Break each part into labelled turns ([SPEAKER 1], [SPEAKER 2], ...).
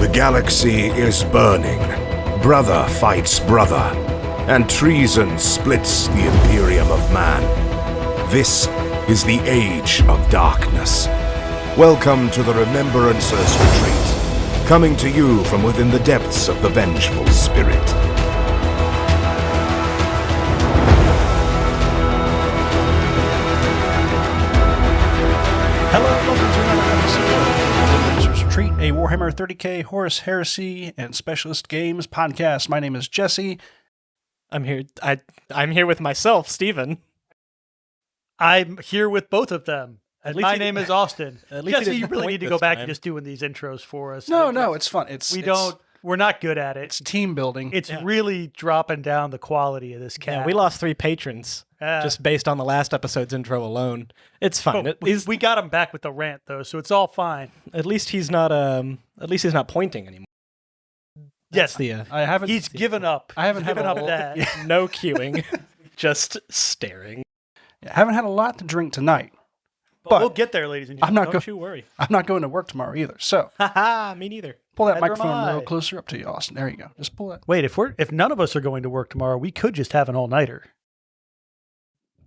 [SPEAKER 1] The galaxy is burning. Brother fights brother, and treason splits the Imperium of man. This is the Age of Darkness. Welcome to the Remembrancers retreat, coming to you from within the depths of the Vengeful Spirit.
[SPEAKER 2] Hello, welcome to another episode of Remembrancers Retreat, a Warhammer 30k, Horus Heresy, and Specialist Games podcast. My name is Jesse.
[SPEAKER 3] I'm here. I'm here with myself, Steven.
[SPEAKER 4] I'm here with both of them.
[SPEAKER 3] At
[SPEAKER 4] And
[SPEAKER 3] least
[SPEAKER 4] my
[SPEAKER 3] he
[SPEAKER 4] name
[SPEAKER 3] didn't-
[SPEAKER 4] is Austin.
[SPEAKER 3] At least he
[SPEAKER 4] Jesse,
[SPEAKER 3] didn't
[SPEAKER 4] you really
[SPEAKER 3] point
[SPEAKER 4] need to
[SPEAKER 3] this
[SPEAKER 4] go back
[SPEAKER 3] time.
[SPEAKER 4] and just doing these intros for us.
[SPEAKER 2] No, it's fun.
[SPEAKER 4] We're not good at it.
[SPEAKER 2] It's team building.
[SPEAKER 4] It's really dropping down the quality of this
[SPEAKER 3] Yeah,
[SPEAKER 4] cast.
[SPEAKER 3] we lost 3 patrons just based on the last episode's intro alone. It's fine.
[SPEAKER 4] But we got him back with the rant though, so it's all fine.
[SPEAKER 3] At least he's not. At least he's not pointing anymore.
[SPEAKER 4] Yes,
[SPEAKER 3] The
[SPEAKER 2] I haven't.
[SPEAKER 4] he's given up.
[SPEAKER 2] I haven't
[SPEAKER 4] He's given
[SPEAKER 2] had
[SPEAKER 4] up
[SPEAKER 2] a
[SPEAKER 4] that.
[SPEAKER 3] no queuing, just staring.
[SPEAKER 2] I haven't had a lot to drink tonight.
[SPEAKER 4] But we'll get there, ladies and
[SPEAKER 2] I'm
[SPEAKER 4] gentlemen.
[SPEAKER 2] not
[SPEAKER 3] Don't you worry.
[SPEAKER 2] I'm not going to work tomorrow either. So
[SPEAKER 3] Haha, me neither.
[SPEAKER 2] pull that
[SPEAKER 4] Neither am
[SPEAKER 2] microphone a little
[SPEAKER 4] I.
[SPEAKER 2] closer up to you, Austin. There you go. Just pull it.
[SPEAKER 4] Wait, if none of us are going to work tomorrow, we could just have an all-nighter.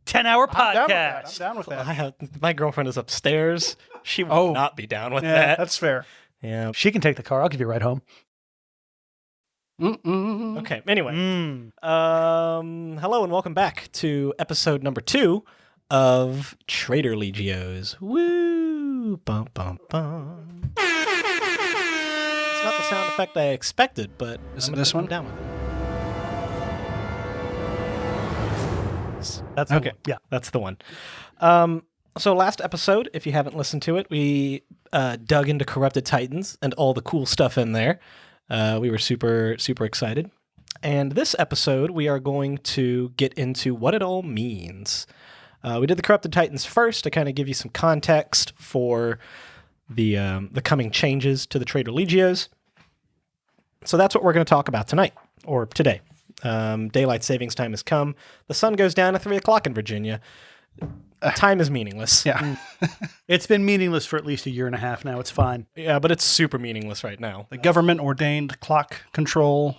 [SPEAKER 4] 10-hour podcast.
[SPEAKER 2] I'm down with that.
[SPEAKER 3] My girlfriend is upstairs. She will
[SPEAKER 2] Oh.
[SPEAKER 3] not be down with
[SPEAKER 2] Yeah,
[SPEAKER 3] that.
[SPEAKER 2] that's fair.
[SPEAKER 3] Yeah.
[SPEAKER 4] She can take the car. I'll give you a ride home.
[SPEAKER 2] Mm-mm.
[SPEAKER 3] Okay. Anyway.
[SPEAKER 4] Mm.
[SPEAKER 3] Hello and welcome back to episode number 2 of Traitor Legios. Woo! Bum, bum, bum. It's not the sound effect I expected, but
[SPEAKER 2] Is
[SPEAKER 3] I'm
[SPEAKER 2] it this
[SPEAKER 3] I'm
[SPEAKER 2] one?
[SPEAKER 3] down with it.
[SPEAKER 4] That's
[SPEAKER 3] Okay.
[SPEAKER 4] Yeah.
[SPEAKER 3] That's the one. So last episode, if you haven't listened to it, we dug into Corrupted Titans and all the cool stuff in there. We were super, super excited. And this episode, we are going to get into what it all means. We did the Corrupted Titans first to kind of give you some context for the coming changes to the Traitor Legios. So that's what we're going to talk about tonight, or today. Daylight savings time has come. The sun goes down at 3 o'clock in Virginia. Time is meaningless.
[SPEAKER 2] Yeah.
[SPEAKER 4] It's been meaningless for at least a year and a half now. It's fine.
[SPEAKER 3] Yeah, but it's super meaningless right now.
[SPEAKER 2] The government ordained clock control.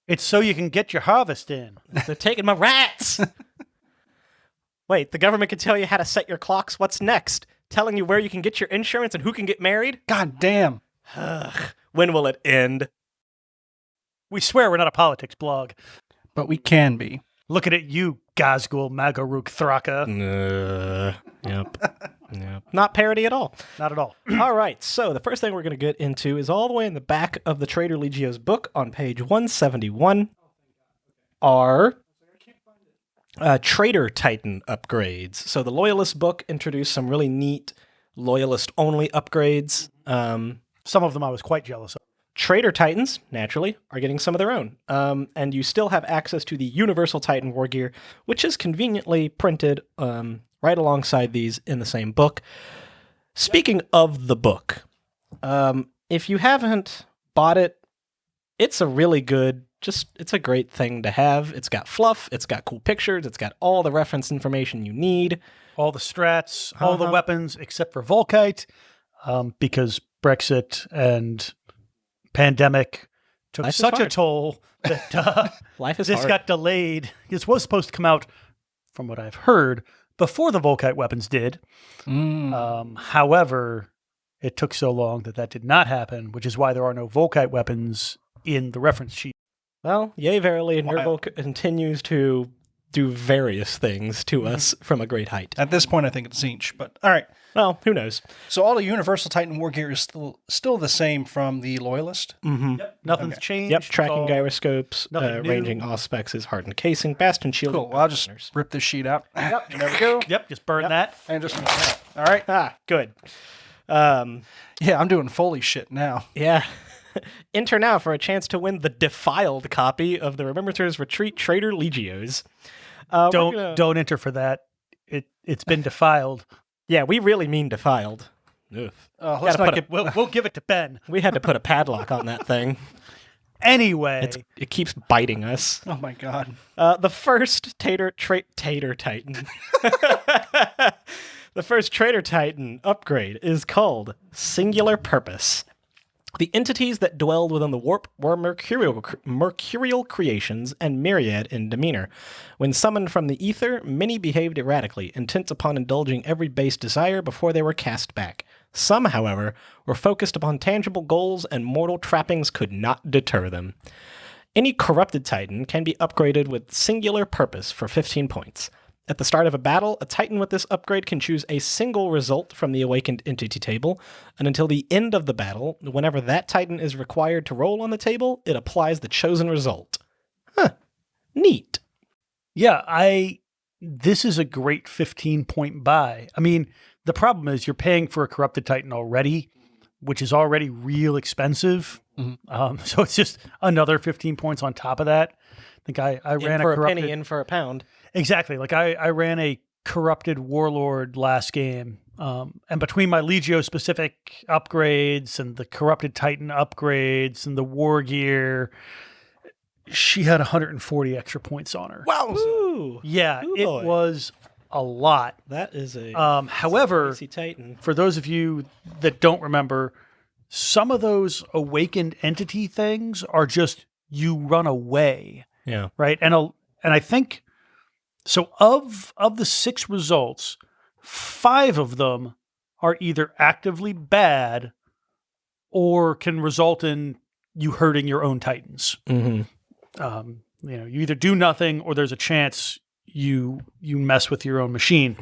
[SPEAKER 4] It's so you can get your harvest in.
[SPEAKER 3] They're taking my rats! Wait, the government can tell you how to set your clocks? What's next? Telling you where you can get your insurance and who can get married?
[SPEAKER 2] God damn.
[SPEAKER 3] When will it end?
[SPEAKER 4] We swear we're not a politics blog.
[SPEAKER 2] But we can be.
[SPEAKER 4] Looking at you, Gazgul Magaruk Thraka.
[SPEAKER 3] Yep. Not parody at all.
[SPEAKER 4] Not at all.
[SPEAKER 3] All right, so the first thing we're going to get into is all the way in the back of the Traitor Legio's book on page 171 are Traitor Titan upgrades. So the Loyalist book introduced some really neat Loyalist-only upgrades.
[SPEAKER 4] Some of them I was quite jealous of.
[SPEAKER 3] Traitor Titans, naturally, are getting some of their own. And you still have access to the Universal Titan War Gear, which is conveniently printed right alongside these in the same book. Speaking of the book, if you haven't bought it, it's a really good, it's a great thing to have. It's got fluff, it's got cool pictures, it's got all the reference information you need.
[SPEAKER 4] All the strats, all the weapons, except for Volkite, because Brexit and pandemic took
[SPEAKER 3] Life is
[SPEAKER 4] such a
[SPEAKER 3] hard.
[SPEAKER 4] toll that
[SPEAKER 3] Life is
[SPEAKER 4] this
[SPEAKER 3] hard.
[SPEAKER 4] got delayed. This was supposed to come out, from what I've heard, before the Volkite weapons did. However, it took so long that did not happen, which is why there are no Volkite weapons in the reference sheet.
[SPEAKER 3] Well, yea, verily, and
[SPEAKER 2] Wow.
[SPEAKER 3] Nurgle continues to do various things to us from a great height.
[SPEAKER 2] At this point, I think it's Zinch. But all right.
[SPEAKER 3] Well, who knows?
[SPEAKER 2] So all the Universal Titan War Gear is still the same from the Loyalist.
[SPEAKER 3] Mm-hmm.
[SPEAKER 4] Nothing's
[SPEAKER 2] Okay.
[SPEAKER 4] changed.
[SPEAKER 3] Yep,
[SPEAKER 4] It's
[SPEAKER 3] tracking
[SPEAKER 4] all-
[SPEAKER 3] gyroscopes,
[SPEAKER 4] nothing new.
[SPEAKER 3] ranging auspex, hardened casing, bastion shield.
[SPEAKER 2] Cool. Well, I'll just rip this sheet out.
[SPEAKER 4] Yep.
[SPEAKER 2] There we go.
[SPEAKER 4] Yep, just burn that.
[SPEAKER 2] And just all right.
[SPEAKER 3] Ah, good.
[SPEAKER 2] Yeah, I'm doing Foley shit now.
[SPEAKER 3] Yeah. Enter now for a chance to win the defiled copy of the Remembrancers Retreat Traitor Legios. We're gonna-
[SPEAKER 4] Don't enter for that. It's been defiled.
[SPEAKER 3] Yeah, we really mean defiled. Ugh.
[SPEAKER 2] Let's
[SPEAKER 3] Gotta
[SPEAKER 2] not
[SPEAKER 3] put
[SPEAKER 2] get.
[SPEAKER 4] We'll give it to Ben.
[SPEAKER 3] We had to put a padlock on that thing.
[SPEAKER 4] Anyway,
[SPEAKER 3] It keeps biting us.
[SPEAKER 2] Oh my god.
[SPEAKER 3] The first Tater Titan. The first Traitor Titan upgrade is called Singular Purpose. The entities that dwelled within the warp were mercurial creations and myriad in demeanor. When summoned from the ether, many behaved erratically, intent upon indulging every base desire before they were cast back. Some, however, were focused upon tangible goals, and mortal trappings could not deter them. Any corrupted Titan can be upgraded with singular purpose for 15 points. At the start of a battle, a Titan with this upgrade can choose a single result from the awakened entity table, and until the end of the battle, whenever that Titan is required to roll on the table, it applies the chosen result. Huh. Neat.
[SPEAKER 4] Yeah, this is a great 15-point buy. I mean, the problem is you're paying for a corrupted Titan already, which is already real expensive. Mm-hmm. So it's just another 15 points on top of that. I think I ran
[SPEAKER 3] for
[SPEAKER 4] a corrupted...
[SPEAKER 3] penny, in for a pound.
[SPEAKER 4] Exactly. Like I ran a corrupted warlord last game. And between my Legio specific upgrades and the corrupted Titan upgrades and the war gear, she had 140 extra points on her.
[SPEAKER 3] Wow. Ooh.
[SPEAKER 4] Yeah,
[SPEAKER 3] Ooh,
[SPEAKER 4] it was a lot.
[SPEAKER 3] That is a
[SPEAKER 4] however,
[SPEAKER 3] Titan.
[SPEAKER 4] For those of you that don't remember, some of those awakened entity things are just you run away.
[SPEAKER 3] Yeah.
[SPEAKER 4] Right? And I think so of the 6 results, 5 of them are either actively bad or can result in you hurting your own Titans.
[SPEAKER 3] Mm-hmm.
[SPEAKER 4] You either do nothing or there's a chance you mess with your own machine.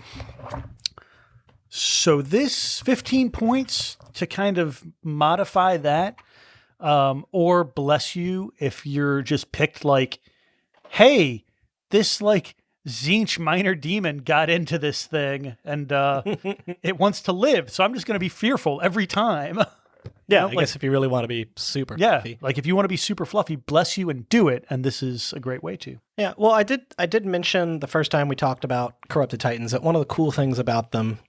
[SPEAKER 4] So this 15 points to kind of modify that, or bless you if you're just picked like, hey, this like Tzeentch minor demon got into this thing and it wants to live, so I'm just going to be fearful every time.
[SPEAKER 3] Yeah, I guess if you really want to be super fluffy.
[SPEAKER 4] Like if you want to be super fluffy, bless you and do it, and this is a great way to.
[SPEAKER 3] Yeah, well, I did mention the first time we talked about Corrupted Titans that one of the cool things about them,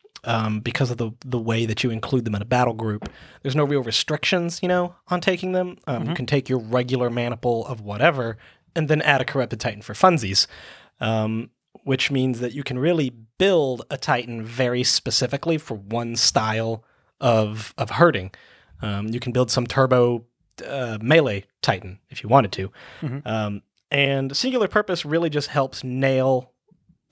[SPEAKER 3] because of the way that you include them in a battle group, there's no real restrictions, on taking them. You can take your regular maniple of whatever and then add a Corrupted Titan for funsies, which means that you can really build a Titan very specifically for one style of hurting. You can build some turbo melee Titan if you wanted to. Mm-hmm. And singular purpose really just helps nail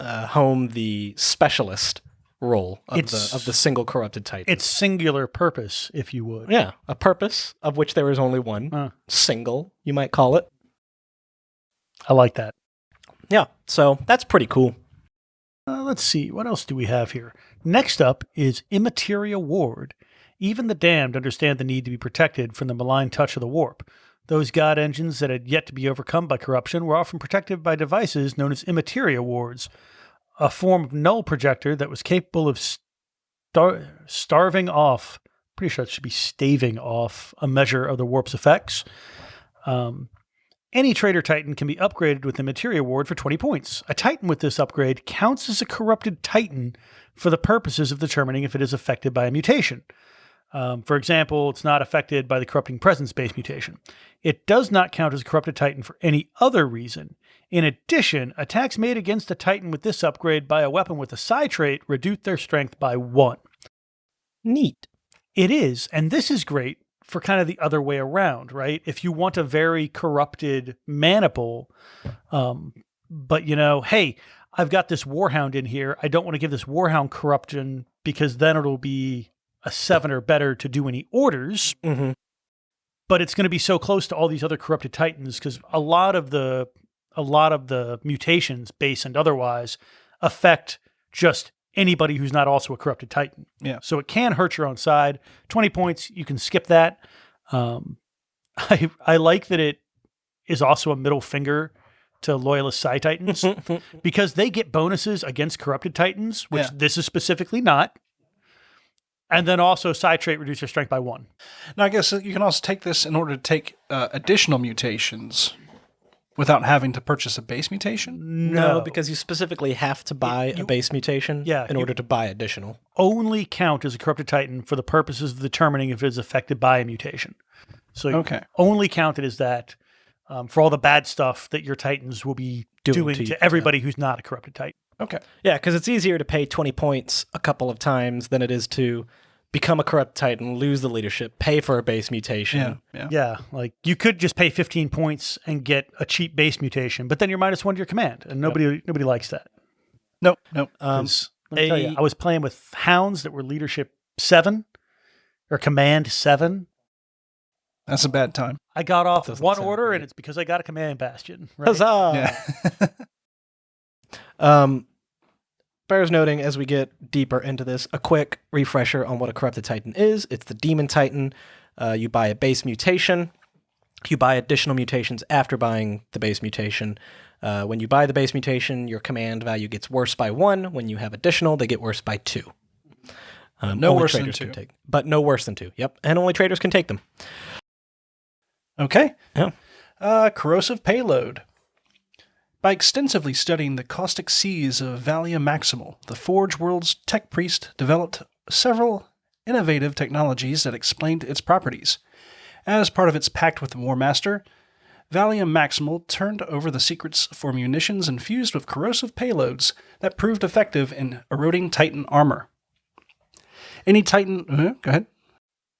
[SPEAKER 3] home the specialist role of the single corrupted Titan.
[SPEAKER 4] It's singular purpose, if you would.
[SPEAKER 3] Yeah, a purpose of which there is only one. Single, you might call it.
[SPEAKER 4] I like that.
[SPEAKER 3] Yeah, so that's pretty cool.
[SPEAKER 4] Let's see, what else do we have here? Next up is Immateria Ward. Even the damned understand the need to be protected from the malign touch of the warp. Those god engines that had yet to be overcome by corruption were often protected by devices known as Immateria Wards, a form of null projector that was capable of starving off, pretty sure it should be staving off, a measure of the warp's effects. Any Traitor Titan can be upgraded with the Immateria Ward for 20 points. A Titan with this upgrade counts as a corrupted Titan for the purposes of determining if it is affected by a mutation. For example, it's not affected by the Corrupting Presence-based mutation. It does not count as a corrupted Titan for any other reason. In addition, attacks made against a Titan with this upgrade by a weapon with a psi trait reduce their strength by 1.
[SPEAKER 3] Neat.
[SPEAKER 4] It is, and this is great for kind of the other way around, right? If you want a very corrupted maniple, but hey, I've got this Warhound in here. I don't want to give this Warhound corruption because then it'll be a 7 or better to do any orders.
[SPEAKER 3] Mm-hmm.
[SPEAKER 4] But it's going to be so close to all these other corrupted Titans because a lot of the mutations, base and otherwise, affect just anybody who's not also a corrupted Titan.
[SPEAKER 2] Yeah.
[SPEAKER 4] So it can hurt your own side. 20 points, you can skip that. I like that it is also a middle finger to Loyalist Psi Titans because they get bonuses against corrupted Titans, which this is specifically not. And then also Psi trait reduce your strength by 1.
[SPEAKER 2] Now, I guess you can also take this in order to take additional mutations without having to purchase a base mutation?
[SPEAKER 3] No, because you specifically have to buy a base mutation in order to buy additional.
[SPEAKER 4] Only count as a corrupted Titan for the purposes of determining if it is affected by a mutation. So only count it as that for all the bad stuff that your Titans will be doing to everybody who's not a corrupted Titan.
[SPEAKER 2] Okay.
[SPEAKER 3] Yeah, because it's easier to pay 20 points a couple of times than it is to become a corrupt Titan, lose the leadership, pay for a base mutation.
[SPEAKER 4] Yeah, like you could just pay 15 points and get a cheap base mutation, but then you're -1 to your command, and nobody likes that.
[SPEAKER 2] Nope.
[SPEAKER 4] 'Cause let me tell you, I was playing with hounds that were leadership 7 or command 7.
[SPEAKER 2] That's a bad time.
[SPEAKER 4] I got off
[SPEAKER 3] Doesn't
[SPEAKER 4] one
[SPEAKER 3] sound
[SPEAKER 4] order,
[SPEAKER 3] great.
[SPEAKER 4] and it's because I got a command bastion. Right?
[SPEAKER 3] Huzzah!
[SPEAKER 2] Yeah.
[SPEAKER 3] Bears noting as we get deeper into this, a quick refresher on what a corrupted Titan is. It's the Demon Titan. You buy a base mutation. You buy additional mutations after buying the base mutation. When you buy the base mutation, your command value gets worse by 1. When you have additional, they get worse by 2.
[SPEAKER 2] No
[SPEAKER 3] only
[SPEAKER 2] worse than
[SPEAKER 3] traders
[SPEAKER 2] 2.
[SPEAKER 3] can take, but no worse than 2. Yep, and only traders can take them.
[SPEAKER 2] Okay.
[SPEAKER 3] Yeah.
[SPEAKER 2] Corrosive Payload. By extensively studying the caustic seas of Valia Maximal, the Forge World's tech priest developed several innovative technologies that explained its properties. As part of its pact with the War Master, Valia Maximal turned over the secrets for munitions infused with corrosive payloads that proved effective in eroding Titan armor. Any Titan... go ahead.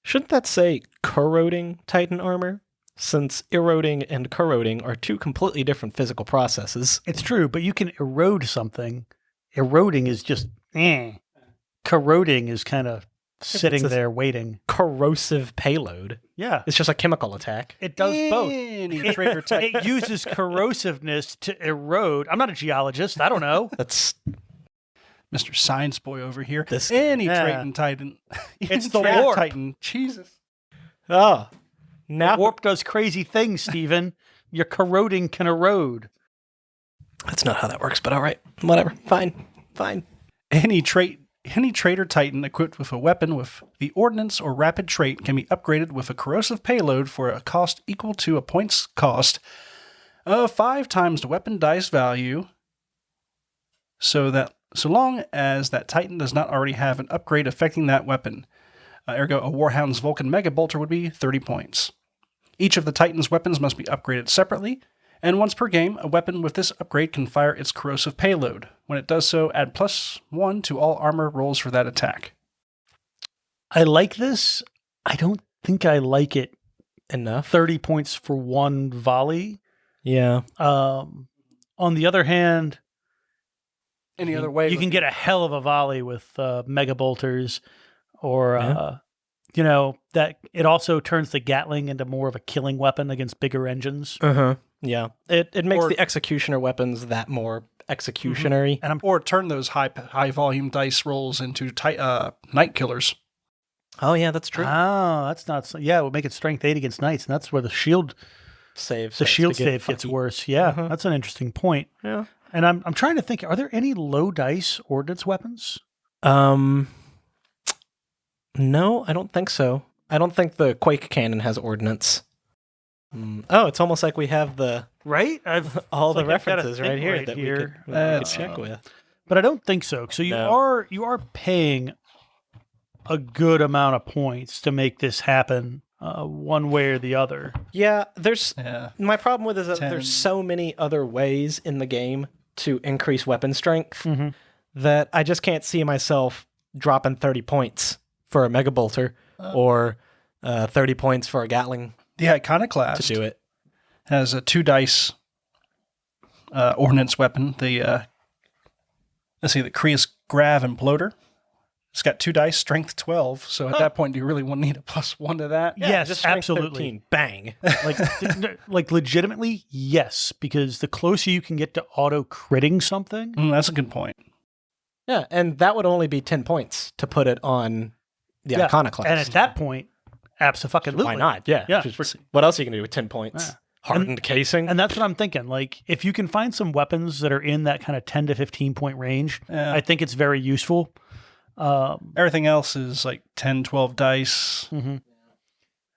[SPEAKER 3] Shouldn't that say corroding Titan armor? Since eroding and corroding are 2 completely different physical processes.
[SPEAKER 4] It's true, but you can erode something. Eroding is just corroding is kind of sitting there waiting.
[SPEAKER 3] Corrosive payload.
[SPEAKER 4] Yeah,
[SPEAKER 3] It's just a chemical attack.
[SPEAKER 4] it does both.
[SPEAKER 2] Any Traitor Titan.
[SPEAKER 4] It uses corrosiveness to erode. I'm not a geologist. I don't know.
[SPEAKER 3] That's
[SPEAKER 2] Mr. Science Boy over here.
[SPEAKER 3] This-
[SPEAKER 2] Any
[SPEAKER 4] Yeah.
[SPEAKER 2] Traitor Titan.
[SPEAKER 4] It's the
[SPEAKER 2] Traitor
[SPEAKER 4] warp.
[SPEAKER 2] Titan. Jesus.
[SPEAKER 3] oh. Now
[SPEAKER 4] Warp does crazy things, Steven. Your corroding can erode.
[SPEAKER 3] that's not how that works, but all right. Whatever. Fine.
[SPEAKER 2] Any Traitor Titan equipped with a weapon with the Ordnance or Rapid trait can be upgraded with a corrosive payload for a cost equal to a points cost of 5 times the weapon dice value, so long as that Titan does not already have an upgrade affecting that weapon. Ergo, a Warhound's Vulcan Mega Bolter would be 30 points. Each of the Titan's weapons must be upgraded separately, and once per game, a weapon with this upgrade can fire its corrosive payload. When it does so, add +1 to all armor rolls for that attack.
[SPEAKER 4] I like this. I don't think I like it.
[SPEAKER 3] Enough.
[SPEAKER 4] 30 points for 1 volley.
[SPEAKER 3] Yeah.
[SPEAKER 4] On the other hand,
[SPEAKER 2] Any other way?
[SPEAKER 4] you can get a hell of a volley with mega bolters, or that it also turns the Gatling into more of a killing weapon against bigger engines.
[SPEAKER 3] Uh-huh. Yeah. It makes
[SPEAKER 2] Or-
[SPEAKER 3] the executioner weapons that more executionary.
[SPEAKER 4] And
[SPEAKER 2] Or turn those high volume dice rolls into night killers.
[SPEAKER 3] Oh yeah, that's true.
[SPEAKER 4] that's not so. Yeah, it would make it strength 8 against knights, and that's where the shield
[SPEAKER 3] Save.
[SPEAKER 4] save gets worse. Yeah, that's an interesting point.
[SPEAKER 3] Yeah.
[SPEAKER 4] And I'm trying to think, are there any low dice ordnance weapons?
[SPEAKER 3] No, I don't think so. I don't think the Quake Cannon has ordnance. Oh, it's almost like we have the
[SPEAKER 4] Right?
[SPEAKER 3] all the
[SPEAKER 4] like I've got a
[SPEAKER 3] references
[SPEAKER 4] thing
[SPEAKER 3] right here
[SPEAKER 4] right
[SPEAKER 3] that
[SPEAKER 4] here.
[SPEAKER 3] we could check with.
[SPEAKER 4] But I don't think so. So you
[SPEAKER 3] No.
[SPEAKER 4] are paying a good amount of points to make this happen, one way or the other.
[SPEAKER 3] Yeah, there's
[SPEAKER 2] Yeah.
[SPEAKER 3] my problem with it is that
[SPEAKER 2] 10.
[SPEAKER 3] there's so many other ways in the game to increase weapon strength that I just can't see myself dropping 30 points for a Mega Bolter or 30 points for a Gatling
[SPEAKER 2] The Iconoclast
[SPEAKER 3] to do it.
[SPEAKER 2] has a 2 dice ordnance weapon. The Krius Grav Imploder. It's got 2 dice, strength 12. So at that point, do you really want to need a +1 to that?
[SPEAKER 4] Yes,
[SPEAKER 3] just strength
[SPEAKER 4] absolutely.
[SPEAKER 3] 13. Bang.
[SPEAKER 4] Like legitimately, yes, because the closer you can get to auto critting something,
[SPEAKER 2] That's a good point.
[SPEAKER 3] Yeah, and that would only be 10 points to put it on the
[SPEAKER 4] yeah.
[SPEAKER 3] Iconoclast.
[SPEAKER 4] And at that point, absolutely.
[SPEAKER 3] Why not? Yeah.
[SPEAKER 4] Yeah.
[SPEAKER 3] Just- what else are you going to do with 10 points?
[SPEAKER 4] Yeah.
[SPEAKER 3] Hardened casing?
[SPEAKER 4] And that's what I'm thinking. Like, if you can find some weapons that are in that kind of 10 to 15 point range,
[SPEAKER 2] Yeah.
[SPEAKER 4] I think it's very useful.
[SPEAKER 2] Everything else is like 10, 12 dice.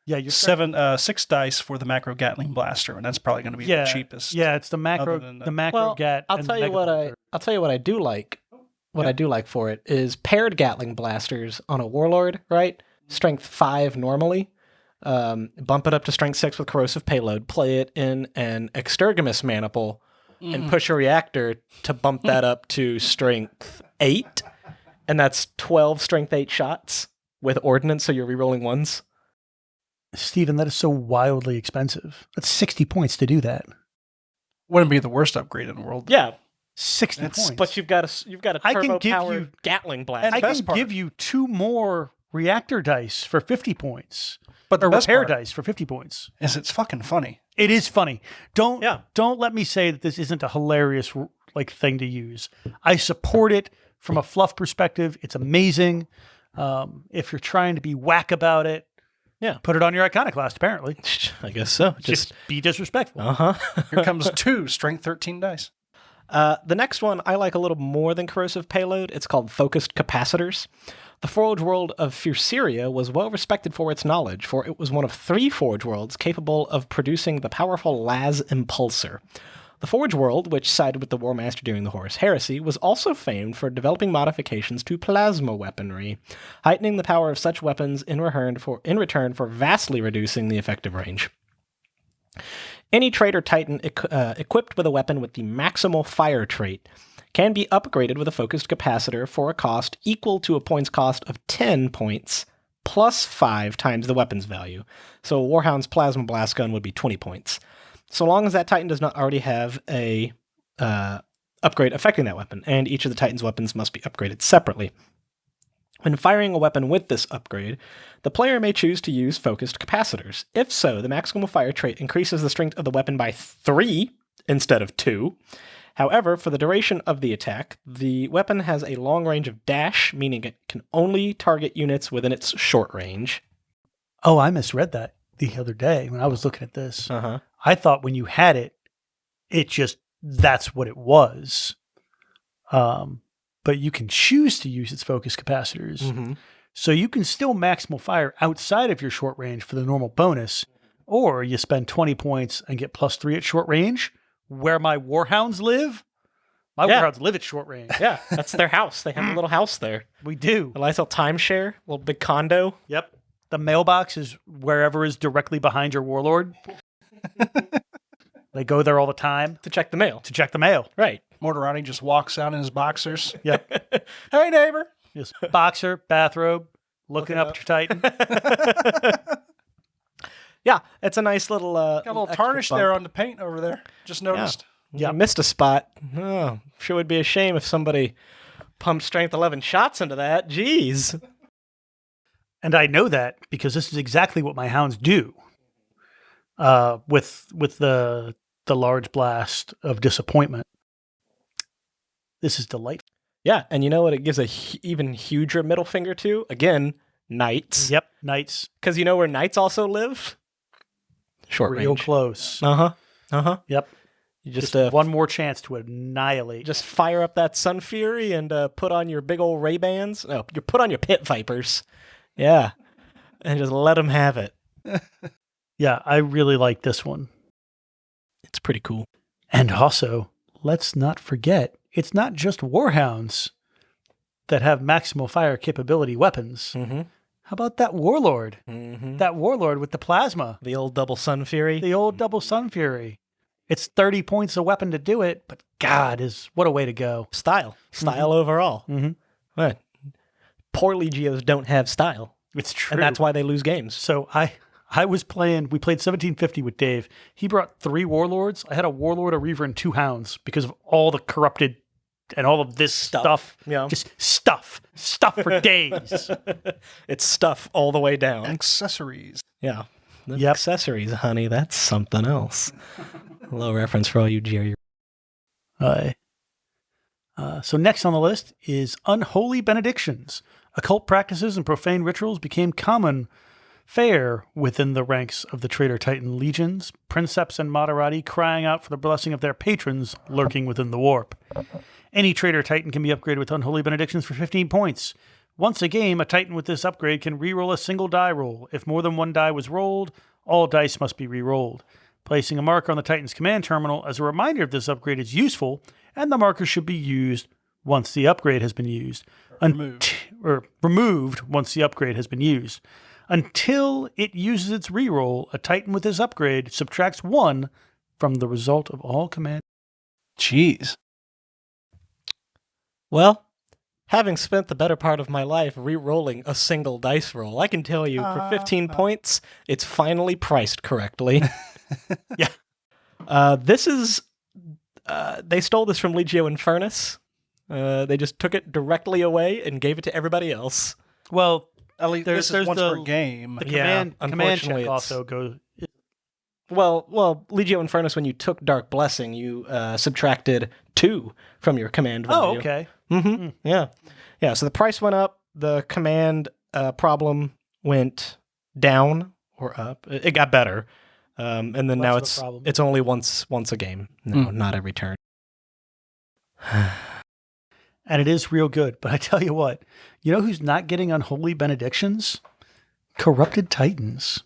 [SPEAKER 4] Yeah, you're
[SPEAKER 2] 6 dice for the macro Gatling blaster, and that's probably going to be the cheapest.
[SPEAKER 4] Yeah, it's the macro,
[SPEAKER 2] other than
[SPEAKER 4] the macro gat.
[SPEAKER 3] I'll
[SPEAKER 4] and
[SPEAKER 3] tell you
[SPEAKER 4] Mega
[SPEAKER 3] what
[SPEAKER 4] Bolter.
[SPEAKER 3] I'll tell you what I do like. What I do like for it is paired Gatling blasters on a Warlord, right? Strength 5 normally. Bump it up to strength 6 with corrosive payload. Play it in an Extergimus maniple and push a reactor to bump that up to strength 8. And that's 12 strength 8 shots. with ordnance, so you're rerolling ones.
[SPEAKER 4] Steven, that is so wildly expensive. That's 60 points to do that.
[SPEAKER 2] Wouldn't be the worst upgrade in the world.
[SPEAKER 3] Yeah,
[SPEAKER 4] 60
[SPEAKER 2] That's-
[SPEAKER 4] points.
[SPEAKER 3] but you've got a
[SPEAKER 4] I can give
[SPEAKER 3] turbo-powered
[SPEAKER 4] you-
[SPEAKER 3] Gatling blast.
[SPEAKER 4] and I
[SPEAKER 2] best
[SPEAKER 4] can
[SPEAKER 2] part.
[SPEAKER 4] give you 2 more reactor dice for 50 points.
[SPEAKER 2] But the
[SPEAKER 4] Or
[SPEAKER 2] best
[SPEAKER 4] repair
[SPEAKER 2] part
[SPEAKER 4] dice for 50 points.
[SPEAKER 2] is it's fucking funny.
[SPEAKER 4] It is funny. Don't
[SPEAKER 3] Yeah.
[SPEAKER 4] let me say that this isn't a hilarious thing to use. I support it from a fluff perspective. It's amazing. If you're trying to be whack about it,
[SPEAKER 3] Yeah.
[SPEAKER 4] put it on your iconoclast. Apparently,
[SPEAKER 3] I guess so.
[SPEAKER 4] just be disrespectful.
[SPEAKER 2] Here comes 2 strength 13 dice.
[SPEAKER 3] The next one I like a little more than Corrosive Payload. It's called Focused Capacitors. The Forge World of Furceria was well respected for its knowledge, for it was one of 3 Forge Worlds capable of producing the powerful Las Impulsor. The Forge World, which sided with the War Master during the Horus Heresy, was also famed for developing modifications to plasma weaponry, heightening the power of such weapons in return for vastly reducing the effective range. Any Traitor Titan equipped with a weapon with the Maximal Fire trait can be upgraded with a Focused Capacitor for a cost equal to a points cost of 10 points plus 5 times the weapon's value. So Warhound's Plasma Blast Gun would be 20 points. So long as that Titan does not already have a upgrade affecting that weapon, and each of the Titan's weapons must be upgraded separately. When firing a weapon with this upgrade, the player may choose to use Focused Capacitors. If so, the Maximal Fire trait increases the strength of the weapon by 3 instead of 2. However, for the duration of the attack, the weapon has a long range of dash, meaning it can only target units within its short range.
[SPEAKER 4] Oh, I misread that the other day when I was looking at this.
[SPEAKER 3] Uh-huh.
[SPEAKER 4] I thought when you had it, that's what it was. But you can choose to use its focus capacitors.
[SPEAKER 3] Mm-hmm.
[SPEAKER 4] So you can still maximal fire outside of your short range for the normal bonus, or you spend 20 points and get +3 at short range, where my Warhounds live. My
[SPEAKER 3] Yeah.
[SPEAKER 4] Warhounds live at short range.
[SPEAKER 3] Yeah, that's their house. They have a little house there.
[SPEAKER 4] We do.
[SPEAKER 3] A nice little timeshare, a little big condo.
[SPEAKER 4] Yep. The mailbox is wherever is directly behind your warlord. They go there all the time
[SPEAKER 3] To check the mail.
[SPEAKER 4] to check the mail.
[SPEAKER 3] Right.
[SPEAKER 2] Mortarati just walks out in his boxers.
[SPEAKER 4] Yep.
[SPEAKER 2] Hey, neighbor.
[SPEAKER 4] Just boxer, bathrobe, looking up at your Titan.
[SPEAKER 3] Yeah, it's a nice little...
[SPEAKER 2] Got a little
[SPEAKER 3] extra
[SPEAKER 2] tarnish
[SPEAKER 3] bump.
[SPEAKER 2] there on the paint over there. Just noticed.
[SPEAKER 3] You missed a spot. Oh, sure would be a shame if somebody pumped strength 11 shots into that. Jeez.
[SPEAKER 4] And I know that because this is exactly what my hounds do. With the large blast of disappointment. This is delightful.
[SPEAKER 3] Yeah, and you know what it gives a even huger middle finger to? Again, knights.
[SPEAKER 4] Yep, knights
[SPEAKER 3] Because you know where knights also live? Short
[SPEAKER 4] real
[SPEAKER 3] range.
[SPEAKER 4] close.
[SPEAKER 3] Uh-huh. Uh-huh.
[SPEAKER 4] Yep.
[SPEAKER 3] You just
[SPEAKER 4] one more chance to annihilate.
[SPEAKER 3] just fire up that Sun Fury and put on your big old Ray-Bans. No, you put on your Pit Vipers. Yeah. And just let them have it.
[SPEAKER 4] Yeah, I really like this one.
[SPEAKER 3] It's pretty cool.
[SPEAKER 4] And also, let's not forget, it's not just Warhounds that have maximal fire capability weapons.
[SPEAKER 3] Mm-hmm.
[SPEAKER 4] How about that Warlord?
[SPEAKER 3] Mm-hmm.
[SPEAKER 4] That Warlord with the plasma.
[SPEAKER 3] The old double Sun Fury.
[SPEAKER 4] The old double Sun Fury. It's 30 points a weapon to do it, but God, what a way to go.
[SPEAKER 3] Style overall.
[SPEAKER 4] Mm-hmm.
[SPEAKER 3] What? Poor Legios don't have style.
[SPEAKER 4] It's true.
[SPEAKER 3] And that's why they lose games.
[SPEAKER 4] So we played 1750 with Dave. He brought 3 Warlords. I had a Warlord, a Reaver, and 2 Hounds because of all the corrupted and all of this stuff.
[SPEAKER 3] Yeah.
[SPEAKER 4] Just stuff for days.
[SPEAKER 3] It's stuff all the way down.
[SPEAKER 2] Accessories.
[SPEAKER 3] Yeah. The
[SPEAKER 4] Yep.
[SPEAKER 3] accessories, honey, that's something else. A little reference for all you Jerry.
[SPEAKER 4] So next on the list is Unholy Benedictions. Occult practices and profane rituals became common fare within the ranks of the Traitor Titan legions, princeps and moderati crying out for the blessing of their patrons lurking within the warp. Any Traitor Titan can be upgraded with Unholy Benedictions for 15 points. Once a game, a Titan with this upgrade can reroll a single die roll. If more than one die was rolled, all dice must be rerolled. Placing a marker on the Titan's command terminal as a reminder of this upgrade is useful, and the marker should be used once the upgrade has been used. Removed once the upgrade has been used. Until it uses its reroll, a Titan with this upgrade subtracts 1 from the result of all command.
[SPEAKER 2] Jeez.
[SPEAKER 3] Well, Having spent the better part of my life re-rolling a single dice roll, I can tell you for 15 points, it's finally priced correctly.
[SPEAKER 4] Yeah.
[SPEAKER 3] This is... they stole this from Legio Infernus. They just took it directly away and gave it to everybody else.
[SPEAKER 2] Well, at least this is once per
[SPEAKER 4] the
[SPEAKER 2] game.
[SPEAKER 4] The command
[SPEAKER 3] unfortunately,
[SPEAKER 4] check also goes.
[SPEAKER 3] Well, Legio Infernus, when you took Dark Blessing, you subtracted 2 from your command value.
[SPEAKER 4] Oh, okay.
[SPEAKER 3] Mm-hmm. Yeah. Yeah, so the price went up, the command problem went down or up. It got better. And then now
[SPEAKER 4] Less of a problem.
[SPEAKER 3] it's only once a game. No, not every turn.
[SPEAKER 4] And it is real good. But I tell you what, you know who's not getting Unholy Benedictions? Corrupted Titans.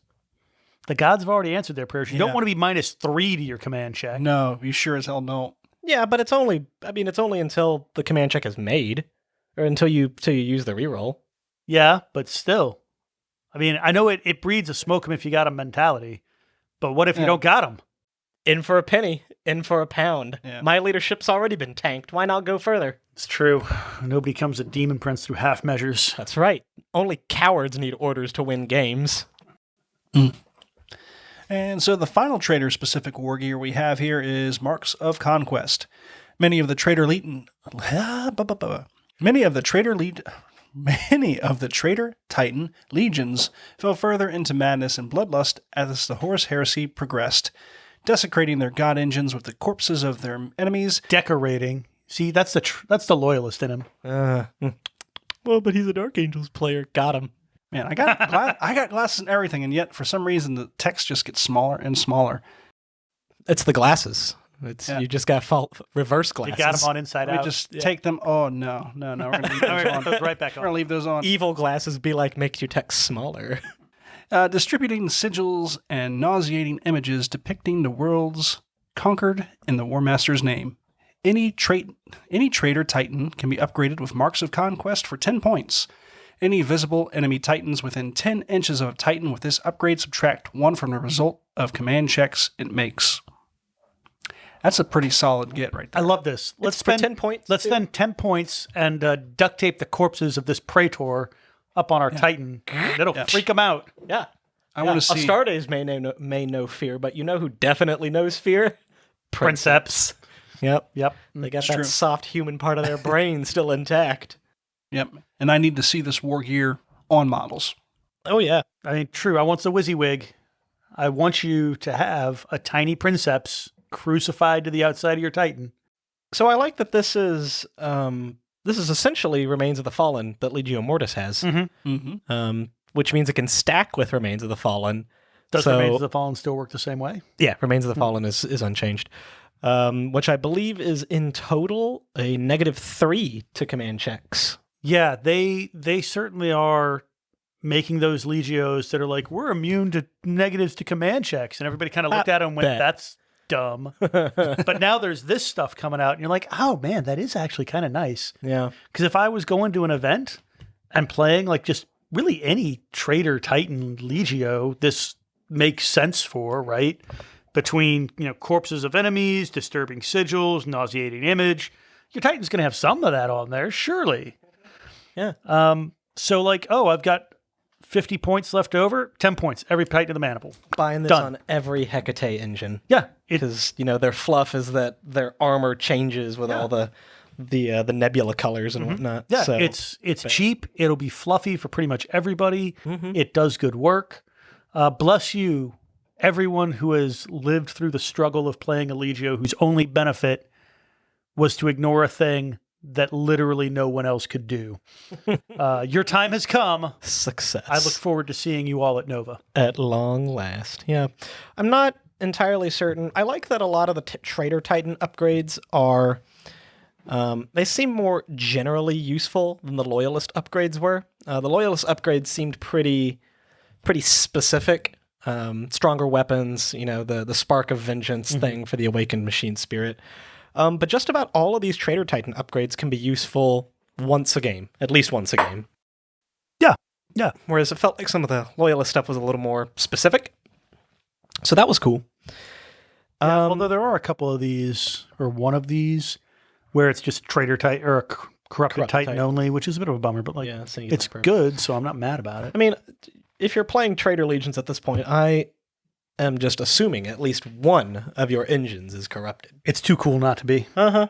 [SPEAKER 4] The gods have already answered their prayers. You don't want to be -3 to your command check.
[SPEAKER 2] No, you sure as hell don't.
[SPEAKER 3] Yeah, but it's only until the command check is made, or until you use the reroll.
[SPEAKER 4] Yeah, but still. I mean, I know it breeds a smoke 'em if you got 'em mentality, but what if you don't got 'em?
[SPEAKER 3] In for a penny, in for a pound.
[SPEAKER 2] Yeah.
[SPEAKER 3] My leadership's already been tanked. Why not go further?
[SPEAKER 4] It's true. Nobody comes a demon prince through half measures.
[SPEAKER 3] That's right. Only cowards need orders to win games.
[SPEAKER 2] And so the final traitor-specific war gear we have here is Marks of Conquest. Many of the traitor Titan legions fell further into madness and bloodlust as the Horus Heresy progressed, desecrating their god engines with the corpses of their enemies.
[SPEAKER 4] Decorating. See, that's the loyalist in him.
[SPEAKER 3] Well, but he's a Dark Angels player. Got him.
[SPEAKER 2] Man, I got glasses and everything, and yet for some reason the text just gets smaller and smaller.
[SPEAKER 3] It's the glasses. You just got reverse glasses.
[SPEAKER 4] You got them on inside out.
[SPEAKER 2] We just take them. Oh no! We're gonna leave those on.
[SPEAKER 4] Goes right back on.
[SPEAKER 2] We're gonna leave those on.
[SPEAKER 3] Evil glasses be like makes your text smaller.
[SPEAKER 2] Distributing sigils and nauseating images depicting the worlds conquered in the War Master's name. Any traitor Titan can be upgraded with Marks of Conquest for 10 points. Any visible enemy Titans within 10 inches of a Titan with this upgrade subtract 1 from the result of command checks it makes. That's a pretty solid get right there.
[SPEAKER 4] I love this. Let's
[SPEAKER 3] for
[SPEAKER 4] spend
[SPEAKER 3] 10 points.
[SPEAKER 4] Let's spend 10 points and duct tape the corpses of this Praetor up on our Titan. That'll freak them out.
[SPEAKER 3] Yeah.
[SPEAKER 2] I want to see.
[SPEAKER 3] Astartes may know fear, but you know who definitely knows fear?
[SPEAKER 4] Princeps.
[SPEAKER 3] Yep.
[SPEAKER 4] They
[SPEAKER 3] got that soft human part of their brain still intact.
[SPEAKER 2] Yep. And I need to see this war gear on models.
[SPEAKER 3] Oh, yeah.
[SPEAKER 4] I mean, true. I want the WYSIWYG. I want you to have a tiny Princeps crucified to the outside of your Titan.
[SPEAKER 3] So I like that this is essentially Remains of the Fallen that Legio Mortis has, which means it can stack with Remains of the Fallen.
[SPEAKER 4] Does Remains of the Fallen still work the same way?
[SPEAKER 3] Yeah, Remains of the Fallen is unchanged, which I believe is in total a -3 to command checks.
[SPEAKER 4] Yeah, they certainly are making those Legios that are like, we're immune to negatives to command checks. And everybody kind of looked at them and went, that's dumb. But now there's this stuff coming out and you're like, oh man, that is actually kind of nice.
[SPEAKER 3] Yeah.
[SPEAKER 4] Because if I was going to an event and playing like just really any Traitor Titan Legio, this makes sense for, right? Between, corpses of enemies, disturbing sigils, nauseating image, your Titan's going to have some of that on there, surely.
[SPEAKER 3] Yeah.
[SPEAKER 4] So like, I've got 50 points left over, 10 points, every Titan of the Maniple.
[SPEAKER 3] Buying this
[SPEAKER 4] Done.
[SPEAKER 3] on every Hecate engine.
[SPEAKER 4] Yeah.
[SPEAKER 3] Because, their fluff is that their armor changes with all the nebula colors and whatnot.
[SPEAKER 4] Yeah,
[SPEAKER 3] so,
[SPEAKER 4] it's cheap. It'll be fluffy for pretty much everybody. It does good work. Bless you, everyone who has lived through the struggle of playing a Legio whose only benefit was to ignore a thing that literally no one else could do. Your time has come.
[SPEAKER 3] Success.
[SPEAKER 4] I look forward to seeing you all at Nova.
[SPEAKER 3] At long last. Yeah. I'm not entirely certain. I like that a lot of the Traitor Titan upgrades are... they seem more generally useful than the Loyalist upgrades were. The Loyalist upgrades seemed pretty specific. Stronger weapons, the Spark of Vengeance thing for the Awakened Machine Spirit. But just about all of these Traitor Titan upgrades can be useful once a game, at least once a game.
[SPEAKER 4] Yeah.
[SPEAKER 3] Whereas it felt like some of the Loyalist stuff was a little more specific. So that was cool.
[SPEAKER 4] Although there are a couple of these, or one of these, where it's just Traitor Titan, or Corrupted Titan
[SPEAKER 3] Titan.
[SPEAKER 4] only, which is a bit of a bummer, but like
[SPEAKER 3] Yeah, singular
[SPEAKER 4] it's
[SPEAKER 3] purpose.
[SPEAKER 4] good, so I'm not mad about it.
[SPEAKER 3] I mean, if you're playing Traitor Legions at this point, I am just assuming at least one of your engines is corrupted.
[SPEAKER 4] It's too cool not to be.
[SPEAKER 3] Uh-huh.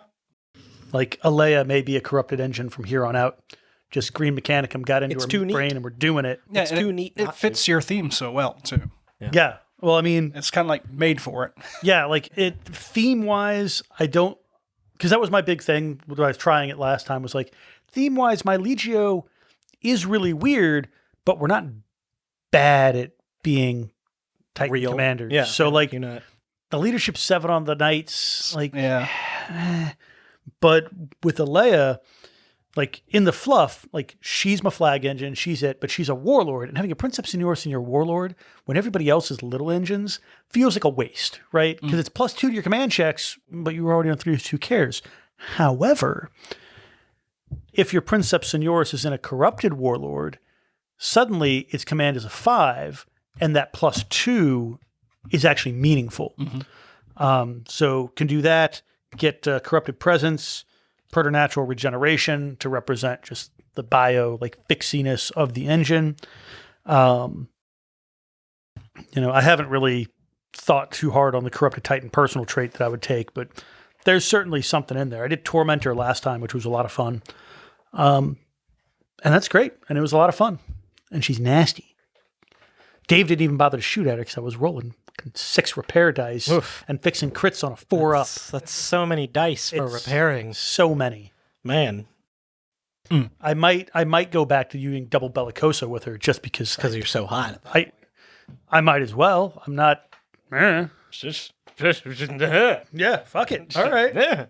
[SPEAKER 4] Like Alea may be a corrupted engine from here on out. Just Green Mechanicum got into
[SPEAKER 3] It's
[SPEAKER 4] her
[SPEAKER 3] too neat.
[SPEAKER 4] brain and we're doing it.
[SPEAKER 2] Yeah,
[SPEAKER 3] It's
[SPEAKER 2] and
[SPEAKER 3] too neat
[SPEAKER 2] It
[SPEAKER 3] not
[SPEAKER 2] fits your theme so well, too.
[SPEAKER 4] Yeah. Well, I mean,
[SPEAKER 2] It's kind of like made for it.
[SPEAKER 4] yeah, like it theme wise, I don't, because that was my big thing when I was trying it last time, was like, theme wise, my Legio is really weird, but we're not bad at being Titan
[SPEAKER 3] Real.
[SPEAKER 4] commanders.
[SPEAKER 3] Yeah.
[SPEAKER 4] So like
[SPEAKER 3] You're not.
[SPEAKER 4] the leadership 7 on the knights, like,
[SPEAKER 2] Yeah.
[SPEAKER 4] but with Alea, like in the fluff, like she's my flag engine, she's it, but she's a warlord, and having a Princeps Senioris in your warlord when everybody else is little engines feels like a waste, right? Because it's +2 to your command checks, but you were already on 3, who cares? However, if your Princeps Senioris is in a corrupted warlord, suddenly its command is a 5, and that +2 is actually meaningful. So can do that, get corrupted presence, preternatural regeneration to represent just the bio, like fixiness of the engine. I haven't really thought too hard on the Corrupted Titan personal trait that I would take, but there's certainly something in there. I did Tormentor last time, which was a lot of fun. And that's great. And it was a lot of fun. And she's nasty. Dave didn't even bother to shoot at her because I was rolling 6 repair dice and fixing crits on a 4-up.
[SPEAKER 3] That's so many dice for
[SPEAKER 4] It's
[SPEAKER 3] repairing.
[SPEAKER 4] So many.
[SPEAKER 3] Man,
[SPEAKER 4] I might go back to using double bellicosa with her just because
[SPEAKER 3] because you're so hot.
[SPEAKER 4] I might as well. I'm not. Yeah, fuck it. All right.
[SPEAKER 3] Yeah.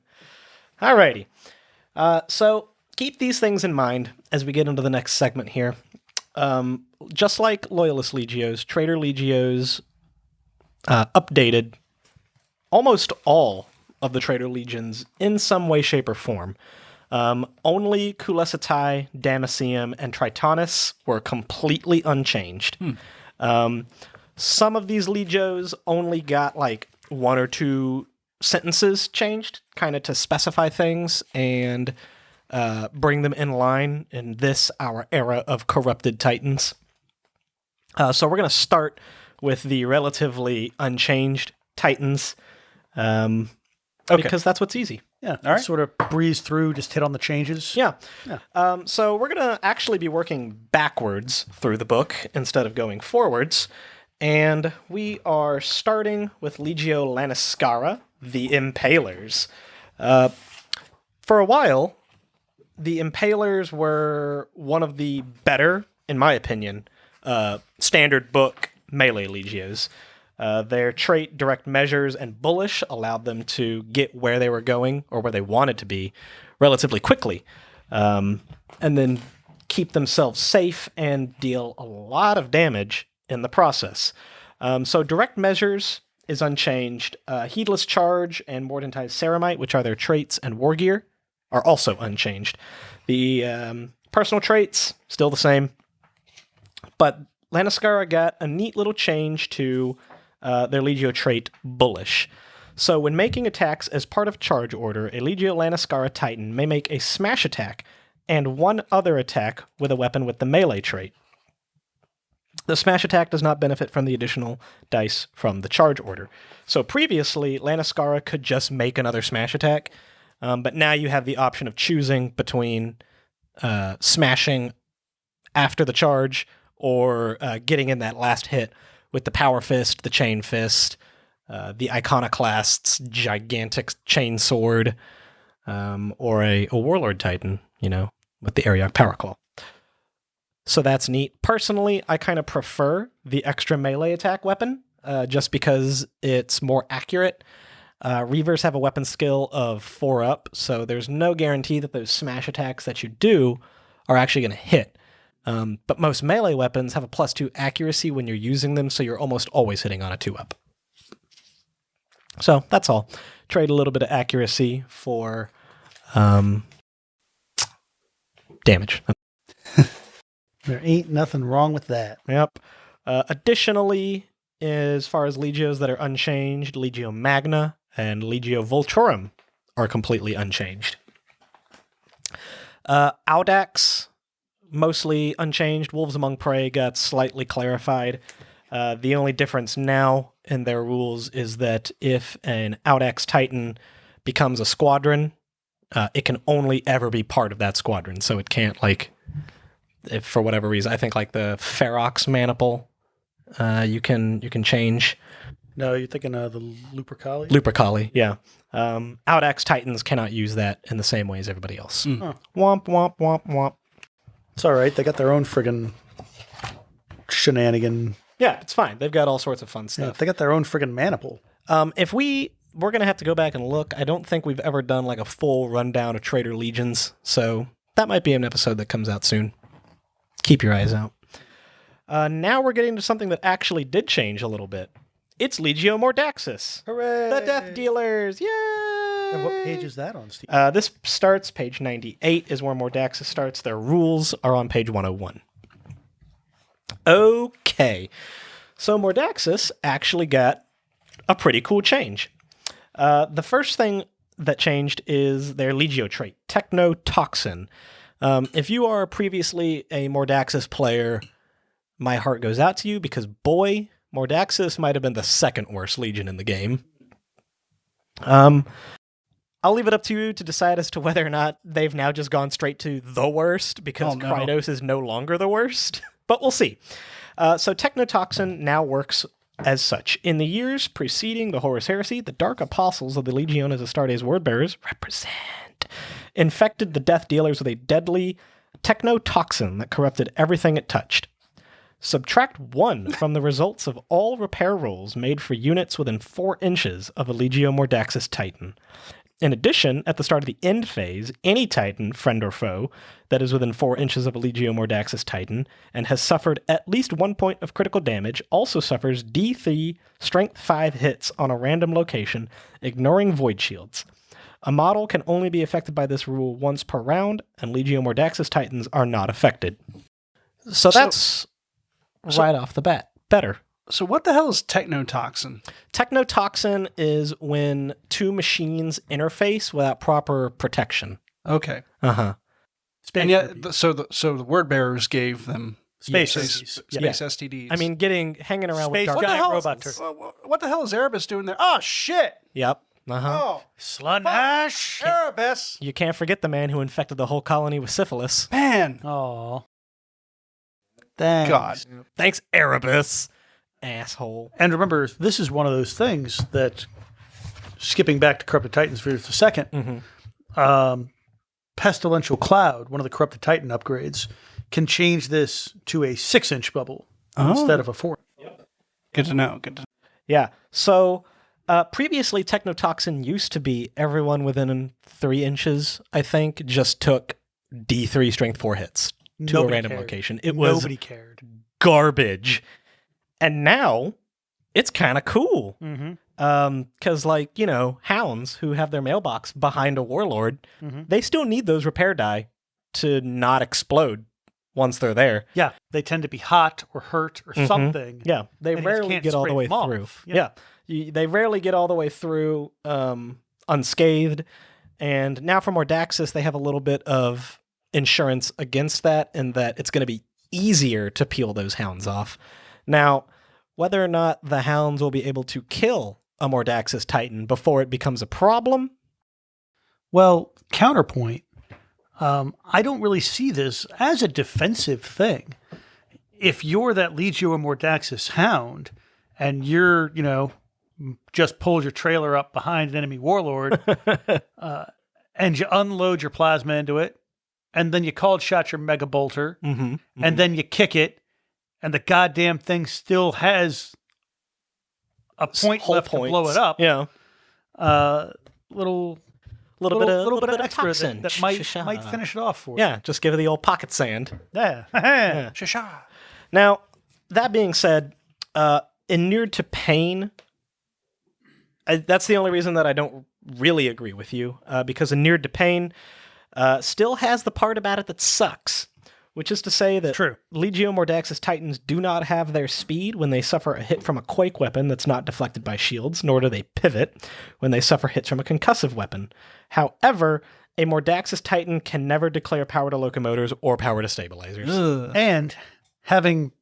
[SPEAKER 3] Alrighty. So keep these things in mind as we get into the next segment here. Just like Loyalist Legios, Traitor Legios updated almost all of the Traitor Legions in some way, shape, or form. Only Kulesitai, Damasium, and Tritonus were completely unchanged. Some of these Legios only got like 1 or 2 sentences changed, kind of to specify things and bring them in line in this, our era of corrupted Titans. So we're going to start with the relatively unchanged Titans, because that's what's easy.
[SPEAKER 4] Yeah. All right. Sort of breeze through, just hit on the changes.
[SPEAKER 3] Yeah. So we're going to actually be working backwards through the book instead of going forwards. And we are starting with Legio Laniskara, the Impalers. For a while, the Impalers were one of the better, in my opinion, standard book melee Legios. Their trait, Direct Measures, and Bullish allowed them to get where they were going, or where they wanted to be, relatively quickly, and then keep themselves safe and deal a lot of damage in the process. So Direct Measures is unchanged. Heedless Charge and Mordantized Ceramite, which are their traits and war gear, are also unchanged. The personal traits, still the same. But Laniskara got a neat little change to their Legio trait, Bullish. So when making attacks as part of charge order, a Legio Laniskara Titan may make a smash attack and 1 other attack with a weapon with the melee trait. The smash attack does not benefit from the additional dice from the charge order. So previously, Laniskara could just make another smash attack, but now you have the option of choosing between smashing after the charge or getting in that last hit with the Power Fist, the Chain Fist, the Iconoclast's gigantic chain sword, or a Warlord Titan, with the Ariok Power Claw. So that's neat. Personally, I kind of prefer the extra melee attack weapon, just because it's more accurate. Reavers have a weapon skill of 4 up, so there's no guarantee that those smash attacks that you do are actually going to hit. But most melee weapons have a +2 accuracy when you're using them, so you're almost always hitting on a 2-up. So that's all. Trade a little bit of accuracy for damage.
[SPEAKER 4] There ain't nothing wrong with that.
[SPEAKER 3] Yep. Additionally, as far as Legios that are unchanged, Legio Magna and Legio Voltorum are completely unchanged. Audax, mostly unchanged. Wolves Among Prey got slightly clarified. The only difference now in their rules is that if an Audax Titan becomes a squadron, it can only ever be part of that squadron. So it can't, like, if for whatever reason, I think like the Ferox Maniple, you can change.
[SPEAKER 4] No, you're thinking of the Lupercali?
[SPEAKER 3] Lupercali, yeah. Audax Titans cannot use that in the same way as everybody else.
[SPEAKER 4] Huh.
[SPEAKER 3] Womp, womp, womp, womp.
[SPEAKER 4] It's all right. They got their own friggin' shenanigan.
[SPEAKER 3] Yeah, it's fine. They've got all sorts of fun
[SPEAKER 4] Yeah,
[SPEAKER 3] stuff.
[SPEAKER 4] they got their own friggin' maniple.
[SPEAKER 3] If we're going to have to go back and look, I don't think we've ever done like a full rundown of Traitor Legions, so that might be an episode that comes out soon. Keep your eyes out. Now we're getting to something that actually did change a little bit. It's Legio Mordaxis.
[SPEAKER 4] Hooray!
[SPEAKER 3] The Death Dealers. Yay!
[SPEAKER 4] And what page is that on, Steve?
[SPEAKER 3] This starts, page 98 is where Mordaxis starts. Their rules are on page 101. Okay. So Mordaxis actually got a pretty cool change. The first thing that changed is their Legio trait, Technotoxin. If you are previously a Mordaxis player, my heart goes out to you because, boy, Mordaxis might have been the second worst Legion in the game. I'll leave it up to you to decide as to whether or not they've now just gone straight to the worst because Krynos is no longer the worst, but we'll see. So Technotoxin now works as such. In the years preceding the Horus Heresy, the Dark Apostles of the Legiones Astartes Wordbearers infected the Death Dealers with a deadly technotoxin that corrupted everything it touched. Subtract 1 from the results of all repair rolls made for units within 4 inches of a Legio Mordaxis Titan. In addition, at the start of the end phase, any Titan, friend or foe, that is within 4 inches of a Legio Mordaxis Titan and has suffered at least 1 point of critical damage also suffers D3 Strength 5 hits on a random location, ignoring Void Shields. A model can only be affected by this rule once per round, and Legio Mordaxis Titans are not affected. So that's right off the bat better.
[SPEAKER 2] So what the hell is Technotoxin?
[SPEAKER 3] Technotoxin is when two machines interface without proper protection.
[SPEAKER 2] Okay.
[SPEAKER 3] Uh-huh.
[SPEAKER 2] And yet, so the word bearers gave them
[SPEAKER 4] Space
[SPEAKER 2] STDs.
[SPEAKER 3] I mean, hanging around
[SPEAKER 4] Space
[SPEAKER 3] with dark
[SPEAKER 4] giant
[SPEAKER 3] Apostles.
[SPEAKER 4] robot turtle.
[SPEAKER 2] What the hell is Erebus doing there? Oh, shit!
[SPEAKER 3] Yep. Uh-huh.
[SPEAKER 2] Oh,
[SPEAKER 4] Slanash!
[SPEAKER 2] Erebus!
[SPEAKER 3] You can't forget the man who infected the whole colony with syphilis.
[SPEAKER 2] Man!
[SPEAKER 4] Oh. Thanks.
[SPEAKER 2] God.
[SPEAKER 3] Thanks, Erebus. Asshole.
[SPEAKER 4] And remember, this is one of those things that, skipping back to Corrupted Titans for just a second, Pestilential Cloud, one of the Corrupted Titan upgrades, can change this to a 6-inch bubble instead of a 4.
[SPEAKER 2] Good to know.
[SPEAKER 3] Yeah. So previously, Technotoxin used to be everyone within 3 inches, I think, just took D3 Strength 4 hits to a random location.
[SPEAKER 4] Nobody cared.
[SPEAKER 3] Garbage. And now it's kind of cool.
[SPEAKER 4] Mm-hmm.
[SPEAKER 3] Because, like, you know, hounds who have their mailbox behind a warlord, they still need those repair die to not explode once they're there.
[SPEAKER 4] Yeah, they tend to be hot or hurt or something.
[SPEAKER 3] Yeah, they
[SPEAKER 4] And you just
[SPEAKER 3] rarely
[SPEAKER 4] can't
[SPEAKER 3] get all the
[SPEAKER 4] spray
[SPEAKER 3] way
[SPEAKER 4] them off.
[SPEAKER 3] through.
[SPEAKER 4] Yeah.
[SPEAKER 3] They rarely get all the way through unscathed. And now for Mordaxis, they have a little bit of insurance against that, in that it's going to be easier to peel those hounds off. Now, whether or not the hounds will be able to kill a Mordaxis Titan before it becomes a problem.
[SPEAKER 4] Well, counterpoint, I don't really see this as a defensive thing. If you're that Legio Mordaxis hound and you're, you know, just pulled your trailer up behind an enemy warlord and you unload your plasma into it, and then you cold shot your mega bolter, and then you kick it, and the goddamn thing still has a point left to blow it up.
[SPEAKER 3] Yeah.
[SPEAKER 4] Little
[SPEAKER 3] bit of
[SPEAKER 4] extra
[SPEAKER 3] toxin.
[SPEAKER 4] that might finish it off for you.
[SPEAKER 3] Yeah, just give it the old pocket sand.
[SPEAKER 4] Yeah.
[SPEAKER 2] Shasha.
[SPEAKER 3] Now, that being said, inured to pain, that's the only reason that I don't really agree with you, because inured to pain still has the part about it that sucks, which is to say that Legio Mordaxis Titans do not have their speed when they suffer a hit from a quake weapon that's not deflected by shields, nor do they pivot when they suffer hits from a concussive weapon. However, A Mordaxus Titan can never declare power to locomotors or power to stabilizers.
[SPEAKER 2] Ugh.
[SPEAKER 4] And having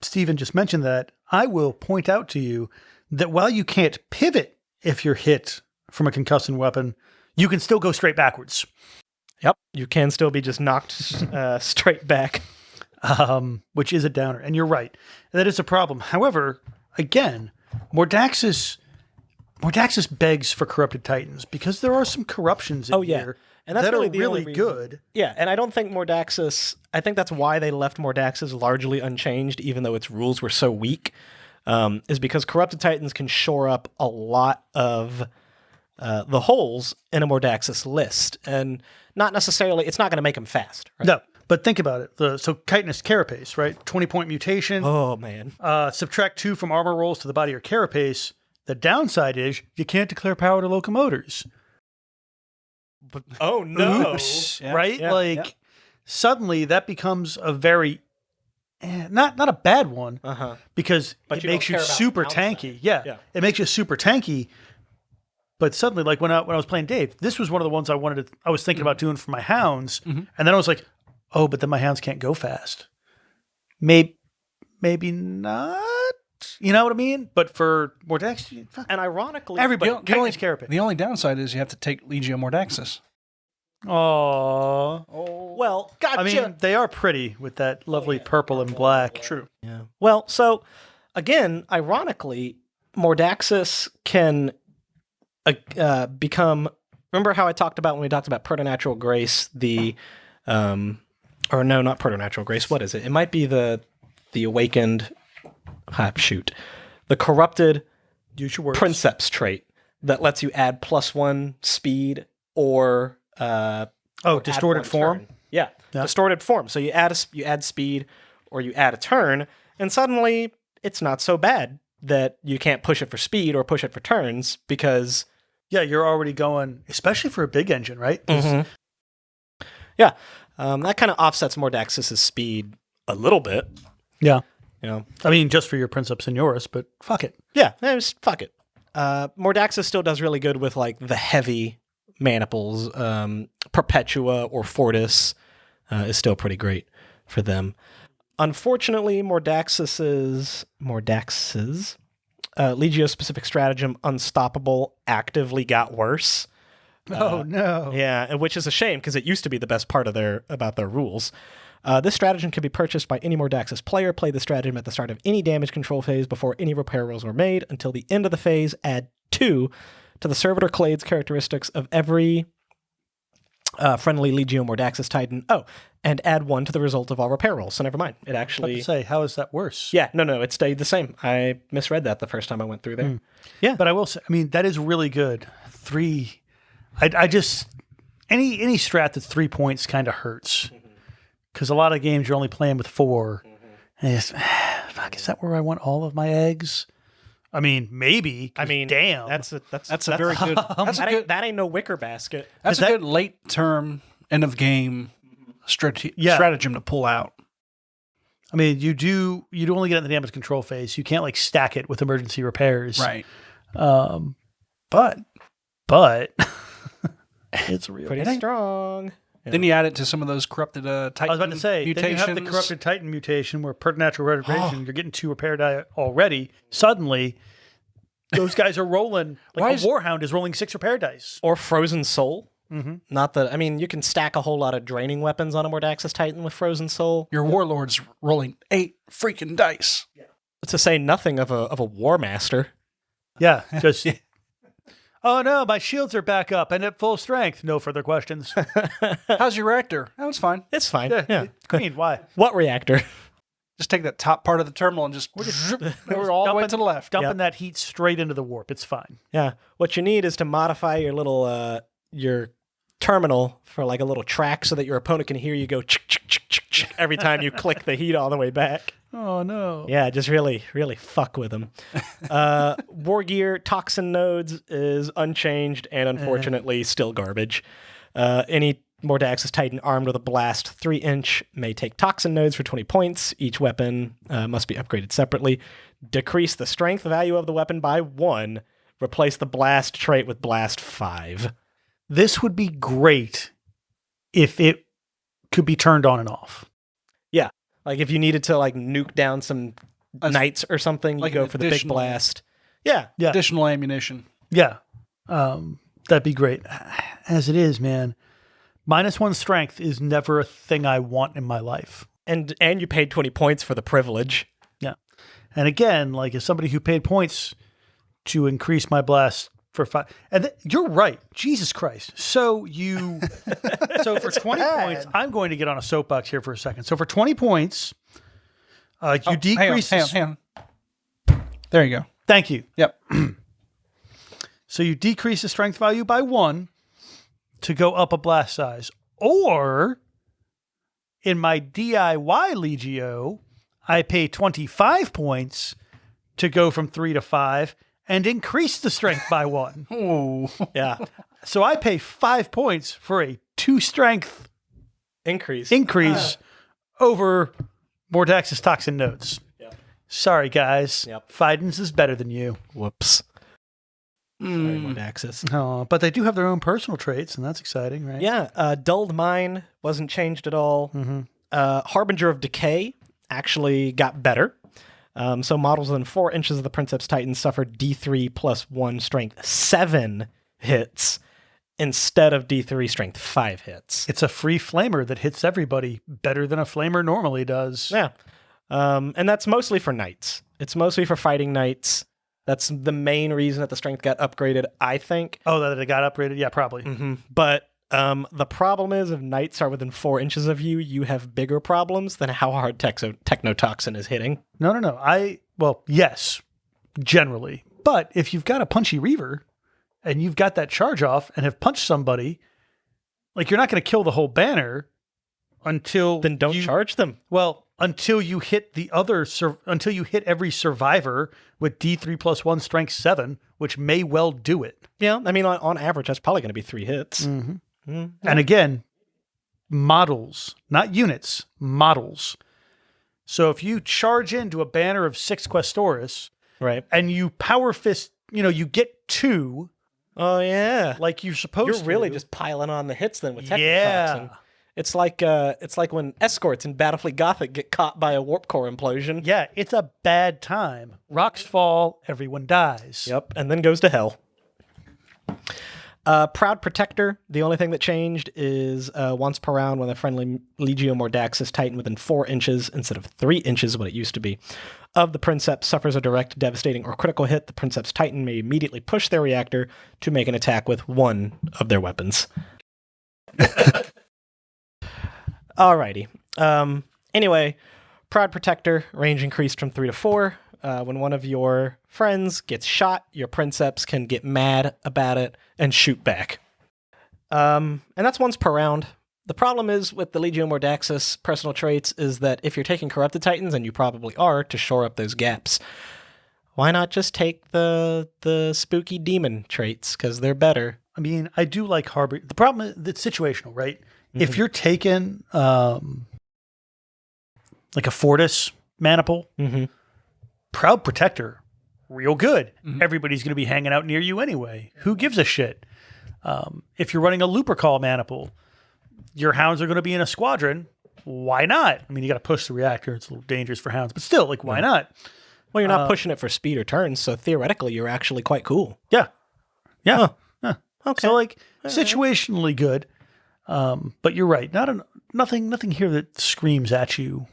[SPEAKER 4] Stephen just mentioned that, I will point out to you that while you can't pivot if you're hit from a concussing weapon, you can still go straight backwards.
[SPEAKER 3] Yep, you can still be just knocked straight back.
[SPEAKER 4] Which is a downer. And you're right. That is a problem. However, again, Mordaxus begs for Corrupted Titans because there are some corruptions in here
[SPEAKER 3] and that's
[SPEAKER 4] that
[SPEAKER 3] really
[SPEAKER 4] are
[SPEAKER 3] the only
[SPEAKER 4] really
[SPEAKER 3] reason.
[SPEAKER 4] good.
[SPEAKER 3] Yeah, and I don't think Mordaxus... I think that's why they left Mordaxus largely unchanged, even though its rules were so weak, is because Corrupted Titans can shore up a lot of the holes in a Mordaxus list. And not necessarily... It's not going to make them fast, right?
[SPEAKER 4] No, but think about it. So Chitinous Carapace, right? 20-point mutation.
[SPEAKER 3] Oh, man.
[SPEAKER 4] Subtract 2 from armor rolls to the body or Carapace. The downside is you can't declare power to locomotors.
[SPEAKER 3] But, oh, no.
[SPEAKER 4] Oops,
[SPEAKER 2] Yeah,
[SPEAKER 4] right?
[SPEAKER 2] yeah,
[SPEAKER 4] Suddenly that becomes a very... not a bad one, because
[SPEAKER 3] But
[SPEAKER 4] it
[SPEAKER 3] you
[SPEAKER 4] makes
[SPEAKER 3] don't
[SPEAKER 4] you
[SPEAKER 3] care about
[SPEAKER 4] super
[SPEAKER 3] the downside.
[SPEAKER 4] tanky. Yeah,
[SPEAKER 3] Yeah.
[SPEAKER 4] it makes you super tanky. But suddenly, like when I was playing Dave, this was one of the ones I was thinking about doing for my hounds, and then I was like, oh, but then my hounds can't go fast. Maybe not. You know what I mean? But for Mordaxus,
[SPEAKER 3] And ironically...
[SPEAKER 4] everybody,
[SPEAKER 2] The only-
[SPEAKER 4] Chitinous Carapace.
[SPEAKER 2] The only downside is you have to take Legio Mordaxus.
[SPEAKER 4] Aww.
[SPEAKER 3] Well, gotcha.
[SPEAKER 4] I mean, they are pretty with that lovely purple and black.
[SPEAKER 2] True.
[SPEAKER 3] Yeah. Well, so again, ironically, Mordaxus can become. Remember how I talked about when we talked about Preternatural Grace, or no, not Preternatural Grace. What is it? It might be the awakened. The corrupted
[SPEAKER 4] Use your words.
[SPEAKER 3] Princeps trait that lets you add +1 speed or
[SPEAKER 4] distorted
[SPEAKER 3] add 1
[SPEAKER 4] form.
[SPEAKER 3] turn. Yeah, distorted form. So you add speed or you add a turn, and suddenly it's not so bad that you can't push it for speed or push it for turns because
[SPEAKER 4] Yeah, you're already going, especially for a big engine, right?
[SPEAKER 3] yeah, that kind of offsets Mordaxus's speed a little bit.
[SPEAKER 4] Yeah.
[SPEAKER 3] You know,
[SPEAKER 4] I mean, just for your Princeps Senioris, but fuck it.
[SPEAKER 3] yeah, just fuck it. Mordaxus still does really good with like the heavy maniples. Perpetua or Fortis is still pretty great for them. Unfortunately, Mordaxus's Legio-specific stratagem, Unstoppable, actively got worse.
[SPEAKER 4] Oh, no.
[SPEAKER 3] Yeah, which is a shame because it used to be the best part of their rules. This stratagem can be purchased by any Mordaxus player. Play the stratagem at the start of any damage control phase before any repair rolls were made. Until the end of the phase, add 2 to the Servitor Clade's characteristics of every friendly Legio Mordaxus Titan. Oh, and add 1 to the result of all repair rolls. So never mind. It
[SPEAKER 4] I
[SPEAKER 3] actually...
[SPEAKER 4] was about to say, how is that worse?
[SPEAKER 3] Yeah, no, it stayed the same. I misread that the first time I went through there.
[SPEAKER 4] Yeah. But I will say, I mean, that is really good. 3... I just... Any strat that's 3 points kind of hurts. Because a lot of games you're only playing with 4. And it's, fuck, is that where I want all of my eggs? I mean, maybe.
[SPEAKER 3] I mean,
[SPEAKER 4] damn.
[SPEAKER 3] That's a
[SPEAKER 2] very good.
[SPEAKER 3] That ain't no wicker basket.
[SPEAKER 2] That's a good late term end of game stratagem to pull out.
[SPEAKER 4] I mean, you'd only get in the damage control phase. You can't like stack it with emergency repairs.
[SPEAKER 2] Right.
[SPEAKER 4] But it's real.
[SPEAKER 3] Pretty strong.
[SPEAKER 2] Then you add it to some of those corrupted Titan
[SPEAKER 4] I was about to say, then you have the
[SPEAKER 2] mutations.
[SPEAKER 4] corrupted Titan mutation where preternatural regeneration, you're getting 2 repair die already. Suddenly, those guys are rolling. Like a Warhound is rolling 6 repair dice.
[SPEAKER 3] Or Frozen Soul. Not that, I mean, you can stack a whole lot of draining weapons on a Mordaxus Titan with Frozen Soul.
[SPEAKER 2] Your warlord's rolling 8 freaking dice.
[SPEAKER 3] To say nothing of a War Master.
[SPEAKER 4] Yeah, just... Oh no, my shields are back up and at full strength. No further questions.
[SPEAKER 2] How's your reactor? Oh, it's fine.
[SPEAKER 3] It's fine.
[SPEAKER 4] Yeah,
[SPEAKER 3] Yeah.
[SPEAKER 4] Queen, why?
[SPEAKER 3] What reactor?
[SPEAKER 2] Just take that top part of the terminal and just we're all the way to the left.
[SPEAKER 4] Dumping that heat straight into the warp. It's fine.
[SPEAKER 3] Yeah. What you need is to modify your little your terminal for like a little track so that your opponent can hear you go chick, chick, chick, chick, chick every time you click the heat all the way back.
[SPEAKER 4] Oh no.
[SPEAKER 3] Yeah, just really, really fuck with them. War Gear Toxin Nodes is unchanged and unfortunately still garbage. Any Mordaxus Titan armed with a blast 3-inch may take Toxin Nodes for 20 points. Each weapon must be upgraded separately. Decrease the strength value of the weapon by 1. Replace the blast trait with blast 5.
[SPEAKER 4] This would be great if it could be turned on and off.
[SPEAKER 3] Yeah. Like if you needed to like nuke down some knights or something,
[SPEAKER 2] like
[SPEAKER 3] you go
[SPEAKER 2] an
[SPEAKER 3] for the big
[SPEAKER 2] additional-
[SPEAKER 3] blast. Yeah.
[SPEAKER 4] Yeah.
[SPEAKER 2] Additional ammunition.
[SPEAKER 4] Yeah. That'd be great. As it is, man, -1 strength is never a thing I want in my life.
[SPEAKER 3] And you paid 20 points for the privilege.
[SPEAKER 4] Yeah. And again, like as somebody who paid points to increase my blast for 5, and you're right. Jesus Christ. So for 20 points, I'm going to get on a soapbox here for a second. So for 20 points, you decrease.
[SPEAKER 2] Hang on. There you go.
[SPEAKER 4] Thank you.
[SPEAKER 2] Yep.
[SPEAKER 4] So you decrease the strength value by 1 to go up a blast size. Or in my DIY Legio, I pay 25 points to go from 3 to 5 and increase the strength by 1.
[SPEAKER 2] Oh,
[SPEAKER 3] Yeah.
[SPEAKER 4] So I pay 5 points for a 2 strength
[SPEAKER 3] Increase.
[SPEAKER 4] over Mordax's Toxin Nodes.
[SPEAKER 3] Yep.
[SPEAKER 4] Sorry, guys.
[SPEAKER 3] Yep.
[SPEAKER 4] Fidens is better than you.
[SPEAKER 3] Whoops. Sorry, Mordaxis.
[SPEAKER 4] Oh, but they do have their own personal traits, and that's exciting, right?
[SPEAKER 3] Yeah. Dulled Mine wasn't changed at all.
[SPEAKER 4] Mm-hmm.
[SPEAKER 3] Harbinger of Decay actually got better. So models within 4 inches of the Princeps Titan suffered D3 plus 1 strength 7 hits instead of D3 strength 5 hits.
[SPEAKER 4] It's a free flamer that hits everybody better than a flamer normally does.
[SPEAKER 3] Yeah. And that's mostly for knights. It's mostly for fighting knights. That's the main reason that the strength got upgraded, I think.
[SPEAKER 4] Oh, that it got upgraded? Yeah, probably.
[SPEAKER 3] Mm-hmm. But the problem is if knights are within 4 inches of you, you have bigger problems than how hard Technotoxin is hitting.
[SPEAKER 4] No. Well, yes, generally. But if you've got a punchy Reaver and you've got that charge off and have punched somebody, like you're not going to kill the whole banner until
[SPEAKER 3] Then don't charge them.
[SPEAKER 4] Well, until you hit until you hit every survivor with D3 plus 1 strength 7, which may well do it.
[SPEAKER 3] Yeah, I mean, on average, that's probably going to be 3 hits.
[SPEAKER 4] Mm-hmm. And again, models, not units, models. So if you charge into a banner of 6 Questoris,
[SPEAKER 3] Right.
[SPEAKER 4] and you power fist, you get 2
[SPEAKER 3] Oh, yeah.
[SPEAKER 4] like you're supposed to.
[SPEAKER 3] You're really just piling on the hits then with Technotoxin.
[SPEAKER 4] Yeah.
[SPEAKER 3] It's like when escorts in Battlefleet Gothic get caught by a warp core implosion.
[SPEAKER 4] Yeah, it's a bad time. Rocks fall, everyone dies.
[SPEAKER 3] Yep, and then goes to hell. Proud Protector, the only thing that changed is once per round when a friendly Legio Mordaxis Titan within 4 inches instead of 3 inches, what it used to be, of the Princeps suffers a direct, devastating, or critical hit, the Princeps Titan may immediately push their reactor to make an attack with one of their weapons. Alrighty. Anyway, Proud Protector, range increased from 3 to 4. When one of your friends gets shot, your Princeps can get mad about it and shoot back. And that's once per round. The problem is with the Legio Mordaxis personal traits is that if you're taking Corrupted Titans, and you probably are to shore up those gaps, why not just take the spooky demon traits? Because they're better.
[SPEAKER 4] I mean, I do like Harbinger. The problem is it's situational, right? Mm-hmm. If you're taking like a Fortis Maniple, Proud Protector, real good. Mm-hmm. Everybody's going to be hanging out near you anyway. Who gives a shit? If you're running a Lupercal Maniple, your hounds are going to be in a squadron. Why not? I mean, you got to push the reactor. It's a little dangerous for hounds, but still, like, why not?
[SPEAKER 3] Well, you're not pushing it for speed or turns, so theoretically, you're actually quite cool.
[SPEAKER 4] Yeah. Yeah.
[SPEAKER 3] Huh. Okay.
[SPEAKER 4] So, like, situationally good. But you're right. Nothing here that screams at you,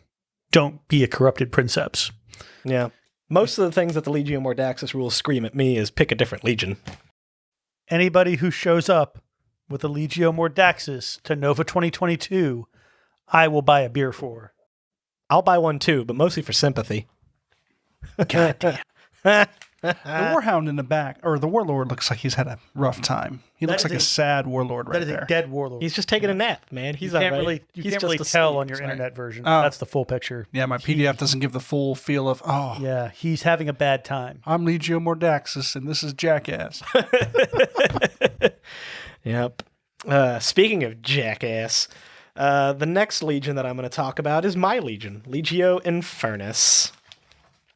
[SPEAKER 4] don't be a corrupted Princeps.
[SPEAKER 3] Yeah. Most of the things that the Legio Mordaxis rules scream at me is pick a different legion.
[SPEAKER 4] Anybody who shows up with a Legio Mordaxis to Nova 2022, I will buy a beer for.
[SPEAKER 3] I'll buy one too, but mostly for sympathy.
[SPEAKER 4] God damn.
[SPEAKER 2] The Warhound in the back, or the Warlord, looks like he's had a rough time. He looks like a sad Warlord right there.
[SPEAKER 4] That is a dead Warlord.
[SPEAKER 3] He's just taking a nap, man. He's
[SPEAKER 4] you can't
[SPEAKER 3] all right.
[SPEAKER 4] really, you can't really tell on your internet version. That's the full picture.
[SPEAKER 2] Yeah, my PDF doesn't give the full feel of,
[SPEAKER 4] yeah, he's having a bad time.
[SPEAKER 2] I'm Legio Mordaxis, and this is Jackass.
[SPEAKER 3] Yep. Speaking of Jackass, the next Legion that I'm going to talk about is my Legion, Legio Infernus.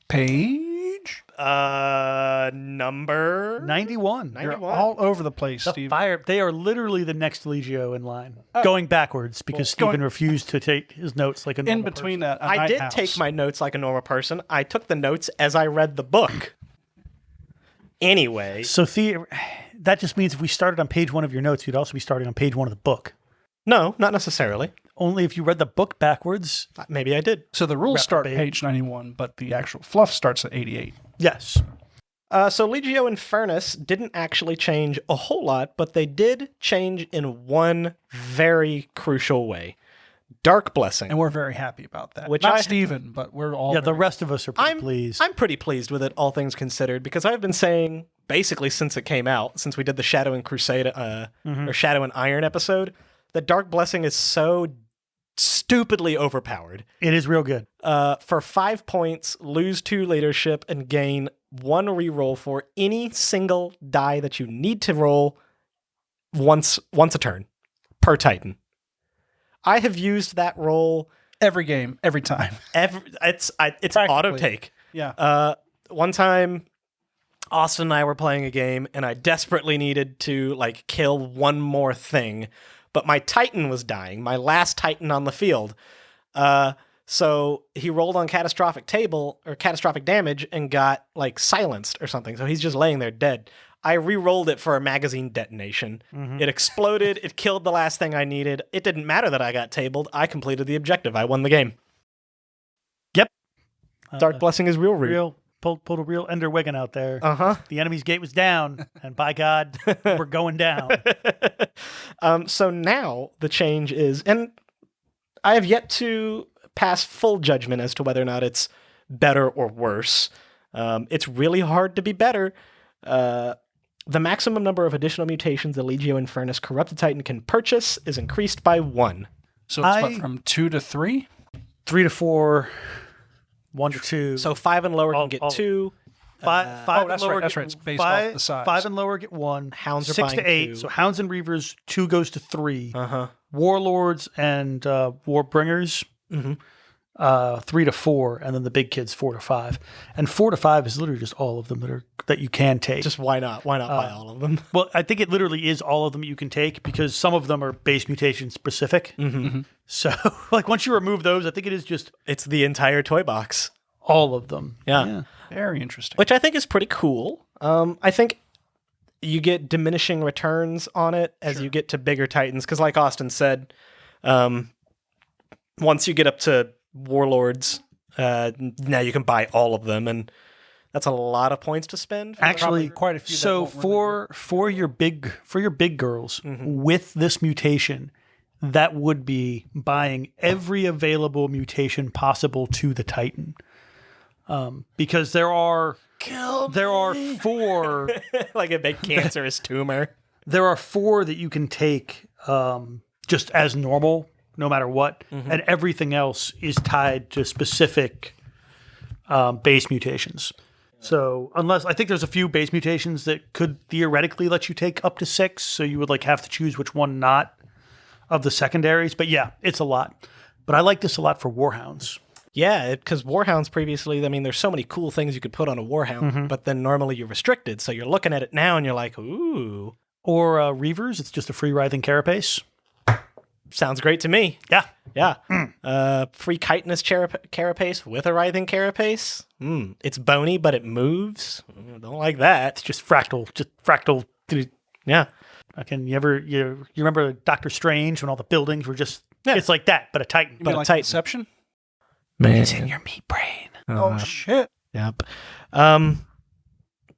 [SPEAKER 2] Page?
[SPEAKER 3] Number
[SPEAKER 4] 91.
[SPEAKER 2] You're
[SPEAKER 3] 91.
[SPEAKER 2] all over the place,
[SPEAKER 4] The
[SPEAKER 2] Steve.
[SPEAKER 4] fire. They are literally the next Legio in line, going backwards because Stephen refused to take his notes like a normal
[SPEAKER 2] In between
[SPEAKER 4] person.
[SPEAKER 2] that, a
[SPEAKER 3] I
[SPEAKER 2] night
[SPEAKER 3] did
[SPEAKER 2] house.
[SPEAKER 3] take my notes like a normal person. I took the notes as I read the book. Anyway,
[SPEAKER 4] So that just means if we started on page 1 of your notes, you'd also be starting on page 1 of the book.
[SPEAKER 3] no, not necessarily.
[SPEAKER 4] Only if you read the book backwards.
[SPEAKER 3] Maybe I did.
[SPEAKER 2] So the rules start at
[SPEAKER 4] Reprobate.
[SPEAKER 2] page 91, but the actual fluff starts at 88.
[SPEAKER 4] Yes.
[SPEAKER 3] So Legio Infernus didn't actually change a whole lot, but they did change in one very crucial way. Dark Blessing.
[SPEAKER 2] And we're very happy about that.
[SPEAKER 3] Which
[SPEAKER 2] Not
[SPEAKER 3] I-
[SPEAKER 2] Steven, but we're all
[SPEAKER 4] Yeah, the
[SPEAKER 2] very-
[SPEAKER 4] rest of us are pretty pleased.
[SPEAKER 3] I'm pretty pleased with it, all things considered, because I've been saying basically since it came out, since we did the Shadow and Crusade or Shadow and Iron episode, that Dark Blessing is so stupidly overpowered.
[SPEAKER 4] It is real good.
[SPEAKER 3] For 5 points, lose 2 leadership and gain 1 reroll for any single die that you need to roll once a turn per Titan. I have used that roll
[SPEAKER 2] every game, every time.
[SPEAKER 3] it's
[SPEAKER 2] Practically.
[SPEAKER 3] auto take.
[SPEAKER 2] Yeah.
[SPEAKER 3] One time, Austin and I were playing a game, and I desperately needed to like kill one more thing, but my Titan was dying, my last Titan on the field. So he rolled on catastrophic damage and got like silenced or something. So he's just laying there dead. I re-rolled it for a magazine detonation. It exploded. It killed the last thing I needed. It didn't matter that I got tabled. I completed the objective. I won the game.
[SPEAKER 4] Yep.
[SPEAKER 3] Dark Blessing is real rude.
[SPEAKER 4] Pulled a real Ender Wiggin out there.
[SPEAKER 3] Uh-huh.
[SPEAKER 4] The enemy's gate was down, and by God, we're going down.
[SPEAKER 3] So now the change is, and I have yet to pass full judgment as to whether or not it's better or worse. It's really hard to be better. The maximum number of additional mutations the Legio Infernus Corrupted Titan can purchase is increased by 1.
[SPEAKER 2] So it's what, from 2 to 3?
[SPEAKER 4] 3 to 4, 1 to 2.
[SPEAKER 3] So 5 and lower can get 2.
[SPEAKER 4] Five and
[SPEAKER 2] that's
[SPEAKER 4] lower
[SPEAKER 2] right. That's
[SPEAKER 4] get
[SPEAKER 2] right. It's based off the size.
[SPEAKER 4] 5 and lower get 1.
[SPEAKER 3] Hounds are
[SPEAKER 4] 6 to
[SPEAKER 3] buying
[SPEAKER 4] 8.
[SPEAKER 3] 2.
[SPEAKER 4] So Hounds and Reavers, 2 goes to 3.
[SPEAKER 3] Uh-huh.
[SPEAKER 4] Warlords and Warbringers, 3 to 4, and then the big kids 4 to 5. And 4 to 5 is literally just all of them that you can take.
[SPEAKER 3] Just why not? Why not buy all of them?
[SPEAKER 4] Well, I think it literally is all of them you can take because some of them are base mutation specific. So, like once you remove those, I think it is just
[SPEAKER 3] It's the entire toy box.
[SPEAKER 4] all of them.
[SPEAKER 3] Yeah.
[SPEAKER 2] Very interesting.
[SPEAKER 3] Which I think is pretty cool. I think you get diminishing returns on it as you get to bigger Titans. Because like Austin said, once you get up to Warlords, now you can buy all of them. And that's a lot of points to spend.
[SPEAKER 4] Actually,
[SPEAKER 2] quite a few that
[SPEAKER 4] So
[SPEAKER 2] won't
[SPEAKER 4] for your big girls with this mutation, that would be buying every available mutation possible to the Titan. Because there are 4
[SPEAKER 3] like a big cancerous tumor.
[SPEAKER 4] there are 4 that you can take just as normal, no matter what, and everything else is tied to specific base mutations. So unless I think there's a few base mutations that could theoretically let you take up to 6, so you would like have to choose which one not of the secondaries. But yeah, it's a lot. But I like this a lot for Warhounds.
[SPEAKER 3] Yeah, because Warhounds previously, I mean, there's so many cool things you could put on a Warhound, but then normally you're restricted. So you're looking at it now and you're like, ooh.
[SPEAKER 4] Or Reavers, it's just a free writhing carapace.
[SPEAKER 3] Sounds great to me.
[SPEAKER 4] Yeah.
[SPEAKER 3] Yeah. Free chitinous carapace with a writhing carapace. It's bony, but it moves. Don't like that.
[SPEAKER 4] It's just fractal.
[SPEAKER 3] Yeah.
[SPEAKER 4] You remember Doctor Strange when all the buildings were just,
[SPEAKER 3] Yeah.
[SPEAKER 4] it's like that, but a Titan.
[SPEAKER 2] You mean like
[SPEAKER 3] Titan.
[SPEAKER 2] Inception?
[SPEAKER 3] Man.
[SPEAKER 4] It's in your meat brain.
[SPEAKER 2] Oh, shit.
[SPEAKER 3] Yep.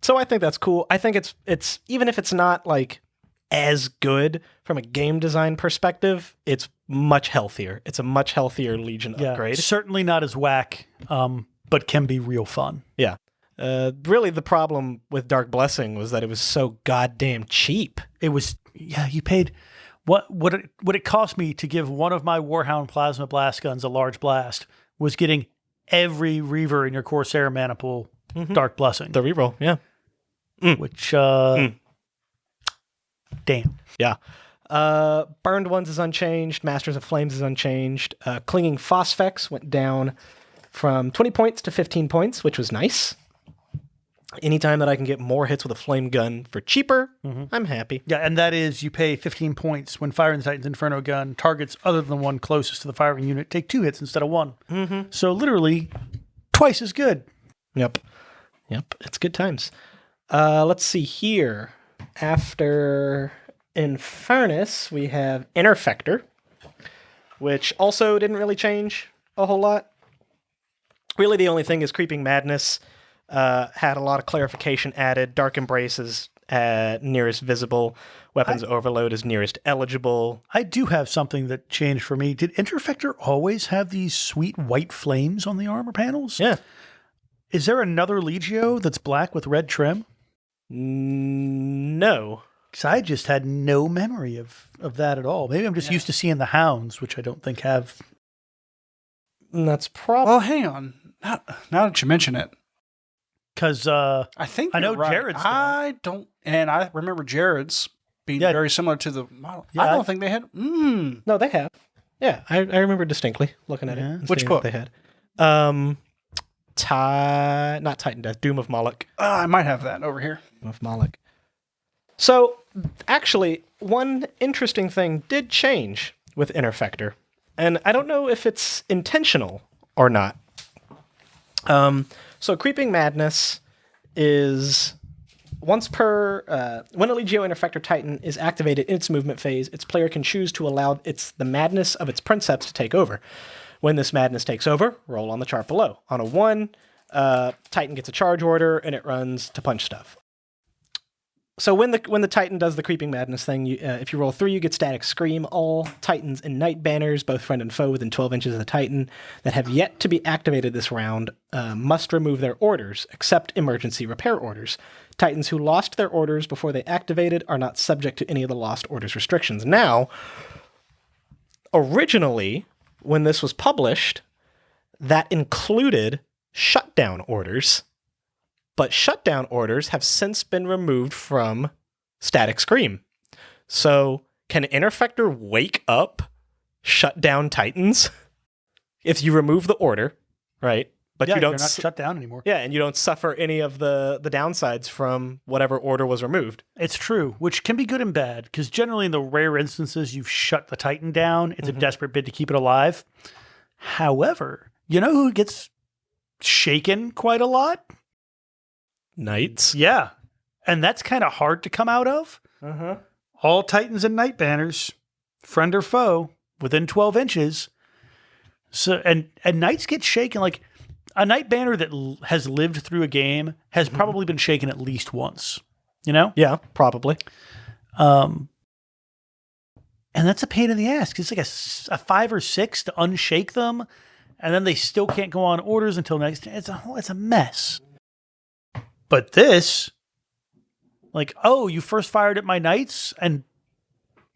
[SPEAKER 3] So I think that's cool. I think it's even if it's not like as good from a game design perspective, it's much healthier. It's a much healthier Legion upgrade.
[SPEAKER 4] Certainly not as whack, but can be real fun.
[SPEAKER 3] Yeah. Really, the problem with Dark Blessing was that it was so goddamn cheap.
[SPEAKER 4] It was, you paid, what it cost me to give one of my Warhound plasma blast guns a large blast was getting every Reaver in your Corsair mana pool Dark Blessing.
[SPEAKER 3] The reroll, yeah.
[SPEAKER 4] Which, damn.
[SPEAKER 3] Yeah. Burned Ones is unchanged. Masters of Flames is unchanged. Clinging Phosphex went down from 20 points to 15 points, which was nice. Anytime that I can get more hits with a flame gun for cheaper, I'm happy.
[SPEAKER 4] Yeah, and that is you pay 15 points when firing the Titan's Inferno gun. Targets other than the one closest to the firing unit take 2 hits instead of 1. Mm-hmm. So literally twice as good.
[SPEAKER 3] Yep. It's good times. Let's see here. After Infernus, we have Interfector, which also didn't really change a whole lot. Really, the only thing is Creeping Madness had a lot of clarification added. Dark Embrace is nearest visible. Weapons Overload is nearest eligible.
[SPEAKER 4] I do have something that changed for me. Did Interfector always have these sweet white flames on the armor panels?
[SPEAKER 3] Yeah.
[SPEAKER 4] Is there another Legio that's black with red trim?
[SPEAKER 3] No.
[SPEAKER 4] Because I just had no memory of that at all. Maybe I'm just used to seeing the Hounds, which I don't think have.
[SPEAKER 3] That's probably...
[SPEAKER 2] Well, hang on. Now that you mention it.
[SPEAKER 4] Because
[SPEAKER 2] I think
[SPEAKER 4] I know
[SPEAKER 2] you're right.
[SPEAKER 4] Jared's.
[SPEAKER 2] I don't, and I remember Jared's being very similar to the model.
[SPEAKER 4] Yeah,
[SPEAKER 2] I don't think they had.
[SPEAKER 3] No, they have. Yeah, I remember distinctly looking at it. and
[SPEAKER 2] Which
[SPEAKER 3] seeing
[SPEAKER 2] book?
[SPEAKER 3] what they had? Not Titan Death, Doom of Moloch.
[SPEAKER 2] I might have that over here.
[SPEAKER 3] Doom of Moloch. So, actually, one interesting thing did change with Interfector, and I don't know if it's intentional or not. So Creeping Madness is once per when a Legio Interfector Titan is activated in its movement phase, its player can choose to allow the madness of its princeps to take over. When this madness takes over, roll on the chart below. On a 1, Titan gets a charge order and it runs to punch stuff. So when the Titan does the Creeping Madness thing, if you roll 3, you get Static Scream. All Titans and Knight banners, both friend and foe within 12 inches of the Titan, that have yet to be activated this round must remove their orders, except emergency repair orders. Titans who lost their orders before they activated are not subject to any of the lost orders restrictions. Now, originally, when this was published, that included shutdown orders. But shutdown orders have since been removed from Static Scream. So can Interfector wake up shut down Titans if you remove the order, right? But you don't
[SPEAKER 4] you're not shut down anymore.
[SPEAKER 3] Yeah, and you don't suffer any of the downsides from whatever order was removed.
[SPEAKER 4] It's true, which can be good and bad, because generally in the rare instances you've shut the Titan down, it's a desperate bid to keep it alive. However, you know who gets shaken quite a lot?
[SPEAKER 3] Knights?
[SPEAKER 4] Yeah. And that's kind of hard to come out of. All Titans and Knight banners, friend or foe, within 12 inches. So and Knights get shaken. Like a Knight banner that has lived through a game has probably been shaken at least once. You know?
[SPEAKER 3] Yeah, probably.
[SPEAKER 4] And that's a pain in the ass. 'Cause it's like a 5 or 6 to unshake them, and then they still can't go on orders until next. It's a mess. But this, like, oh, you first fired at my Knights and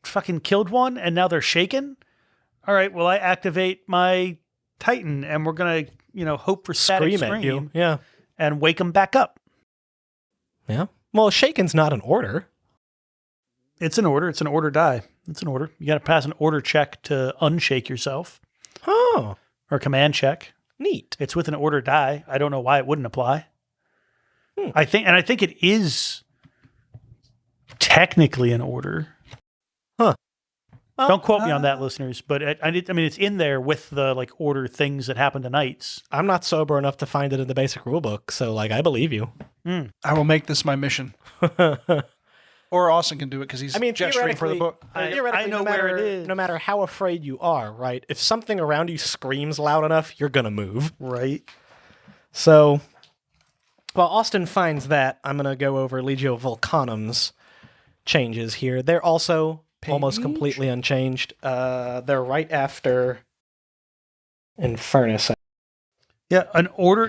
[SPEAKER 4] fucking killed one, and now they're shaken? All right, well, I activate my Titan, and we're going to, hope for static scream
[SPEAKER 3] at you. Yeah.
[SPEAKER 4] and wake them back up.
[SPEAKER 3] Yeah. Well, shaken's not an order.
[SPEAKER 4] It's an order. It's an order die. It's an order. You got to pass an order check to unshake yourself.
[SPEAKER 3] Oh.
[SPEAKER 4] Or a command check.
[SPEAKER 3] Neat.
[SPEAKER 4] It's with an order die. I don't know why it wouldn't apply. I think it is technically an order.
[SPEAKER 3] Huh. Well,
[SPEAKER 4] Don't quote me on that, listeners, but it's in there with the order things that happen to Knights.
[SPEAKER 3] I'm not sober enough to find it in the basic rulebook, so I believe you.
[SPEAKER 2] I will make this my mission. Or Austin can do it because he's gesturing for the book.
[SPEAKER 3] Theoretically,
[SPEAKER 4] I know where it is.
[SPEAKER 3] No matter how afraid you are, right? If something around you screams loud enough, you're gonna move.
[SPEAKER 4] Right.
[SPEAKER 3] So, while Austin finds that, I'm gonna go over Legio Volcanum's changes here. They're also almost completely unchanged. They're right after Infernus.
[SPEAKER 4] Yeah, an order.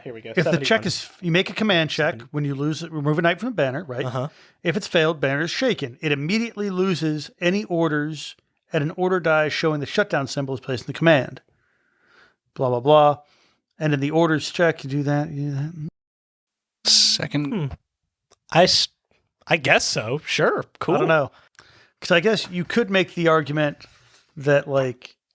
[SPEAKER 3] Here we go.
[SPEAKER 4] If the check is, you make a command check when you remove a Knight from the banner, right? If it's failed, banner is shaken. It immediately loses any orders and an order die showing the shutdown symbol is placed in the command. Blah, blah, blah. And in the orders check, you do that.
[SPEAKER 2] Second.
[SPEAKER 3] I guess so. Sure. Cool.
[SPEAKER 4] I don't know. Because I guess you could make the argument that,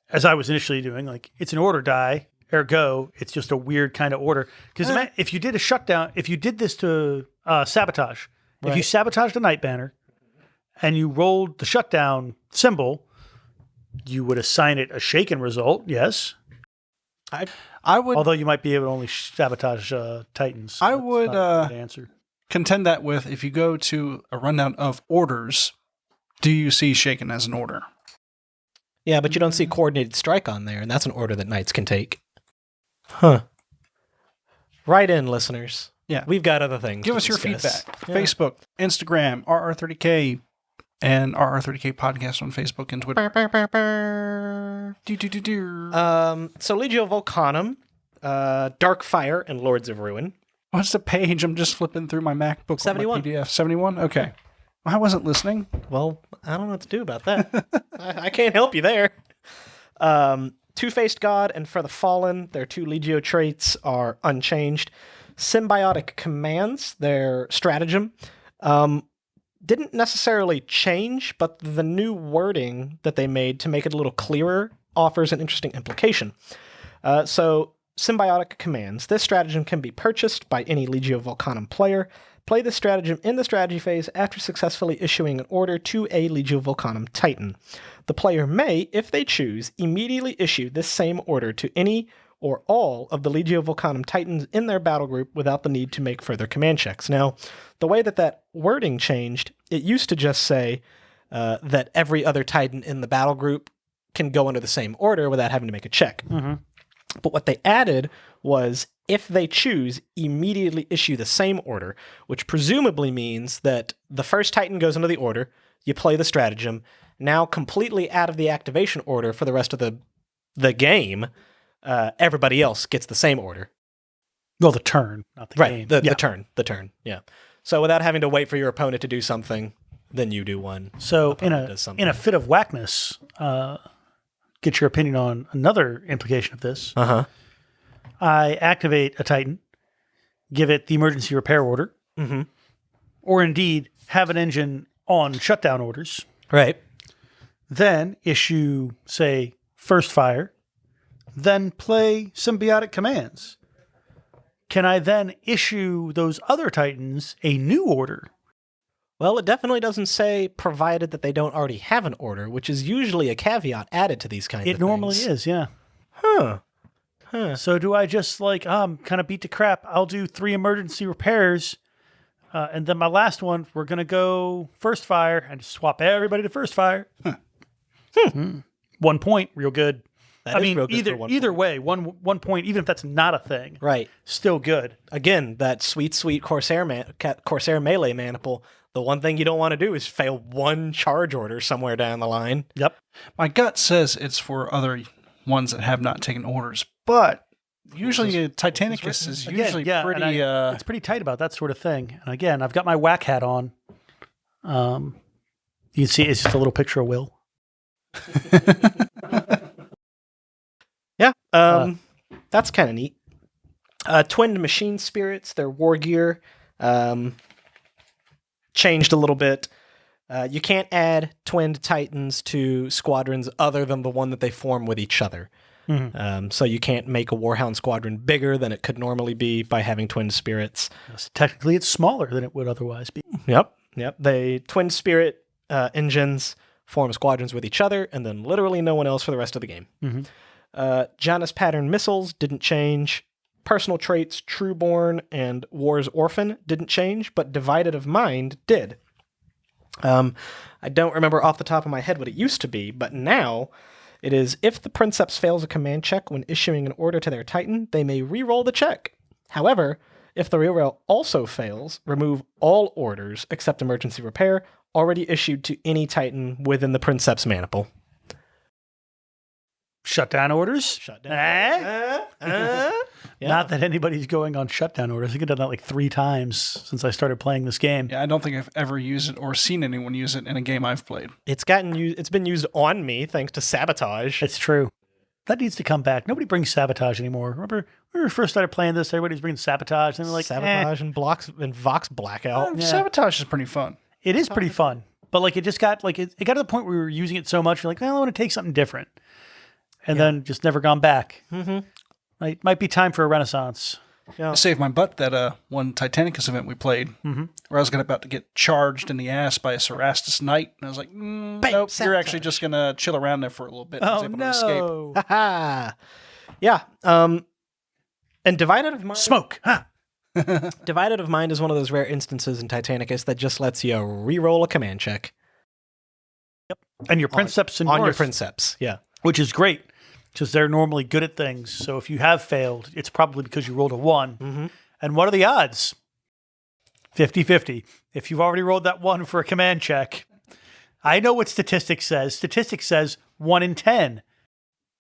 [SPEAKER 4] as I was initially doing, it's an order die. Ergo, it's just a weird kind of order. Because if you did a shutdown, if you did this to sabotage, if you sabotaged the Night Banner and you rolled the shutdown symbol, you would assign it a shaken result, yes.
[SPEAKER 2] I would,
[SPEAKER 4] although you might be able to only sabotage Titans.
[SPEAKER 2] I
[SPEAKER 4] That's
[SPEAKER 2] would
[SPEAKER 4] not a good answer.
[SPEAKER 2] Contend that with, if you go to a rundown of orders, do you see shaken as an order?
[SPEAKER 3] Yeah, but you don't see coordinated strike on there, and that's an order that knights can take. Huh. Write in, listeners.
[SPEAKER 2] Yeah.
[SPEAKER 3] We've got other things.
[SPEAKER 2] Give
[SPEAKER 3] to
[SPEAKER 2] us your
[SPEAKER 3] discuss.
[SPEAKER 2] feedback.
[SPEAKER 3] Yeah.
[SPEAKER 2] Facebook, Instagram, RR30K, and RR30K Podcast on Facebook and Twitter.
[SPEAKER 3] So Legio Volcanum, Darkfire, and Lords of Ruin.
[SPEAKER 2] What's the page? I'm just flipping through my MacBook.
[SPEAKER 3] 71.
[SPEAKER 2] My PDF. 71? Okay. I wasn't listening.
[SPEAKER 3] Well, I don't know what to do about that. I can't help you there. Two-Faced God and For the Fallen, their 2 Legio traits are unchanged. Symbiotic Commands, their stratagem, didn't necessarily change, but the new wording that they made to make it a little clearer offers an interesting implication. So, Symbiotic Commands. This stratagem can be purchased by any Legio Volcanum player. Play this stratagem in the strategy phase after successfully issuing an order to a Legio Volcanum Titan. The player may, if they choose, immediately issue this same order to any or all of the Legio Volcanum Titans in their battle group without the need to make further command checks. Now, the way that wording changed, it used to just say that every other Titan in the battle group can go under the same order without having to make a check.
[SPEAKER 4] Mm-hmm.
[SPEAKER 3] But what they added was, if they choose, immediately issue the same order, which presumably means that the first Titan goes into the order, you play the stratagem, now completely out of the activation order for the rest of the game, everybody else gets the same order.
[SPEAKER 4] Well, the turn, not the game.
[SPEAKER 3] The turn, yeah. So without having to wait for your opponent to do something, then you do one.
[SPEAKER 4] So in a fit of whackness, get your opinion on another implication of this.
[SPEAKER 3] Uh-huh.
[SPEAKER 4] I activate a Titan, give it the emergency repair order, or indeed have an engine on shutdown orders.
[SPEAKER 3] Right.
[SPEAKER 4] Then issue, say, First Fire, then play Symbiotic Commands. Can I then issue those other Titans a new order?
[SPEAKER 3] Well, it definitely doesn't say provided that they don't already have an order, which is usually a caveat added to these kinds of things.
[SPEAKER 4] It normally is, yeah.
[SPEAKER 3] Huh.
[SPEAKER 4] So do I just kind of beat the crap? I'll do 3 emergency repairs, and then my last one, we're going to go First Fire and just swap everybody to First Fire. 1 point, real good.
[SPEAKER 3] That is real good for
[SPEAKER 4] either way, one point, even if that's not a thing,
[SPEAKER 3] right?
[SPEAKER 4] Still good.
[SPEAKER 3] Again, that sweet Corsair melee maniple. The one thing you don't want to do is fail one charge order somewhere down the line.
[SPEAKER 4] Yep.
[SPEAKER 2] My gut says it's for other ones that have not taken orders, but usually Titanicus is usually pretty...
[SPEAKER 4] it's pretty tight about that sort of thing. And again, I've got my whack hat on. You can see it's just a little picture of Will.
[SPEAKER 3] Yeah, that's kind of neat. Twinned Machine Spirits, their war gear, changed a little bit. You can't add twinned Titans to squadrons other than the one that they form with each other. So you can't make a Warhound squadron bigger than it could normally be by having twinned spirits.
[SPEAKER 4] So technically, it's smaller than it would otherwise be.
[SPEAKER 3] Yep. They twin spirit engines form squadrons with each other, and then literally no one else for the rest of the game. Janus pattern missiles didn't change. Personal traits Trueborn and War's Orphan didn't change, but Divided of Mind did. I don't remember off the top of my head what it used to be, but now it is, if the Princeps fails a command check when issuing an order to their Titan, they may re-roll the check. However, if the reroll also fails, remove all orders except emergency repair already issued to any Titan within the Princeps maniple.
[SPEAKER 4] Shutdown orders?
[SPEAKER 3] Shutdown. Yeah.
[SPEAKER 4] Not that anybody's going on shutdown orders. I think I've done that like 3 times since I started playing this game.
[SPEAKER 2] Yeah, I don't think I've ever used it or seen anyone use it in a game I've played.
[SPEAKER 3] It's been used on me thanks to Sabotage.
[SPEAKER 4] It's true. That needs to come back. Nobody brings Sabotage anymore. Remember when we first started playing this, everybody was bringing Sabotage, and they're like,
[SPEAKER 3] Sabotage and Vox Blackout.
[SPEAKER 2] Sabotage is pretty fun.
[SPEAKER 4] It is pretty fun, but like it just got like it got to the point where we were using it so much, you're like, well, I want to take something different, and then just never gone back. Might be time for a renaissance.
[SPEAKER 2] I saved my butt that one Titanicus event we played, where I was about to get charged in the ass by a Cerastus Knight, and I was like, nope, you're actually just going to chill around there for a little bit. And I was able to escape.
[SPEAKER 3] Yeah. And Divided of Mind...
[SPEAKER 4] Smoke! Huh?
[SPEAKER 3] Divided of Mind is one of those rare instances in Titanicus that just lets you re-roll a command check.
[SPEAKER 4] Yep. And your Princeps and
[SPEAKER 3] on your
[SPEAKER 4] yours,
[SPEAKER 3] Princeps, yeah.
[SPEAKER 4] which is great, because they're normally good at things. So if you have failed, it's probably because you rolled a 1.
[SPEAKER 3] Mm-hmm.
[SPEAKER 4] And what are the odds? 50-50. If you've already rolled that 1 for a command check, I know what statistics says. Statistics says 1 in 10.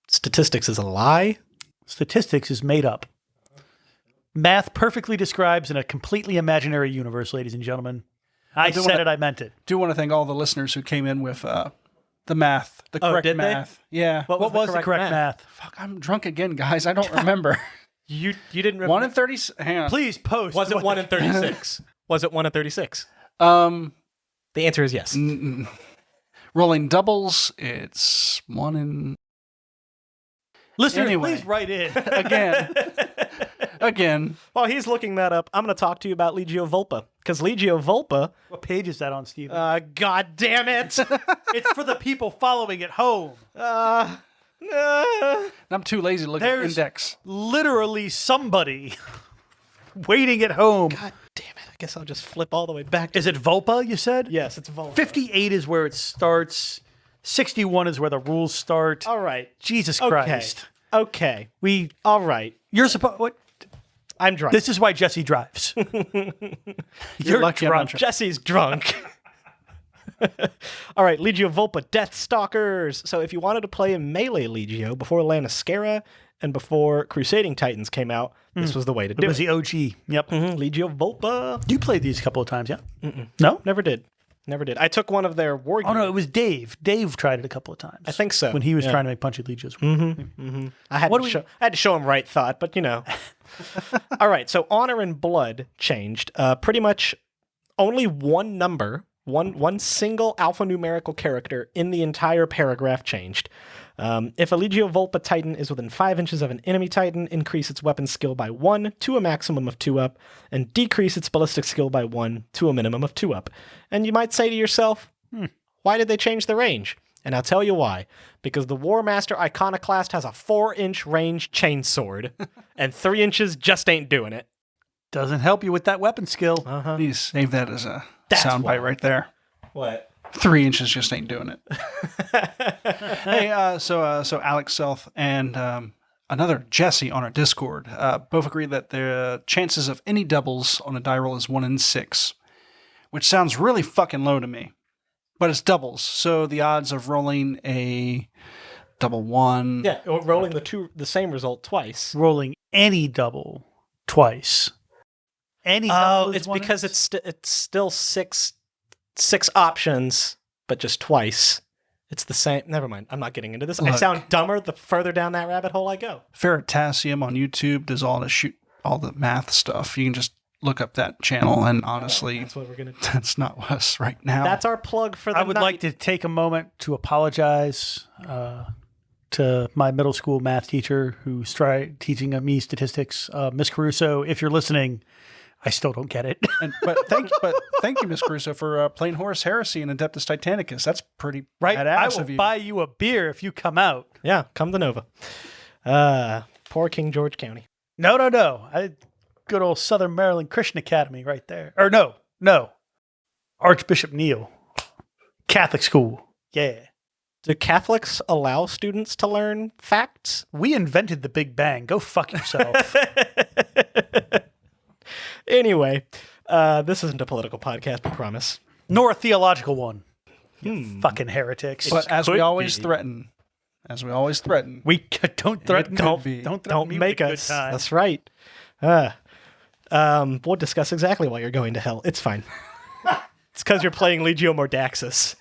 [SPEAKER 3] Statistics is a lie?
[SPEAKER 4] Statistics is made up. Math perfectly describes in a completely imaginary universe, ladies and gentlemen. I said it, I meant it.
[SPEAKER 2] Do want to thank all the listeners who came in with the math, the correct
[SPEAKER 3] did they?
[SPEAKER 2] math. Yeah.
[SPEAKER 4] What was the correct math?
[SPEAKER 2] Fuck, I'm drunk again, guys. I don't remember.
[SPEAKER 3] You didn't remember?
[SPEAKER 2] 1 in 30. Hang on.
[SPEAKER 4] Please post.
[SPEAKER 3] Was it 1 in 36? Was it 1 in 36?
[SPEAKER 2] The
[SPEAKER 3] answer is yes.
[SPEAKER 2] Rolling doubles, it's 1 in...
[SPEAKER 4] Listeners,
[SPEAKER 2] Anyway.
[SPEAKER 4] please write in.
[SPEAKER 2] Again.
[SPEAKER 3] While he's looking that up, I'm going to talk to you about Legio Vulpa. Because Legio Vulpa...
[SPEAKER 4] What page is that on, Steven?
[SPEAKER 3] God damn it!
[SPEAKER 4] It's for the people following at home.
[SPEAKER 2] I'm too lazy to look at
[SPEAKER 4] There's
[SPEAKER 2] index.
[SPEAKER 4] literally somebody waiting at home.
[SPEAKER 3] God damn it. I guess I'll just flip all the way back.
[SPEAKER 4] Is it Vulpa, you said?
[SPEAKER 3] Yes, it's Vulpa.
[SPEAKER 4] 58 is where it starts. 61 is where the rules start.
[SPEAKER 3] All right.
[SPEAKER 4] Jesus Christ.
[SPEAKER 3] Okay. All right.
[SPEAKER 4] You're supposed... What?
[SPEAKER 3] I'm drunk.
[SPEAKER 4] This is why Jesse drives. You're
[SPEAKER 2] lucky I'm not
[SPEAKER 4] drunk.
[SPEAKER 2] drunk.
[SPEAKER 3] Jesse's drunk. All right, Legio Vulpa, Death Stalkers. So if you wanted to play a melee Legio before Laniskara and before Crusading Titans came out, this was the way to do
[SPEAKER 4] It was the OG. Yep.
[SPEAKER 3] Legio Vulpa.
[SPEAKER 4] You played these a couple of times, yeah? No?
[SPEAKER 3] Never did. I took one of their war
[SPEAKER 4] Oh, no, it was Dave. Dave tried it a couple of times.
[SPEAKER 3] I think so.
[SPEAKER 4] When he was trying to make Punchy Legios.
[SPEAKER 3] I had to show him right thought, but you know. All right, so Honor and Blood changed. Pretty much only one number, one single alphanumerical character in the entire paragraph changed. If a Legio Vulpa Titan is within 5 inches of an enemy Titan, increase its weapon skill by 1 to a maximum of 2 up, and decrease its ballistic skill by 1 to a minimum of 2 up. And you might say to yourself, why did they change the range? And I'll tell you why. Because the War Master Iconoclast has a 4-inch range chainsword, and 3 inches just ain't doing it.
[SPEAKER 4] Doesn't help you with that weapon skill.
[SPEAKER 2] Please save that as a
[SPEAKER 3] That's
[SPEAKER 2] soundbite
[SPEAKER 3] why.
[SPEAKER 2] right there.
[SPEAKER 3] What?
[SPEAKER 2] 3 inches just ain't doing it. Hey, so Alex Self and another Jesse on our Discord both agree that the chances of any doubles on a die roll is 1 in 6, which sounds really fucking low to me. But it's doubles, so the odds of rolling a double 1...
[SPEAKER 3] Yeah, or rolling the same result twice.
[SPEAKER 4] Rolling any double twice. Any double is
[SPEAKER 3] it's
[SPEAKER 4] 1
[SPEAKER 3] because
[SPEAKER 4] in-
[SPEAKER 3] it's still six options, but just twice. It's the same. Never mind. I'm not getting into this. I
[SPEAKER 2] Look.
[SPEAKER 3] sound dumber the further down that rabbit hole I go.
[SPEAKER 2] Veritasium on YouTube does all the math stuff. You can just look up that channel, and honestly,
[SPEAKER 3] That's what we're gonna do.
[SPEAKER 2] that's not us right now.
[SPEAKER 3] That's our plug for the
[SPEAKER 4] I would like to take a moment to apologize to my middle school math teacher who's teaching me statistics. Miss Caruso, if you're listening, I still don't get it.
[SPEAKER 2] But thank you, Miss Caruso, for playing Horus Heresy and Adeptus Titanicus. That's pretty
[SPEAKER 4] Right?
[SPEAKER 2] badass
[SPEAKER 4] I
[SPEAKER 2] of
[SPEAKER 4] will
[SPEAKER 2] you.
[SPEAKER 4] buy you a beer if you come out.
[SPEAKER 3] Yeah, come to Nova. Poor King George County.
[SPEAKER 4] No. Good old Southern Maryland Christian Academy right there. Or no. Archbishop Neal. Catholic school. Yeah.
[SPEAKER 3] Do Catholics allow students to learn facts?
[SPEAKER 4] We invented the Big Bang. Go fuck yourself.
[SPEAKER 3] Anyway, this isn't a political podcast, we promise.
[SPEAKER 4] Nor a theological one. You fucking heretics.
[SPEAKER 2] But as we
[SPEAKER 3] could
[SPEAKER 2] always
[SPEAKER 3] be.
[SPEAKER 2] threaten,
[SPEAKER 4] we don't threaten.
[SPEAKER 2] could be.
[SPEAKER 4] Don't threaten
[SPEAKER 3] Don't
[SPEAKER 4] me
[SPEAKER 3] make
[SPEAKER 4] with a
[SPEAKER 3] us.
[SPEAKER 4] good time.
[SPEAKER 3] That's right. We'll discuss exactly why you're going to hell. It's fine. It's because you're playing Legio Mordaxus.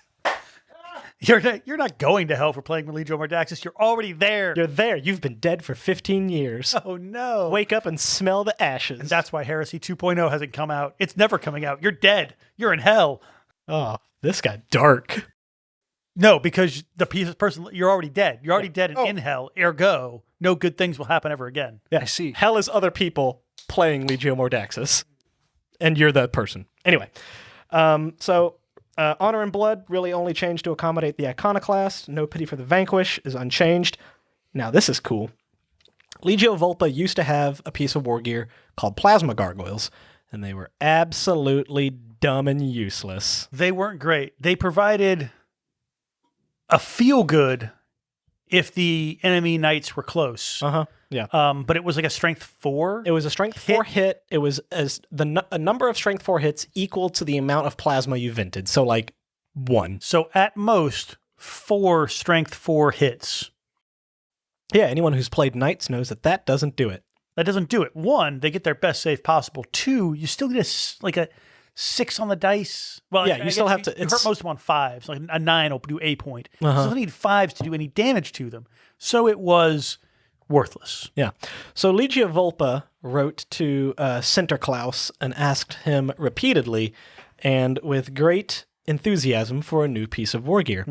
[SPEAKER 4] You're not going to hell for playing Legio Mordaxus. You're already there.
[SPEAKER 3] You're there. You've been dead for 15 years.
[SPEAKER 4] Oh no.
[SPEAKER 3] Wake up and smell the ashes.
[SPEAKER 4] And that's why Heresy 2.0 hasn't come out. It's never coming out. You're dead. You're in hell.
[SPEAKER 3] Oh, this got dark.
[SPEAKER 4] No, because the person, you're already dead. You're already dead and in hell. Ergo, no good things will happen ever again.
[SPEAKER 3] Yeah.
[SPEAKER 2] I see.
[SPEAKER 3] Hell is other people playing Legio Mordaxus, and you're the person. Anyway, so Honor and Blood really only changed to accommodate the Iconoclast. No Pity for the Vanquish is unchanged. Now, this is cool. Legio Volpa used to have a piece of war gear called Plasma Gargoyles, and they were absolutely dumb and useless.
[SPEAKER 4] They weren't great. They provided a feel-good if the enemy knights were close.
[SPEAKER 3] Yeah.
[SPEAKER 4] But it was like a strength 4.
[SPEAKER 3] It was a strength 4 hit. It was a number of strength 4 hits equal to the amount of plasma you vented. So, like, 1.
[SPEAKER 4] So, at most, 4 strength 4 hits.
[SPEAKER 3] Yeah, anyone who's played Knights knows that doesn't do it.
[SPEAKER 4] That doesn't do it. 1, they get their best save possible. 2, you still get a 6 on the dice. Well,
[SPEAKER 3] yeah, you still have to.
[SPEAKER 4] You hurt most of them on 5s. Like a 9 will do a point. You still need 5s to do any damage to them. So it was worthless.
[SPEAKER 3] Yeah. So Legio Volpa wrote to Sinterklaas and asked him repeatedly and with great enthusiasm for a new piece of war gear.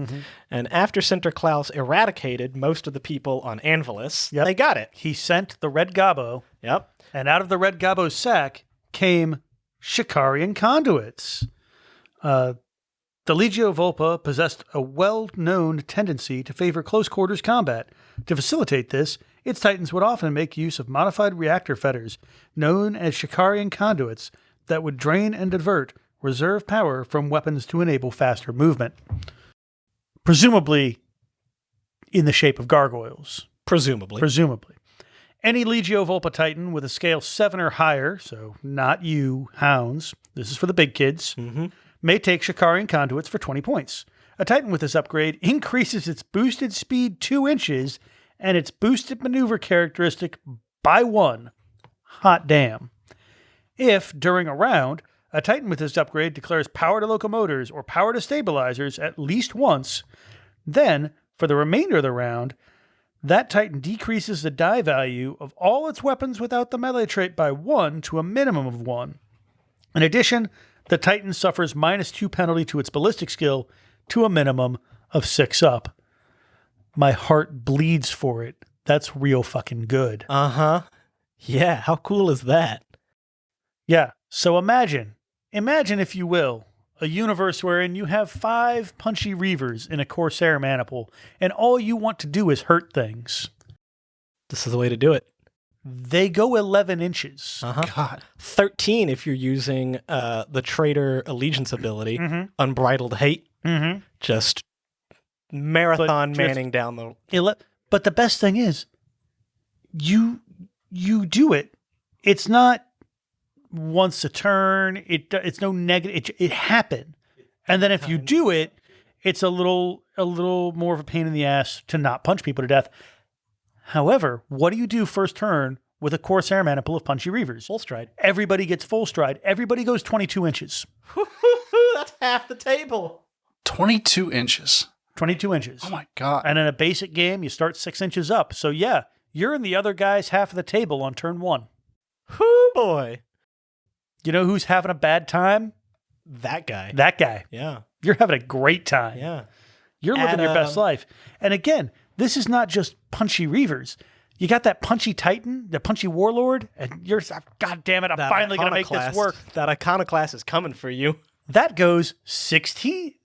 [SPEAKER 3] And after Sinterklaas eradicated most of the people on Anvilus, they got it.
[SPEAKER 4] He sent the Red Gobbo.
[SPEAKER 3] Yep.
[SPEAKER 4] And out of the Red Gobbo's sack came Shikarian conduits. The Legio Volpa possessed a well-known tendency to favor close-quarters combat. To facilitate this, its titans would often make use of modified reactor fetters, known as Shikarian conduits, that would drain and divert reserve power from weapons to enable faster movement. Presumably in the shape of gargoyles.
[SPEAKER 3] Presumably.
[SPEAKER 4] Any Legio Volpa Titan with a scale 7 or higher, so not you, hounds, this is for the big kids, may take Shikarian conduits for 20 points. A Titan with this upgrade increases its boosted speed 2 inches and its boosted maneuver characteristic by 1. Hot damn. If, during a round, a Titan with this upgrade declares power to locomotors or power to stabilizers at least once, then, for the remainder of the round, that Titan decreases the die value of all its weapons without the melee trait by 1 to a minimum of 1. In addition, the Titan suffers -2 penalty to its ballistic skill to a minimum of 6 up. My heart bleeds for it. That's real fucking good.
[SPEAKER 3] Yeah, how cool is that?
[SPEAKER 4] Yeah, so imagine, if you will, a universe wherein you have 5 punchy reavers in a Corsair maniple, and all you want to do is hurt things.
[SPEAKER 3] This is the way to do it.
[SPEAKER 4] They go 11 inches.
[SPEAKER 2] God.
[SPEAKER 3] 13 if you're using the Traitor Allegiance ability, Unbridled Hate. Just marathon manning down the...
[SPEAKER 4] But the best thing is, you do it. It's not once a turn. It's no negative. It happened. And then if you do it, it's a little more of a pain in the ass to not punch people to death. However, what do you do first turn with a Corsair maniple of punchy reavers?
[SPEAKER 3] Full stride.
[SPEAKER 4] Everybody gets full stride. Everybody goes 22 inches.
[SPEAKER 3] That's half the table.
[SPEAKER 2] 22 inches.
[SPEAKER 4] 22 inches.
[SPEAKER 2] Oh my God.
[SPEAKER 4] And in a basic game, you start 6 inches up. So yeah, you're in the other guy's half of the table on turn 1.
[SPEAKER 3] Whoo boy.
[SPEAKER 4] You know who's having a bad time?
[SPEAKER 3] That guy.
[SPEAKER 4] That guy.
[SPEAKER 3] Yeah.
[SPEAKER 4] You're having a great time.
[SPEAKER 3] Yeah.
[SPEAKER 4] You're living your best life. And again, this is not just punchy reavers. You got that punchy Titan, the punchy Warlord, and you're, God damn it, I'm finally going to make this work.
[SPEAKER 3] That Iconoclast is coming for you.
[SPEAKER 4] That goes 16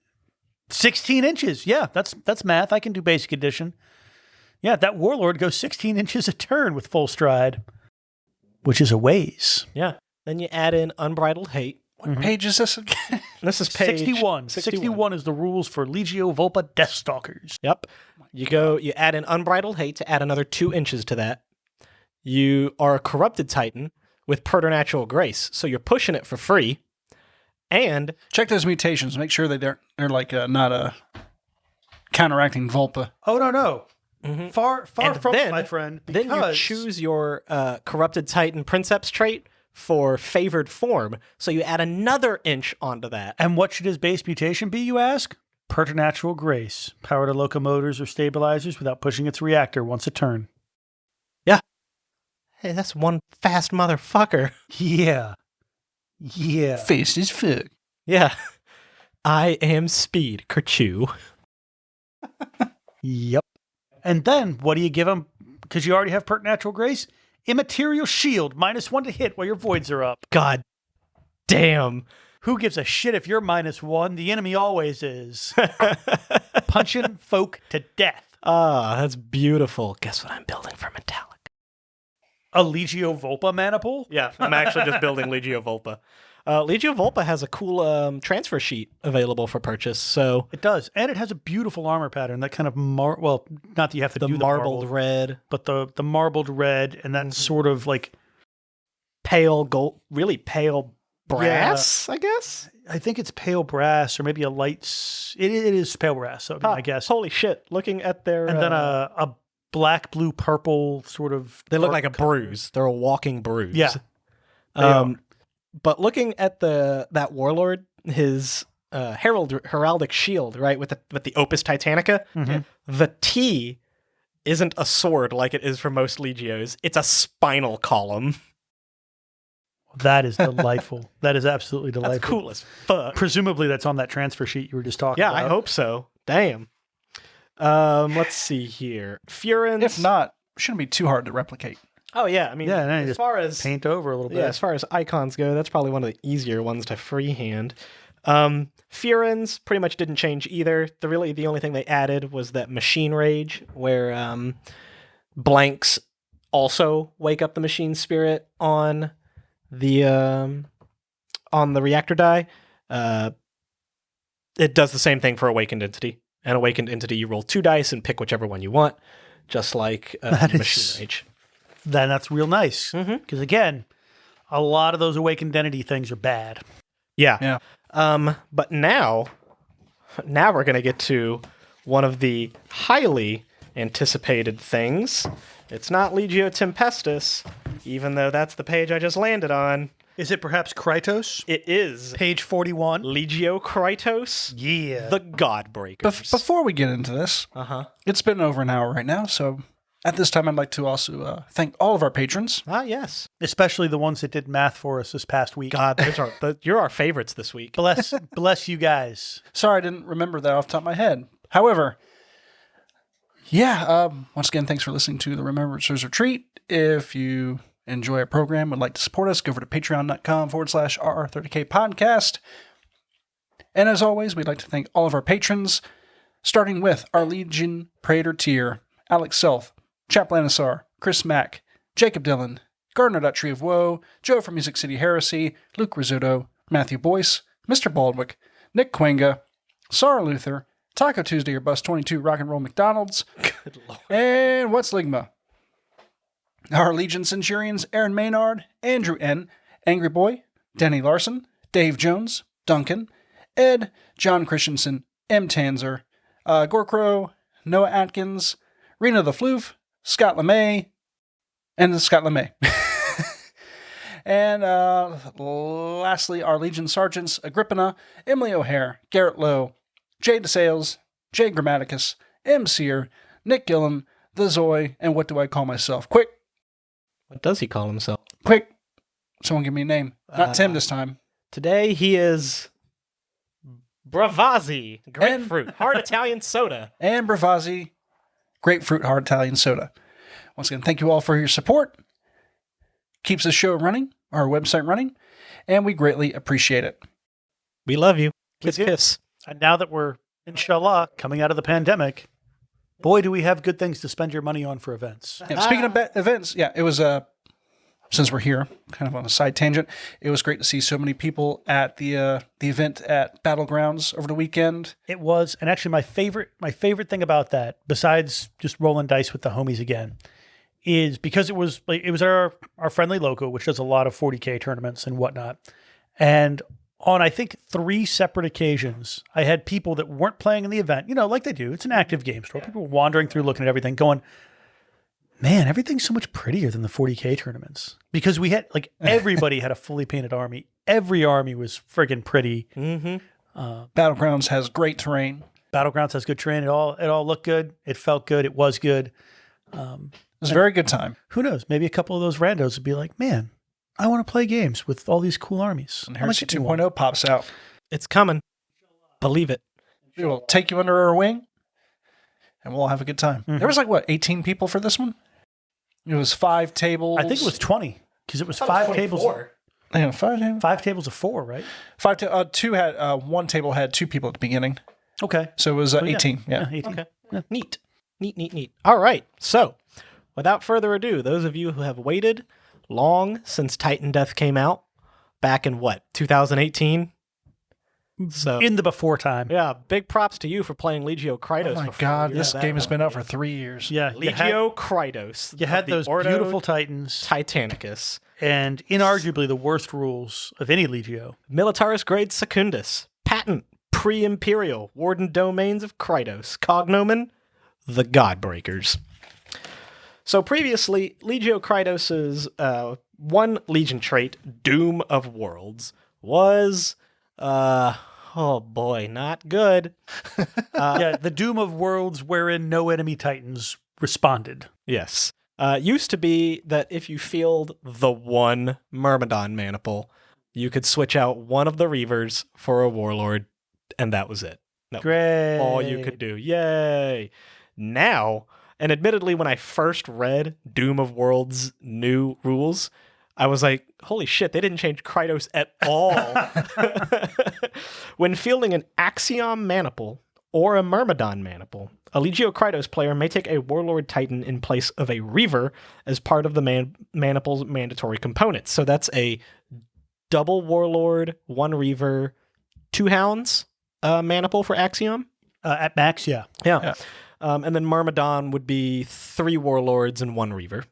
[SPEAKER 4] inches. Yeah, that's math. I can do basic addition. Yeah, that Warlord goes 16 inches a turn with full stride, which is a ways.
[SPEAKER 3] Yeah. Then you add in Unbridled Hate.
[SPEAKER 2] What page is this again?
[SPEAKER 3] This is page
[SPEAKER 4] 61. 61 is the rules for Legio Volpa Deathstalkers.
[SPEAKER 3] Yep. You add in Unbridled Hate to add another 2 inches to that. You are a Corrupted Titan with Preternatural Grace, so you're pushing it for free. And
[SPEAKER 2] check those mutations. Make sure they're like not counteracting Volpa.
[SPEAKER 4] Oh no. Far from
[SPEAKER 3] then,
[SPEAKER 4] my friend.
[SPEAKER 3] Then you choose your Corrupted Titan Princeps trait for favored form, so you add another inch onto that.
[SPEAKER 4] And what should his base mutation be, you ask? Preternatural Grace. Power to locomotors or stabilizers without pushing its reactor once a turn.
[SPEAKER 3] Yeah. Hey, that's one fast motherfucker.
[SPEAKER 4] Yeah.
[SPEAKER 2] Fast as fuck.
[SPEAKER 3] Yeah. I am speed, kerchew.
[SPEAKER 4] Yep. And then what do you give them? Because you already have Preternatural Grace. Immaterial Shield, -1 to hit while your voids are up.
[SPEAKER 3] God damn.
[SPEAKER 4] Who gives a shit if you're -1? The enemy always is. Punching folk to death.
[SPEAKER 3] Ah, that's beautiful. Guess what I'm building for Metallic?
[SPEAKER 4] A Legio Volpa maniple?
[SPEAKER 3] Yeah, I'm actually just building Legio Volpa. Legio Volpa has a cool transfer sheet available for purchase. So
[SPEAKER 4] It does. And it has a beautiful armor pattern. That kind of, well, not that you have to
[SPEAKER 3] the
[SPEAKER 4] do the
[SPEAKER 3] marbled red,
[SPEAKER 4] but the marbled red and that sort of like
[SPEAKER 3] pale gold, really pale brass, I guess.
[SPEAKER 4] I think it's pale brass or maybe a light. It is pale brass, so I guess.
[SPEAKER 3] Holy shit! Looking at their
[SPEAKER 4] And then a black, blue, purple sort of.
[SPEAKER 3] they look like a bruise. They're a walking bruise.
[SPEAKER 4] Yeah. They are.
[SPEAKER 3] But looking at that warlord, his heraldic shield, right, with the Opus Titanica, the T isn't a sword like it is for most Legios. It's a spinal column.
[SPEAKER 4] That is delightful. That is absolutely delightful.
[SPEAKER 3] That's cool as fuck.
[SPEAKER 4] Presumably that's on that transfer sheet you were just talking
[SPEAKER 3] Yeah,
[SPEAKER 4] about.
[SPEAKER 3] I hope so. Damn. Let's see here. Furins.
[SPEAKER 2] If not, shouldn't be too hard to replicate.
[SPEAKER 3] Oh yeah, I mean,
[SPEAKER 4] Yeah, no, you
[SPEAKER 3] as
[SPEAKER 4] just
[SPEAKER 3] far as
[SPEAKER 4] paint over a little bit.
[SPEAKER 3] yeah, as far as icons go, that's probably one of the easier ones to freehand. Furins pretty much didn't change either. The only thing they added was that machine rage, where blanks also wake up the machine spirit on the reactor die. It does the same thing for Awakened Entity. An Awakened Entity, you roll 2 dice and pick whichever one you want, just like machine rage.
[SPEAKER 4] Then that's real nice. Because again, a lot of those Awakened Entity things are bad.
[SPEAKER 3] Yeah. But now we're going to get to one of the highly anticipated things. It's not Legio Tempestus, even though that's the page I just landed on.
[SPEAKER 4] Is it perhaps Krytos?
[SPEAKER 3] It is
[SPEAKER 4] Page 41?
[SPEAKER 3] Legio Krytos,
[SPEAKER 4] Yeah.
[SPEAKER 3] the Godbreakers.
[SPEAKER 2] Before we get into this, it's been over an hour right now, so at this time I'd like to also thank all of our patrons.
[SPEAKER 3] Ah, yes.
[SPEAKER 4] Especially the ones that did math for us this past week.
[SPEAKER 3] God, you're our favorites this week.
[SPEAKER 4] Bless you guys.
[SPEAKER 2] Sorry I didn't remember that off the top of my head. However, once again, thanks for listening to the Remembrancers Retreat. If you enjoy our program, would like to support us, go over to patreon.com/RR30K podcast. And as always, we'd like to thank all of our patrons, starting with our Legion Praetor tier, Alex Self, Chap Laniskara, Chris Mack, Jacob Dillon, Gardner.Tree of Woe, Joe from Music City Heresy, Luke Rizzuto, Matthew Boyce, Mr. Baldwick, Nick Quenga, Sarah Luther, Taco Tuesday or Bus 22 Rock and Roll McDonald's, and What's Ligma? Our Legion Centurions, Aaron Maynard, Andrew N., Angry Boy, Denny Larson, Dave Jones, Duncan, Ed, John Christensen, M. Tanzer, Gorkrow, Noah Atkins, Rena the Floof, Scott LeMay, and Scott LeMay. And lastly, our Legion Sergeants, Agrippina, Emily O'Hare, Garrett Lowe, Jay DeSales, Jay Grammaticus, M. Sear, Nick Gillen, The Zoe, and what do I call myself? Quick!
[SPEAKER 3] What does he call himself?
[SPEAKER 2] Quick! Someone give me a name. Not Tim this time.
[SPEAKER 3] Today he is Bravazzi, grapefruit, hard Italian soda.
[SPEAKER 2] And Bravazzi, grapefruit hard Italian soda. Once again, thank you all for your support. Keeps the show running, our website running, and we greatly appreciate it.
[SPEAKER 3] We love you. Kiss,
[SPEAKER 4] do.
[SPEAKER 3] kiss.
[SPEAKER 4] And now that we're, inshallah, coming out of the pandemic, boy, do we have good things to spend your money on for events.
[SPEAKER 2] Yeah, speaking of events, it was, since we're here, kind of on a side tangent, it was great to see so many people at the event at Battlegrounds over the weekend.
[SPEAKER 4] It was, and actually my favorite thing about that, besides just rolling dice with the homies again, is because it was our friendly local, which does a lot of 40K tournaments and whatnot. And on, I think, 3 separate occasions, I had people that weren't playing in the event, like they do. It's an active game store. People wandering through, looking at everything, going, man, everything's so much prettier than the 40K tournaments. Because we had, everybody had a fully painted army. Every army was friggin' pretty.
[SPEAKER 3] Mm-hmm.
[SPEAKER 2] Battlegrounds has great terrain.
[SPEAKER 4] Battlegrounds has good terrain. It all looked good. It felt good. It was good.
[SPEAKER 2] It was a very good time.
[SPEAKER 4] Who knows? Maybe a couple of those randos would be like, man, I want to play games with all these cool armies.
[SPEAKER 2] And Heresy 2.0 pops out.
[SPEAKER 3] It's coming. Believe it.
[SPEAKER 2] We will take you under our wing and we'll all have a good time. There was 18 people for this one? It was 5 tables.
[SPEAKER 4] I think it was 20 because it was 5 tables.
[SPEAKER 2] Yeah, 5 tables.
[SPEAKER 4] 5 tables of 4, right?
[SPEAKER 2] Two had one table had 2 people at the beginning.
[SPEAKER 4] Okay.
[SPEAKER 2] So it was 18. Yeah.
[SPEAKER 4] 18.
[SPEAKER 3] Okay. Yeah. Neat. All right. So, without further ado, those of you who have waited long since Titan Death came out, back in 2018? So
[SPEAKER 4] In the before time.
[SPEAKER 3] yeah, big props to you for playing Legio Krytos.
[SPEAKER 2] Oh my
[SPEAKER 3] before.
[SPEAKER 2] God,
[SPEAKER 3] Yeah,
[SPEAKER 2] this
[SPEAKER 3] that
[SPEAKER 2] game has
[SPEAKER 3] one.
[SPEAKER 2] been out for 3 years.
[SPEAKER 4] Yeah.
[SPEAKER 3] Legio Krytos.
[SPEAKER 4] You had
[SPEAKER 3] of the
[SPEAKER 4] those
[SPEAKER 3] Ordo
[SPEAKER 4] beautiful Titans
[SPEAKER 3] Titanicus.
[SPEAKER 4] and inarguably the worst rules of any Legio.
[SPEAKER 3] Militaris Grade Secundus. Patent. Pre-Imperial. Warden Domains of Krytos. Cognomen. The Godbreakers. So previously, Legio Krytos' one Legion trait, Doom of Worlds, was, oh boy, not good.
[SPEAKER 4] Yeah, the Doom of Worlds wherein no enemy Titans responded.
[SPEAKER 3] Yes. Used to be that if you field the one Myrmidon Maniple, you could switch out one of the Reavers for a Warlord, and that was it. No,
[SPEAKER 4] Great.
[SPEAKER 3] all you could do. Yay. Now, and admittedly, when I first read Doom of Worlds' new rules, I was like, holy shit, they didn't change Krytos at all. When fielding an Axiom Maniple or a Myrmidon Maniple, a Legio Krytos player may take a Warlord Titan in place of a Reaver as part of the Maniple's mandatory components. So that's a double Warlord, 1 Reaver, 2 Hounds Maniple for Axiom.
[SPEAKER 4] At max, yeah.
[SPEAKER 3] Yeah. And then Myrmidon would be 3 Warlords and 1 Reaver.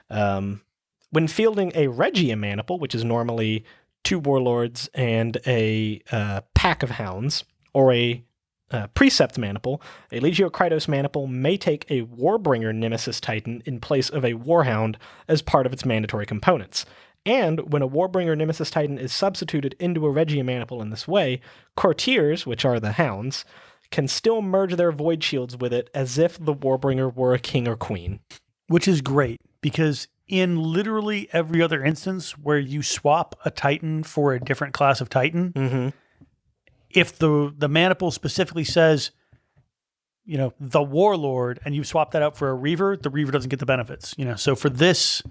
[SPEAKER 3] When fielding a Regia Maniple, which is normally 2 Warlords and a pack of Hounds, or a Precept Maniple, a Legio Krytos Maniple may take a Warbringer Nemesis Titan in place of a Warhound as part of its mandatory components. And when a Warbringer Nemesis Titan is substituted into a Regia Maniple in this way, Courtiers, which are the Hounds, can still merge their Void Shields with it as if the Warbringer were a king or queen.
[SPEAKER 4] Which is great because in literally every other instance where you swap a Titan for a different class of Titan, if the Maniple specifically says, the Warlord, and you swap that out for a Reaver, the Reaver doesn't get the benefits. So for this,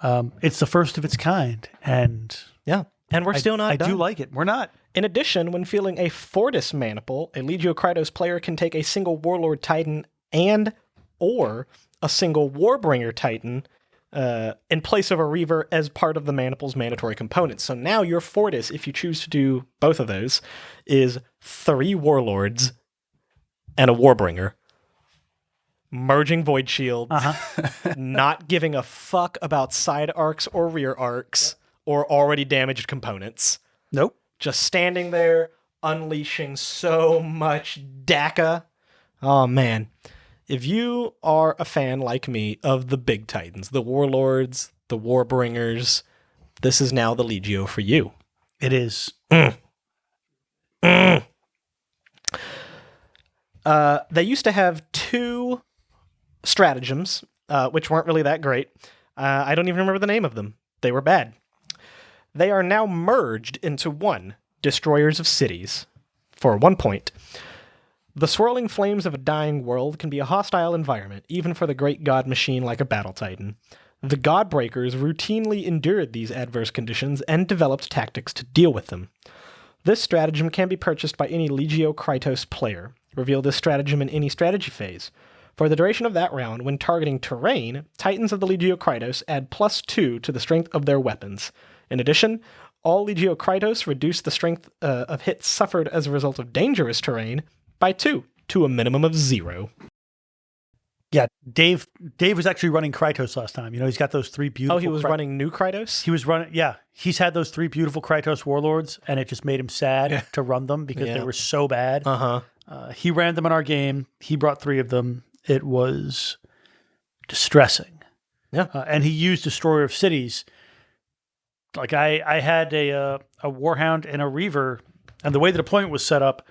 [SPEAKER 4] it's the first of its kind, and
[SPEAKER 3] yeah, and we're still not done.
[SPEAKER 4] I do like it. We're not.
[SPEAKER 3] In addition, when fielding a Fortis Maniple, a Legio Krytos player can take a single Warlord Titan or a single Warbringer Titan in place of a Reaver as part of the Maniple's mandatory components. So now your Fortis, if you choose to do both of those, is 3 Warlords and a Warbringer. Merging Void Shields, not giving a fuck about side arcs or rear arcs or already damaged components.
[SPEAKER 4] Nope.
[SPEAKER 3] Just standing there, unleashing so much DACA. Oh, man. If you are a fan like me of the big Titans, the Warlords, the Warbringers, this is now the Legio for you.
[SPEAKER 4] It is.
[SPEAKER 3] They used to have 2 stratagems, which weren't really that great. I don't even remember the name of them. They were bad. They are now merged into 1, Destroyers of Cities, for 1 point. The swirling flames of a dying world can be a hostile environment, even for the great god machine like a battle titan. The Godbreakers routinely endured these adverse conditions and developed tactics to deal with them. This stratagem can be purchased by any Legio Krytos player. Reveal this stratagem in any strategy phase. For the duration of that round, when targeting terrain, Titans of the Legio Krytos add +2 to the strength of their weapons. In addition, all Legio Krytos reduce the strength of hits suffered as a result of dangerous terrain by 2 to a minimum of 0.
[SPEAKER 4] Yeah, Dave was actually running Krytos last time. He's got those 3 beautiful...
[SPEAKER 3] Oh, he was running new Krytos?
[SPEAKER 4] He was running... Yeah, he's had those 3 beautiful Krytos Warlords, and it just made him sad to run them because they were so bad. He ran them in our game. He brought 3 of them. It was distressing.
[SPEAKER 3] Yeah.
[SPEAKER 4] And he used Destroyer of Cities. Like, I had a Warhound and a Reaver, and the way the deployment was set up,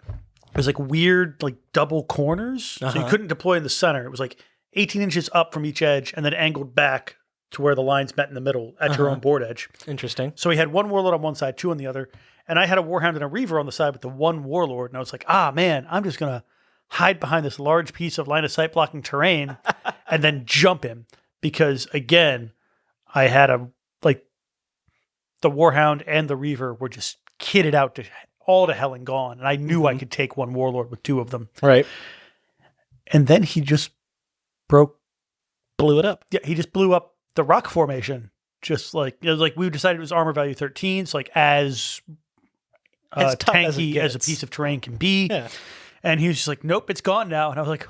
[SPEAKER 4] it was like weird, like double corners. So you couldn't deploy in the center. It was like 18 inches up from each edge and then angled back to where the lines met in the middle at your own board edge.
[SPEAKER 3] Interesting.
[SPEAKER 4] So he had 1 Warlord on one side, 2 on the other. And I had a Warhound and a Reaver on the side with the 1 Warlord. And I was like, man, I'm just going to hide behind this large piece of line of sight blocking terrain, and then jump him. Because again, I had the Warhound and the Reaver were just kitted out to all to hell and gone. And I knew I could take one Warlord with 2 of them.
[SPEAKER 3] Right.
[SPEAKER 4] And then he just
[SPEAKER 3] blew it up.
[SPEAKER 4] Yeah, he just blew up the rock formation. Just like, it was like we decided it was armor value 13. So like as tanky as a piece of terrain can be.
[SPEAKER 3] Yeah.
[SPEAKER 4] And he was just like, nope, it's gone now. And I was like,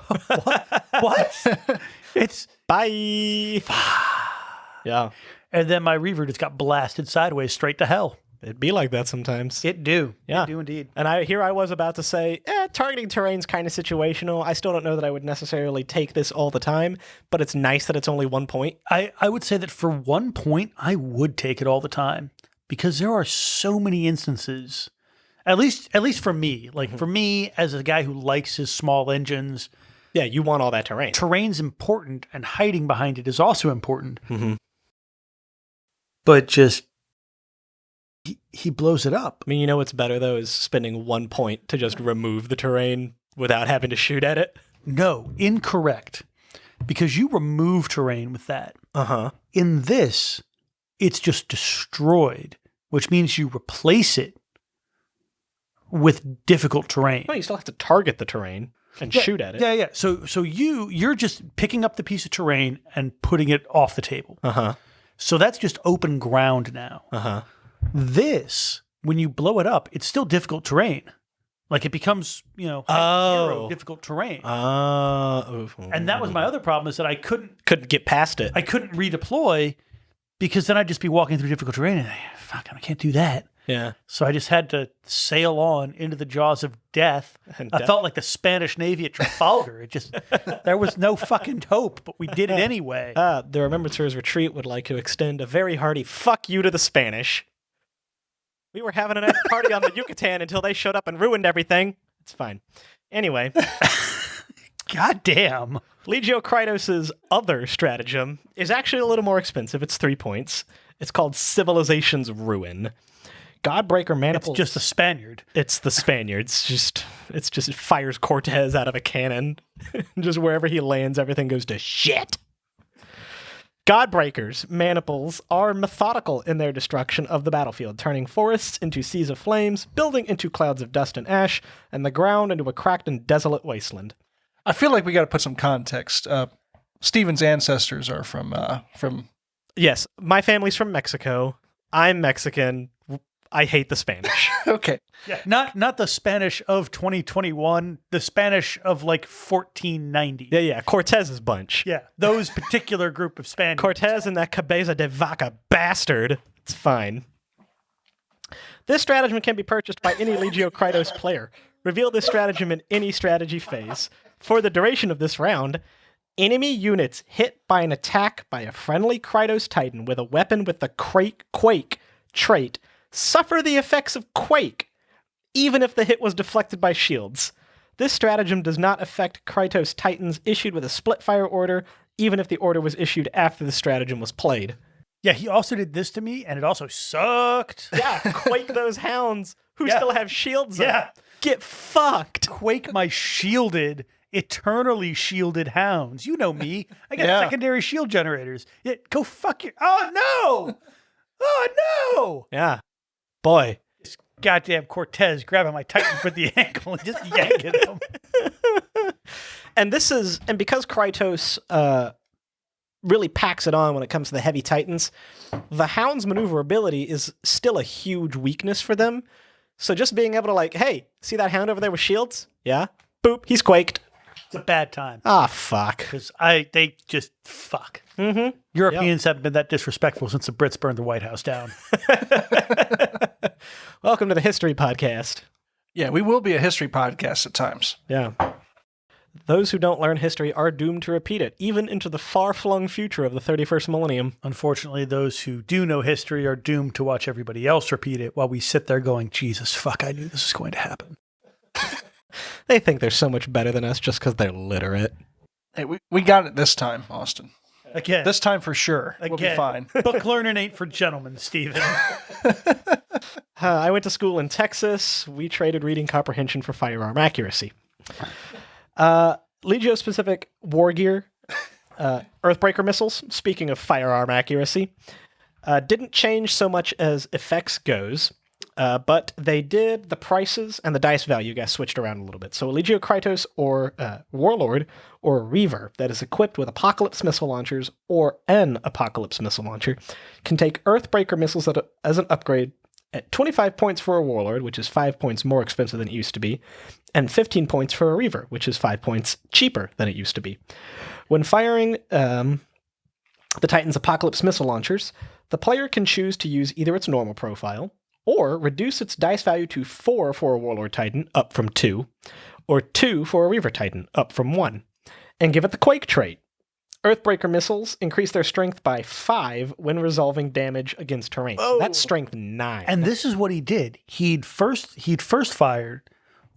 [SPEAKER 4] what? What? It's
[SPEAKER 3] bye. Yeah.
[SPEAKER 4] And then my Reaver just got blasted sideways straight to hell.
[SPEAKER 3] It'd be like that sometimes.
[SPEAKER 4] It do.
[SPEAKER 3] Yeah.
[SPEAKER 4] It do indeed.
[SPEAKER 3] And I was about to say, targeting terrain's kind of situational. I still don't know that I would necessarily take this all the time, but it's nice that it's only 1 point.
[SPEAKER 4] I would say that for 1 point, I would take it all the time because there are so many instances, at least for me, like for me as a guy who likes his small engines.
[SPEAKER 3] Yeah, you want all that terrain.
[SPEAKER 4] Terrain's important and hiding behind it is also important. But just, he blows it up.
[SPEAKER 3] I mean, you know what's better, though, is spending 1 point to just remove the terrain without having to shoot at it?
[SPEAKER 4] No, incorrect. Because you remove terrain with that. In this, it's just destroyed, which means you replace it with difficult terrain.
[SPEAKER 3] Well, you still have to target the terrain and shoot at it.
[SPEAKER 4] Yeah. So you're just picking up the piece of terrain and putting it off the table. So that's just open ground now. This, when you blow it up, it's still difficult terrain. Like it becomes, zero difficult terrain. And that was my other problem, is that I couldn't
[SPEAKER 3] get past it.
[SPEAKER 4] I couldn't redeploy because then I'd just be walking through difficult terrain and I can't do that.
[SPEAKER 3] Yeah.
[SPEAKER 4] So I just had to sail on into the jaws of death. I felt like the Spanish Navy at Trafalgar. There was no fucking hope, but we did it anyway.
[SPEAKER 3] The Remembrancers retreat would like to extend a very hearty fuck you to the Spanish. We were having a nice party on the Yucatan until they showed up and ruined everything. It's fine. Anyway.
[SPEAKER 4] God damn.
[SPEAKER 3] Legio Kratos' other stratagem is actually a little more expensive. It's 3 points. It's called Civilization's Ruin. Godbreaker maniples.
[SPEAKER 4] It's just the Spaniard.
[SPEAKER 3] It's the Spaniards. It fires Cortez out of a cannon. Just wherever he lands, everything goes to shit. Godbreakers, maniples, are methodical in their destruction of the battlefield, turning forests into seas of flames, building into clouds of dust and ash, and the ground into a cracked and desolate wasteland.
[SPEAKER 2] I feel like we got to put some context. Steven's ancestors are from.
[SPEAKER 3] Yes, my family's from Mexico. I'm Mexican. I hate the Spanish.
[SPEAKER 2] Okay.
[SPEAKER 4] Yeah, not the Spanish of 2021, the Spanish of like 1490.
[SPEAKER 3] Yeah, Cortez's bunch.
[SPEAKER 4] Yeah, those particular group of Spaniards.
[SPEAKER 3] Cortez and that Cabeza de Vaca bastard. It's fine. This stratagem can be purchased by any Legio Kratos player. Reveal this stratagem in any strategy phase. For the duration of this round, enemy units hit by an attack by a friendly Kratos Titan with a weapon with the Quake trait suffer the effects of Quake, even if the hit was deflected by shields. This stratagem does not affect Kratos Titans issued with a split-fire order, even if the order was issued after the stratagem was played.
[SPEAKER 4] Yeah, he also did this to me, and it also sucked.
[SPEAKER 3] Yeah, Quake those hounds who still have shields up. Get fucked.
[SPEAKER 4] Quake my shielded, eternally shielded hounds. You know me. I got secondary shield generators. Yeah, go fuck your... Oh, no! Oh, no!
[SPEAKER 3] Yeah. Boy.
[SPEAKER 4] This goddamn Cortez grabbing my Titan for the ankle and just yanking him.
[SPEAKER 3] And because Kratos really packs it on when it comes to the heavy Titans, the Hound's maneuverability is still a huge weakness for them. So just being able to hey, see that Hound over there with shields? Yeah. Boop, he's quaked.
[SPEAKER 4] It's a bad time.
[SPEAKER 3] Ah, fuck.
[SPEAKER 4] Because they just fuck.
[SPEAKER 3] Mm-hmm.
[SPEAKER 4] Europeans haven't been that disrespectful since the Brits burned the White House down.
[SPEAKER 3] Welcome to the History Podcast.
[SPEAKER 2] Yeah, we will be a history podcast at times.
[SPEAKER 3] Yeah. Those who don't learn history are doomed to repeat it, even into the far-flung future of the 31st millennium.
[SPEAKER 4] Unfortunately, those who do know history are doomed to watch everybody else repeat it while we sit there going, Jesus, fuck, I knew this was going to happen.
[SPEAKER 3] They think they're so much better than us just because they're literate.
[SPEAKER 2] Hey, we got it this time, Austin.
[SPEAKER 4] Again.
[SPEAKER 2] This time for sure. We'll be fine.
[SPEAKER 4] Book learning ain't for gentlemen, Stephen.
[SPEAKER 3] I went to school in Texas. We traded reading comprehension for firearm accuracy. Legio specific war gear, Earthbreaker missiles. Speaking of firearm accuracy, didn't change so much as effects goes, but they did the prices and the dice value got switched around a little bit. So a Legio Krytos or Warlord or Reaver that is equipped with Apocalypse missile launchers or an Apocalypse missile launcher can take Earthbreaker missiles as an upgrade at 25 points for a Warlord, which is 5 points more expensive than it used to be, and 15 points for a Reaver, which is 5 points cheaper than it used to be. When firing the Titan's Apocalypse missile launchers, the player can choose to use either its normal profile, or reduce its dice value to 4 for a Warlord Titan, up from 2, or 2 for a Reaver Titan, up from 1, and give it the Quake trait. Earthbreaker missiles increase their strength by 5 when resolving damage against terrain. So that's strength 9.
[SPEAKER 4] And this is what he did. He'd first fired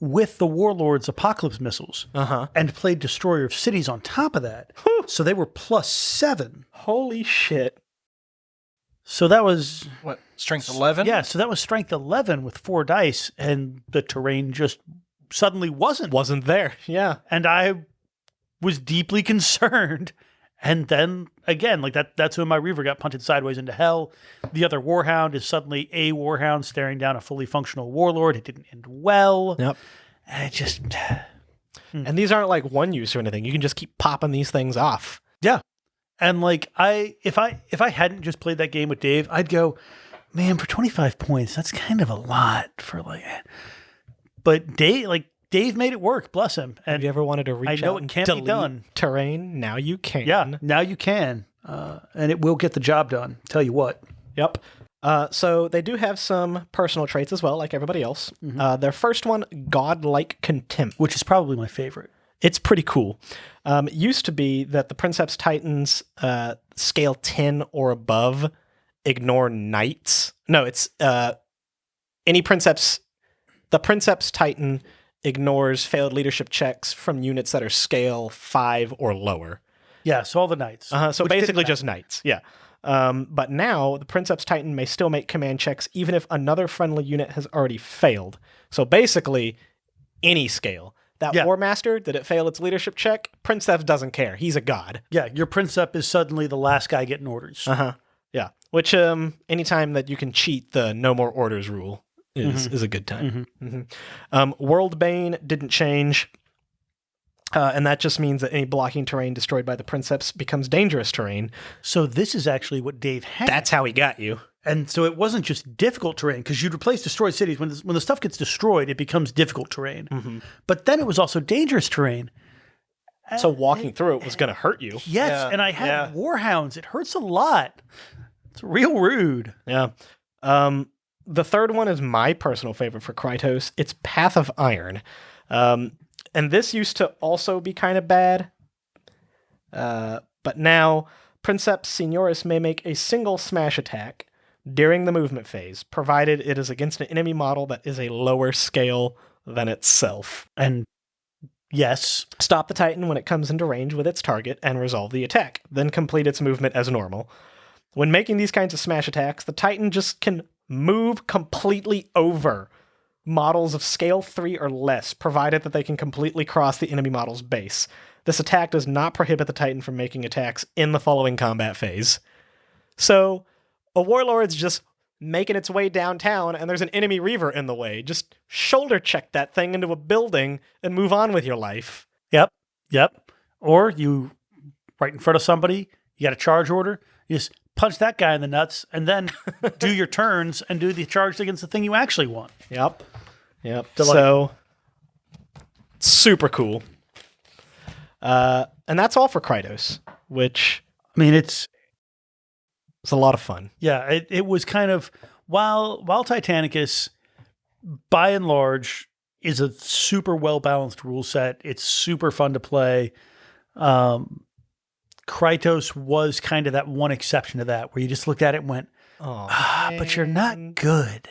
[SPEAKER 4] with the Warlord's Apocalypse missiles and played Destroyer of Cities on top of that. So they were +7.
[SPEAKER 3] Holy shit.
[SPEAKER 4] So that was...
[SPEAKER 2] What, strength 11?
[SPEAKER 4] Yeah, so that was strength 11 with 4 dice, and the terrain just suddenly wasn't
[SPEAKER 3] there. Yeah.
[SPEAKER 4] And I was deeply concerned. And then, again, like that's when my Reaver got punted sideways into hell. The other Warhound is suddenly a Warhound staring down a fully functional Warlord. It didn't end well.
[SPEAKER 3] Yep.
[SPEAKER 4] And it just...
[SPEAKER 3] And these aren't like one use or anything. You can just keep popping these things off.
[SPEAKER 4] Yeah. And like if I hadn't just played that game with Dave, I'd go, man, for 25 points, that's kind of a lot for like... But Dave made it work, bless him. And
[SPEAKER 3] have you ever wanted to reach out and delete
[SPEAKER 4] done.
[SPEAKER 3] terrain? Now you can.
[SPEAKER 4] Yeah, now you can. And it will get the job done. Tell you what.
[SPEAKER 3] Yep. So they do have some personal traits as well, like everybody else. Their first one, Godlike Contempt.
[SPEAKER 4] Which is probably my favorite.
[SPEAKER 3] It's pretty cool. It used to be that the Princeps Titans scale 10 or above ignore knights. No, it's any Princeps... The Princeps Titan ignores failed leadership checks from units that are scale 5 or lower.
[SPEAKER 4] Yeah, so all the knights.
[SPEAKER 3] So basically just knights, yeah. But now, the Princeps Titan may still make command checks even if another friendly unit has already failed. So basically, any scale. That War Master, did it fail its leadership check? Princeps doesn't care. He's a god.
[SPEAKER 4] Yeah, your Princeps is suddenly the last guy getting orders.
[SPEAKER 3] Yeah, which anytime that you can cheat the no more orders rule is a good time. World Bane didn't change. And that just means that any blocking terrain destroyed by the Princeps becomes dangerous terrain.
[SPEAKER 4] So this is actually what Dave had.
[SPEAKER 3] That's how he got you.
[SPEAKER 4] And so it wasn't just difficult terrain, because you'd replace destroyed cities. When the stuff gets destroyed, it becomes difficult terrain. But then it was also dangerous terrain.
[SPEAKER 3] So walking through it was going to hurt you.
[SPEAKER 4] Yes, and I had Warhounds. It hurts a lot. It's real rude.
[SPEAKER 3] Yeah. The third one is my personal favorite for Krytos. It's Path of Iron. And this used to also be kind of bad. But now, Princeps Senioris may make a single smash attack during the movement phase, provided it is against an enemy model that is a lower scale than itself.
[SPEAKER 4] And yes.
[SPEAKER 3] Stop the Titan when it comes into range with its target and resolve the attack, then complete its movement as normal. When making these kinds of smash attacks, the Titan just can move completely over models of scale 3 or less, provided that they can completely cross the enemy model's base. This attack does not prohibit the Titan from making attacks in the following combat phase. So, a Warlord's just making its way downtown, and there's an enemy Reaver in the way. Just shoulder check that thing into a building and move on with your life.
[SPEAKER 4] Yep. Or you, right in front of somebody, you got a charge order, you just punch that guy in the nuts, and then do your turns and do the charge against the thing you actually want.
[SPEAKER 3] Yep. So, super cool. And that's all for Krytos, which...
[SPEAKER 4] I mean, it's
[SPEAKER 3] a lot of fun.
[SPEAKER 4] Yeah, it was kind of... While Titanicus, by and large, is a super well-balanced rule set, it's super fun to play. Krytos was kind of that one exception to that, where you just looked at it and went, but you're not good.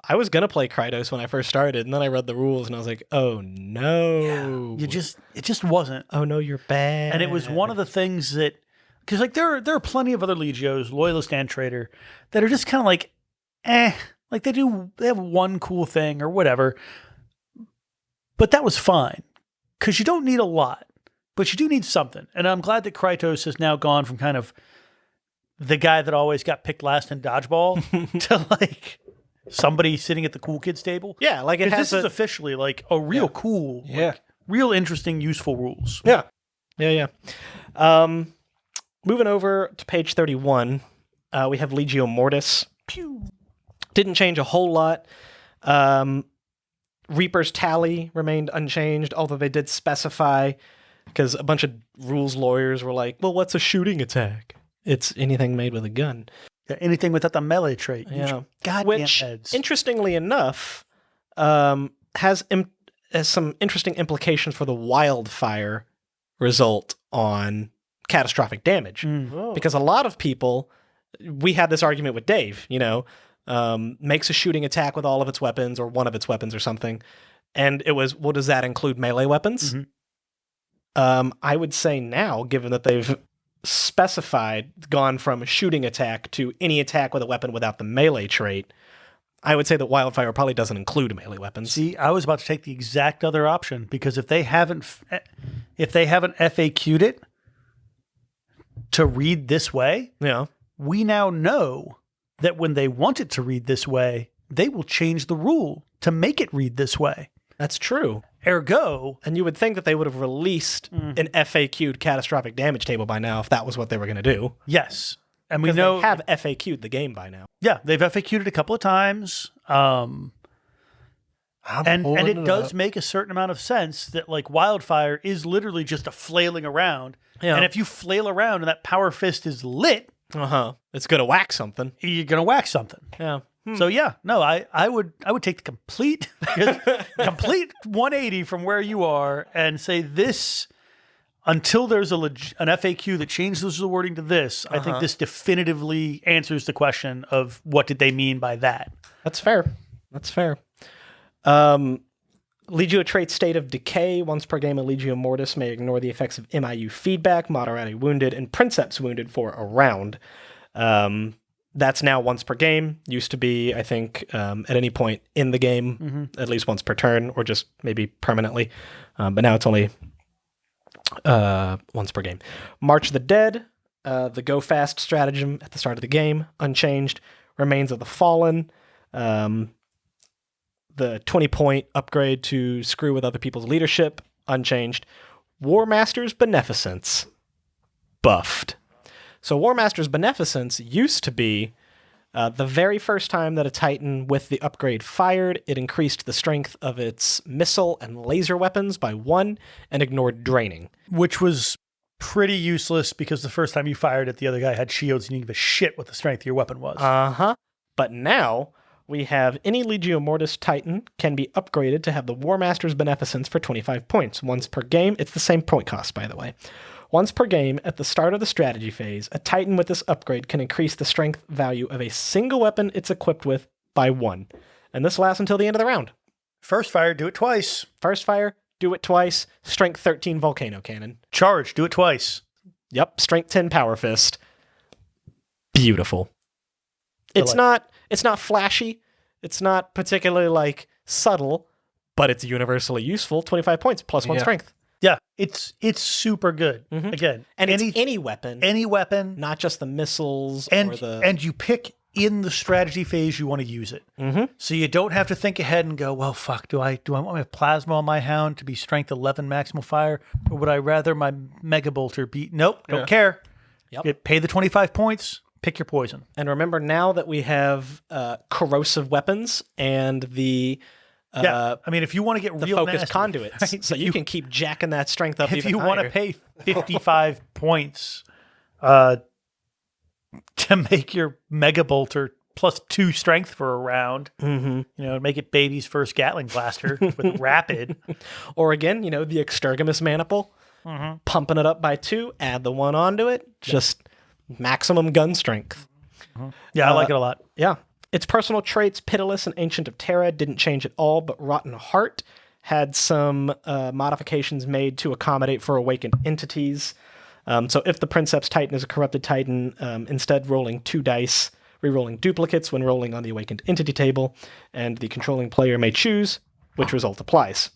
[SPEAKER 3] I was going to play Krytos when I first started, and then I read the rules, and I was like, oh, no.
[SPEAKER 4] Yeah, it just wasn't.
[SPEAKER 3] Oh, no, you're bad.
[SPEAKER 4] And it was one of the things that... Because like there are plenty of other Legios, Loyalist and Traitor, that are just kind of like, like they have one cool thing or whatever. But that was fine. because you don't need a lot, but you do need something. And I'm glad that Krytos has now gone from kind of the guy that always got picked last in dodgeball to like somebody sitting at the cool kids table.
[SPEAKER 3] Yeah, like it has
[SPEAKER 4] this is officially like a real cool, like, real interesting, useful rules.
[SPEAKER 3] Yeah. Moving over to page 31, we have Legio Mortis.
[SPEAKER 4] Pew.
[SPEAKER 3] Didn't change a whole lot. Reaper's Tally remained unchanged, although they did specify, because a bunch of rules lawyers were like, well, what's a shooting attack? It's anything made with a gun.
[SPEAKER 4] Yeah, anything without the melee trait.
[SPEAKER 3] Yeah.
[SPEAKER 4] Goddamn
[SPEAKER 3] Which,
[SPEAKER 4] heads.
[SPEAKER 3] interestingly enough, has some interesting implications for the wildfire result on catastrophic damage. Because a lot of people, we had this argument with Dave, makes a shooting attack with all of its weapons or one of its weapons or something. And it was, well, does that include melee weapons? I would say now, given that they've specified, gone from a shooting attack to any attack with a weapon without the melee trait, I would say that wildfire probably doesn't include melee weapons.
[SPEAKER 4] See, I was about to take the exact other option, because if they haven't FAQ'd it to read this way, we now know that when they want it to read this way, they will change the rule to make it read this way.
[SPEAKER 3] That's true.
[SPEAKER 4] Ergo,
[SPEAKER 3] and you would think that they would have released an FAQ'd catastrophic damage table by now if that was what they were going to do.
[SPEAKER 4] Yes. And we know
[SPEAKER 3] they have FAQ'd the game by now.
[SPEAKER 4] Yeah, they've FAQ'd it a couple of times. And it does make a certain amount of sense that like wildfire is literally just a flailing around. Yeah. And if you flail around and that power fist is lit,
[SPEAKER 3] it's going to whack something.
[SPEAKER 4] You're going to whack something.
[SPEAKER 3] Yeah.
[SPEAKER 4] So yeah, no, I would take the complete 180 from where you are and say this until there's an FAQ that changes the wording to this. I think this definitively answers the question of what did they mean by that.
[SPEAKER 3] That's fair. Legio trait State of Decay. Once per game, a Legio Mortis may ignore the effects of MIU feedback, Moderati wounded, and Princeps wounded for a round. That's now once per game. Used to be, I think, at any point in the game, at least once per turn, or just maybe permanently. But now it's only once per game. March of the Dead, the go fast stratagem at the start of the game, unchanged. Remains of the Fallen, the 20-point upgrade to screw with other people's leadership, unchanged. War Master's Beneficence, buffed. So War Master's Beneficence used to be the very first time that a Titan with the upgrade fired, it increased the strength of its missile and laser weapons by 1 and ignored draining.
[SPEAKER 4] Which was pretty useless because the first time you fired it, the other guy had shields and you didn't give a shit what the strength of your weapon was.
[SPEAKER 3] But now we have any Legio Mortis Titan can be upgraded to have the War Master's Beneficence for 25 points. Once per game, it's the same point cost, by the way. Once per game, at the start of the strategy phase, a Titan with this upgrade can increase the strength value of a single weapon it's equipped with by 1. And this lasts until the end of the round.
[SPEAKER 4] First fire, do it twice.
[SPEAKER 3] First fire, do it twice. Strength 13 Volcano Cannon.
[SPEAKER 4] Charge, do it twice.
[SPEAKER 3] Yep, Strength 10 Power Fist. Beautiful. It's not flashy. It's not particularly like subtle, but it's universally useful. 25 points plus 1 strength.
[SPEAKER 4] Yeah, it's super good. Again,
[SPEAKER 3] and it's any weapon, not just the missiles
[SPEAKER 4] and you pick in the strategy phase you want to use it. So you don't have to think ahead and go, well, fuck, do I want my plasma on my hound to be strength 11 maximal fire, or would I rather my mega bolter be? Nope, don't care. Yep. Pay the 25 points. Pick your poison.
[SPEAKER 3] And remember, now that we have corrosive weapons and the
[SPEAKER 4] I mean, if you want to get real
[SPEAKER 3] focused
[SPEAKER 4] nasty,
[SPEAKER 3] conduits,
[SPEAKER 4] right?
[SPEAKER 3] So you can keep jacking that strength up.
[SPEAKER 4] If
[SPEAKER 3] even
[SPEAKER 4] you
[SPEAKER 3] higher.
[SPEAKER 4] want to pay 55 points to make your mega bolter plus 2 strength for a round, make it baby's first Gatling blaster with rapid,
[SPEAKER 3] or again, the Extergimus Maniple, pumping it up by 2, add the 1 onto it, just maximum gun strength.
[SPEAKER 4] Yeah, I like it a lot.
[SPEAKER 3] Yeah. Its personal traits, Pitiless and Ancient of Terra, didn't change at all, but Rotten Heart had some modifications made to accommodate for awakened entities. So if the Princeps Titan is a corrupted Titan, instead rolling 2 dice, rerolling duplicates when rolling on the awakened entity table, and the controlling player may choose which result applies.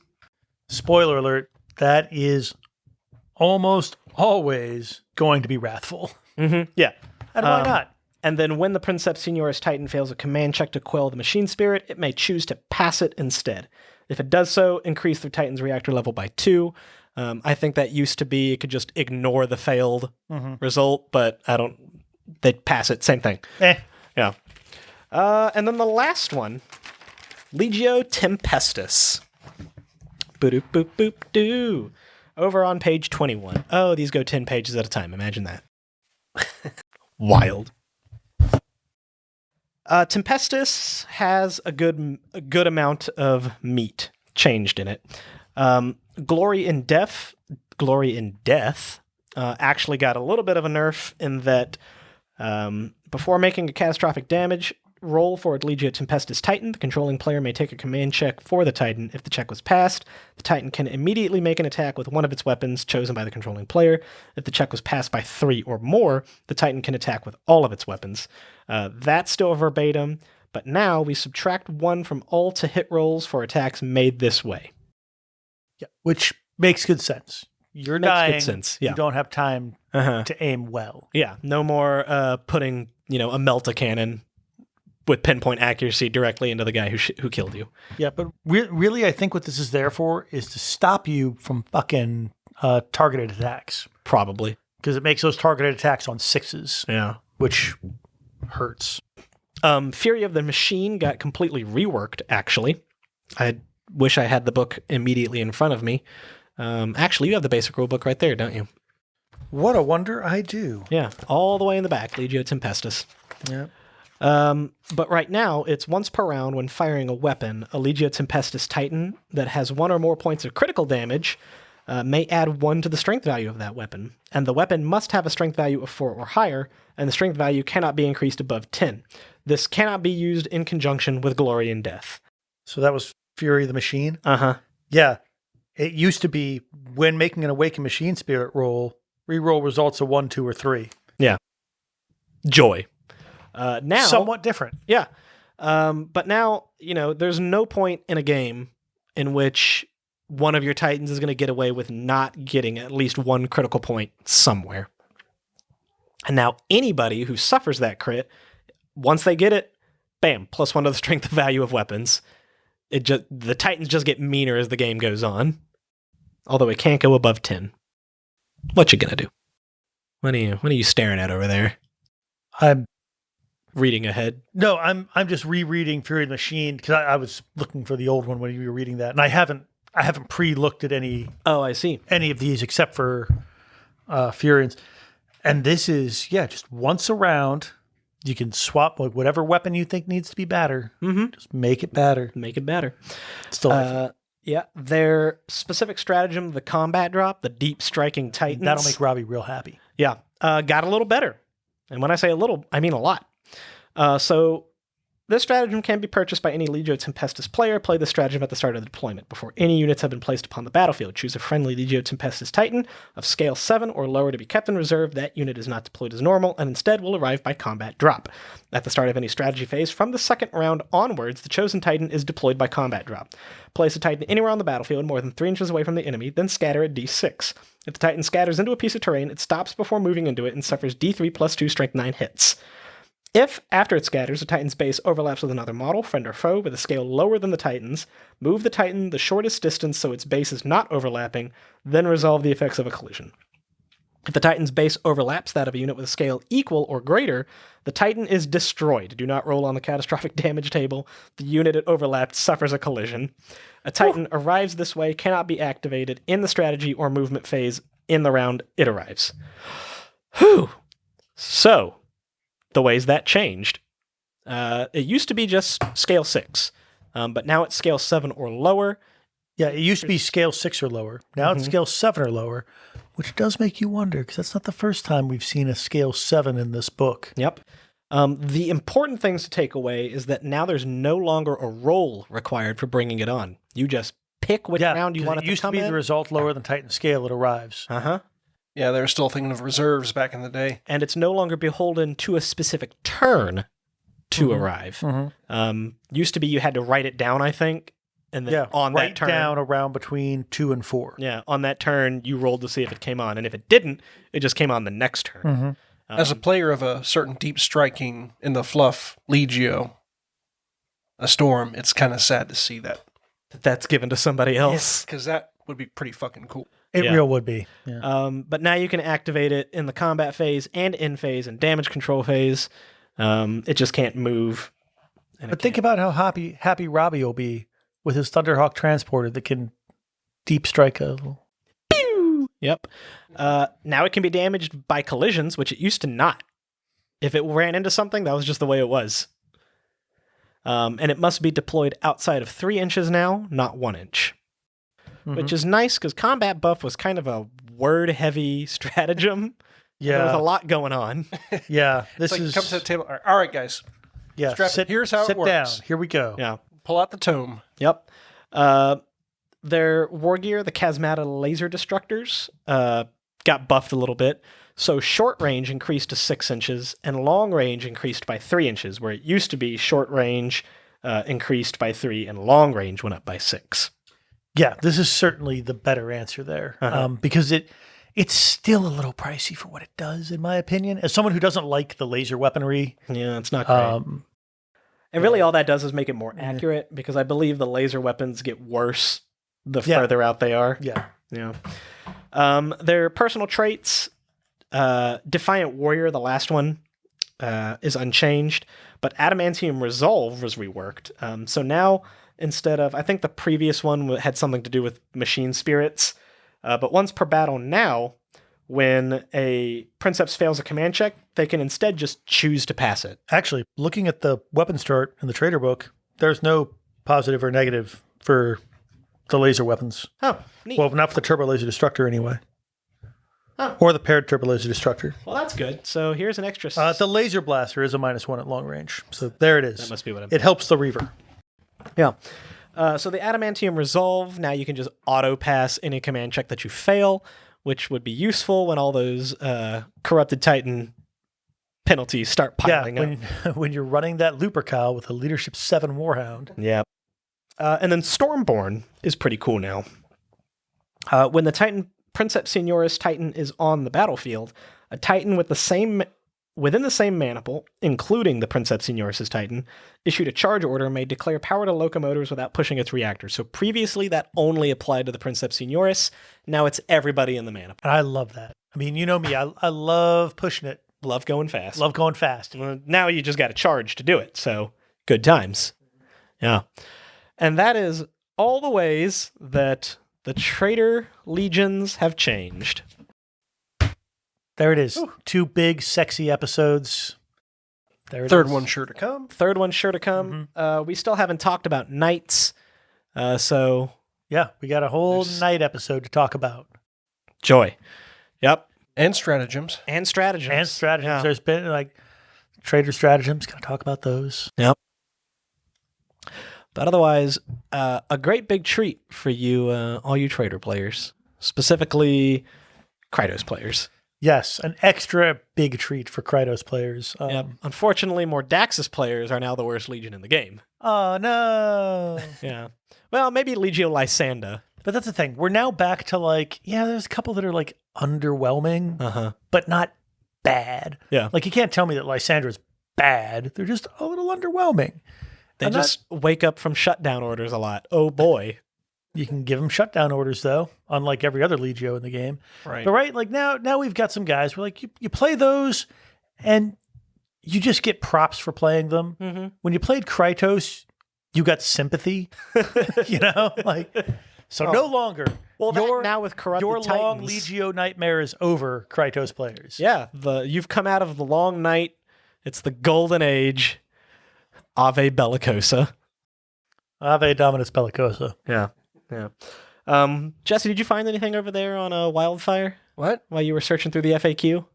[SPEAKER 4] Spoiler alert, that is almost always going to be wrathful.
[SPEAKER 3] Mm-hmm. Yeah.
[SPEAKER 4] And why not?
[SPEAKER 3] And then when the Princeps Senioris Titan fails a command check to quell the machine spirit, it may choose to pass it instead. If it does so, increase the Titan's reactor level by 2. I think that used to be it could just ignore the failed result, but they'd pass it. Same thing. Yeah. And then the last one, Legio Tempestus. Boop boop boop doo. Over on page 21. Oh, these go 10 pages at a time. Imagine that. Wild. Tempestus has a good amount of meat changed in it. Glory in Death actually got a little bit of a nerf in that before making a catastrophic damage roll for a Legio Tempestus Titan, the controlling player may take a command check for the Titan. If the check was passed, the Titan can immediately make an attack with one of its weapons chosen by the controlling player. If the check was passed by 3 or more, the Titan can attack with all of its weapons. That's still verbatim, but now we subtract 1 from all to hit rolls for attacks made this way.
[SPEAKER 4] Yeah, which makes good sense. You're dying. Good sense. Yeah. You don't have time to aim well.
[SPEAKER 3] Yeah, no more putting a melta cannon with pinpoint accuracy directly into the guy who killed you.
[SPEAKER 4] Yeah, but really, I think what this is there for is to stop you from fucking targeted attacks.
[SPEAKER 3] Probably.
[SPEAKER 4] Because it makes those targeted attacks on 6s.
[SPEAKER 3] Yeah.
[SPEAKER 4] Which hurts.
[SPEAKER 3] Fury of the Machine got completely reworked, actually. I wish I had the book immediately in front of me. Actually, you have the basic rule book right there, don't you?
[SPEAKER 4] What a wonder I do.
[SPEAKER 3] Yeah, all the way in the back, Legio Tempestus.
[SPEAKER 4] Yeah.
[SPEAKER 3] But right now, it's once per round when firing a weapon, a Legio Tempestus Titan that has 1 or more points of critical damage may add 1 to the strength value of that weapon. And the weapon must have a strength value of 4 or higher, and the strength value cannot be increased above 10. This cannot be used in conjunction with Glory in Death.
[SPEAKER 4] So that was Fury of the Machine?
[SPEAKER 3] Uh-huh.
[SPEAKER 4] Yeah. It used to be when making an Awakened Machine Spirit roll, reroll results of 1, 2, or 3.
[SPEAKER 3] Yeah. Joy. Now
[SPEAKER 4] somewhat different.
[SPEAKER 3] Yeah. But now, there's no point in a game in which one of your Titans is going to get away with not getting at least 1 critical point somewhere. And now anybody who suffers that crit, once they get it, bam, +1 to the strength value of weapons. The Titans just get meaner as the game goes on. Although it can't go above 10. What you gonna do? What are you staring at over there?
[SPEAKER 4] I'm
[SPEAKER 3] reading ahead.
[SPEAKER 4] No, I'm just rereading Fury of the Machine because I was looking for the old one when you were reading that, and I haven't pre-looked at any.
[SPEAKER 3] Oh, I see.
[SPEAKER 4] Any of these except for Furians, and this is just once around. You can swap whatever weapon you think needs to be better.
[SPEAKER 3] Mm-hmm.
[SPEAKER 4] Just make it better.
[SPEAKER 3] Make it better.
[SPEAKER 4] Still,
[SPEAKER 3] yeah. Their specific stratagem, the combat drop, the deep striking Titans.
[SPEAKER 4] That'll make Robbie real happy.
[SPEAKER 3] Yeah, got a little better, and when I say a little, I mean a lot. So this stratagem can be purchased by any Legio Tempestus player. Play the stratagem at the start of the deployment. Before any units have been placed upon the battlefield, choose a friendly Legio Tempestus Titan of scale 7 or lower to be kept in reserve. That unit is not deployed as normal and instead will arrive by combat drop. At the start of any strategy phase, from the second round onwards, the chosen Titan is deployed by combat drop. Place a Titan anywhere on the battlefield more than 3 inches away from the enemy, then scatter at D6. If the Titan scatters into a piece of terrain, it stops before moving into it and suffers D3 plus 2 strength 9 hits. If, after it scatters, the Titan's base overlaps with another model, friend or foe, with a scale lower than the Titan's, move the Titan the shortest distance so its base is not overlapping, then resolve the effects of a collision. If the Titan's base overlaps that of a unit with a scale equal or greater, the Titan is destroyed. Do not roll on the catastrophic damage table. The unit it overlapped suffers a collision. A Titan arrives this way, cannot be activated in the strategy or movement phase in the round it arrives. Whew! So, the ways that changed. It used to be just scale 6, but now it's scale 7 or lower.
[SPEAKER 4] Yeah, it used to be scale 6 or lower. Now it's scale 7 or lower, which does make you wonder, because that's not the first time we've seen a scale 7 in this book.
[SPEAKER 3] Yep. The important things to take away is that now there's no longer a roll required for bringing it on. You just pick which round you want it to come in.
[SPEAKER 4] It used to be the result lower than Titan scale, it arrives.
[SPEAKER 3] Uh-huh.
[SPEAKER 2] Yeah, they were still thinking of reserves back in the day.
[SPEAKER 3] And it's no longer beholden to a specific turn to arrive.
[SPEAKER 4] Mm-hmm.
[SPEAKER 3] Used to be you had to write it down, I think, and then
[SPEAKER 4] Yeah,
[SPEAKER 3] on
[SPEAKER 4] right
[SPEAKER 3] that turn,
[SPEAKER 4] down around between 2 and 4.
[SPEAKER 3] yeah, on that turn, you rolled to see if it came on, and if it didn't, it just came on the next turn.
[SPEAKER 4] Mm-hmm.
[SPEAKER 2] As a player of a certain deep striking in the fluff Legio, a storm, it's kind of sad to see that.
[SPEAKER 3] That's given to somebody else.
[SPEAKER 2] Because that would be pretty fucking cool.
[SPEAKER 4] It
[SPEAKER 3] Yeah.
[SPEAKER 4] real would be. Yeah.
[SPEAKER 3] But now you can activate it in the combat phase and in phase and damage control phase. It just can't move.
[SPEAKER 4] But think about how happy Robbie will be with his Thunderhawk transporter that can deep strike a little.
[SPEAKER 3] Yep. Now it can be damaged by collisions, which it used to not. If it ran into something, that was just the way it was. And it must be deployed outside of 3 inches now, not 1 inch. Which is nice because combat buff was kind of a word-heavy stratagem.
[SPEAKER 4] Yeah.
[SPEAKER 3] There was a lot going on.
[SPEAKER 4] Yeah. This
[SPEAKER 2] It's like,
[SPEAKER 4] is
[SPEAKER 2] come to the table. All right, guys.
[SPEAKER 4] yeah.
[SPEAKER 2] strap it. Here's how it
[SPEAKER 4] sit
[SPEAKER 2] works.
[SPEAKER 4] down. Here we go.
[SPEAKER 3] Yeah.
[SPEAKER 2] Pull out the tome.
[SPEAKER 3] Yep. Their war gear, the Chasmata laser destructors, got buffed a little bit. So short range increased to 6 inches, and long range increased by 3 inches, where it used to be short range increased by 3, and long range went up by 6.
[SPEAKER 4] Yeah, this is certainly the better answer there, because it's still a little pricey for what it does, in my opinion. As someone who doesn't like the laser weaponry,
[SPEAKER 3] Yeah, it's not great. And really all that does is make it more accurate, because I believe the laser weapons get worse the further out they are.
[SPEAKER 4] yeah,
[SPEAKER 3] Yeah. Their personal traits, Defiant Warrior, the last one, is unchanged, but Adamantium Resolve was reworked. So now, instead of, I think the previous one had something to do with machine spirits, but once per battle now, when a Princeps fails a command check, they can instead just choose to pass it.
[SPEAKER 4] actually, looking at the weapons chart in the trader book, there's no positive or negative for the laser weapons.
[SPEAKER 3] Oh, neat.
[SPEAKER 4] Well, not for the turbo laser destructor anyway.
[SPEAKER 3] Huh.
[SPEAKER 4] Or the paired turbo laser destructor.
[SPEAKER 3] Well, that's good. So here's an extra...
[SPEAKER 4] The laser blaster is a -1 at long range. So there it is.
[SPEAKER 3] That must be what I'm...
[SPEAKER 4] It helps the Reaver.
[SPEAKER 3] Yeah. So the Adamantium Resolve, now you can just auto-pass any command check that you fail, which would be useful when all those Corrupted Titan penalties start piling up.
[SPEAKER 4] When you're running that Lupercal with a Leadership 7 Warhound.
[SPEAKER 3] Yeah. And then Stormborn is pretty cool now. When the Titan Princeps Senioris Titan is on the battlefield, a Titan with within the same maniple, including the Princeps Senioris' Titan, issued a charge order may declare power to locomotors without pushing its reactor. So previously that only applied to the Princeps Senioris. Now it's everybody in the maniple.
[SPEAKER 4] And I love that. I mean, you know me. I love pushing it.
[SPEAKER 3] Love going fast.
[SPEAKER 4] Love going fast.
[SPEAKER 3] Well, now you just got to charge to do it. So good times. Yeah. And that is all the ways that the Traitor Legions have changed.
[SPEAKER 4] There it is. Ooh. 2 big, sexy episodes. There it
[SPEAKER 2] Third
[SPEAKER 4] is.
[SPEAKER 2] one sure to come.
[SPEAKER 3] Third one sure to come. We still haven't talked about Knights. So
[SPEAKER 4] yeah, we got a whole night episode to talk about.
[SPEAKER 3] Joy. Yep.
[SPEAKER 2] And stratagems.
[SPEAKER 3] And stratagems. Yeah.
[SPEAKER 4] There's been like Traitor stratagems. Gonna talk about those.
[SPEAKER 3] Yep. But otherwise, a great big treat for you, all you Traitor players, specifically Krytos players.
[SPEAKER 4] Yes, an extra big treat for Krytos players.
[SPEAKER 3] Yep. Unfortunately, more Daxus players are now the worst Legion in the game.
[SPEAKER 4] Oh, no.
[SPEAKER 3] Yeah. Well, maybe Legio Lysanda.
[SPEAKER 4] But that's the thing. We're now back to like, yeah, there's a couple that are like underwhelming, but not bad.
[SPEAKER 3] Yeah.
[SPEAKER 4] Like you can't tell me that Lysandra's bad. They're just a little underwhelming.
[SPEAKER 3] They just wake up from shutdown orders a lot. Oh, boy.
[SPEAKER 4] You can give them shutdown orders, though, unlike every other Legio in the game.
[SPEAKER 2] Right.
[SPEAKER 4] But like now we've got some guys where like you play those and you just get props for playing them.
[SPEAKER 3] Mm-hmm.
[SPEAKER 4] When you played Krytos, you got sympathy, you know? Like, so no longer.
[SPEAKER 3] Well, now with Corrupted
[SPEAKER 4] your
[SPEAKER 3] Titans.
[SPEAKER 4] long Legio nightmare is over, Krytos players.
[SPEAKER 3] Yeah, you've come out of the long night. It's the golden age. Ave Bellicosa.
[SPEAKER 4] Ave Dominus Bellicosa.
[SPEAKER 3] Yeah. Yeah. Jesse, did you find anything over there on Wildfire?
[SPEAKER 2] What?
[SPEAKER 3] While you were searching through the FAQ?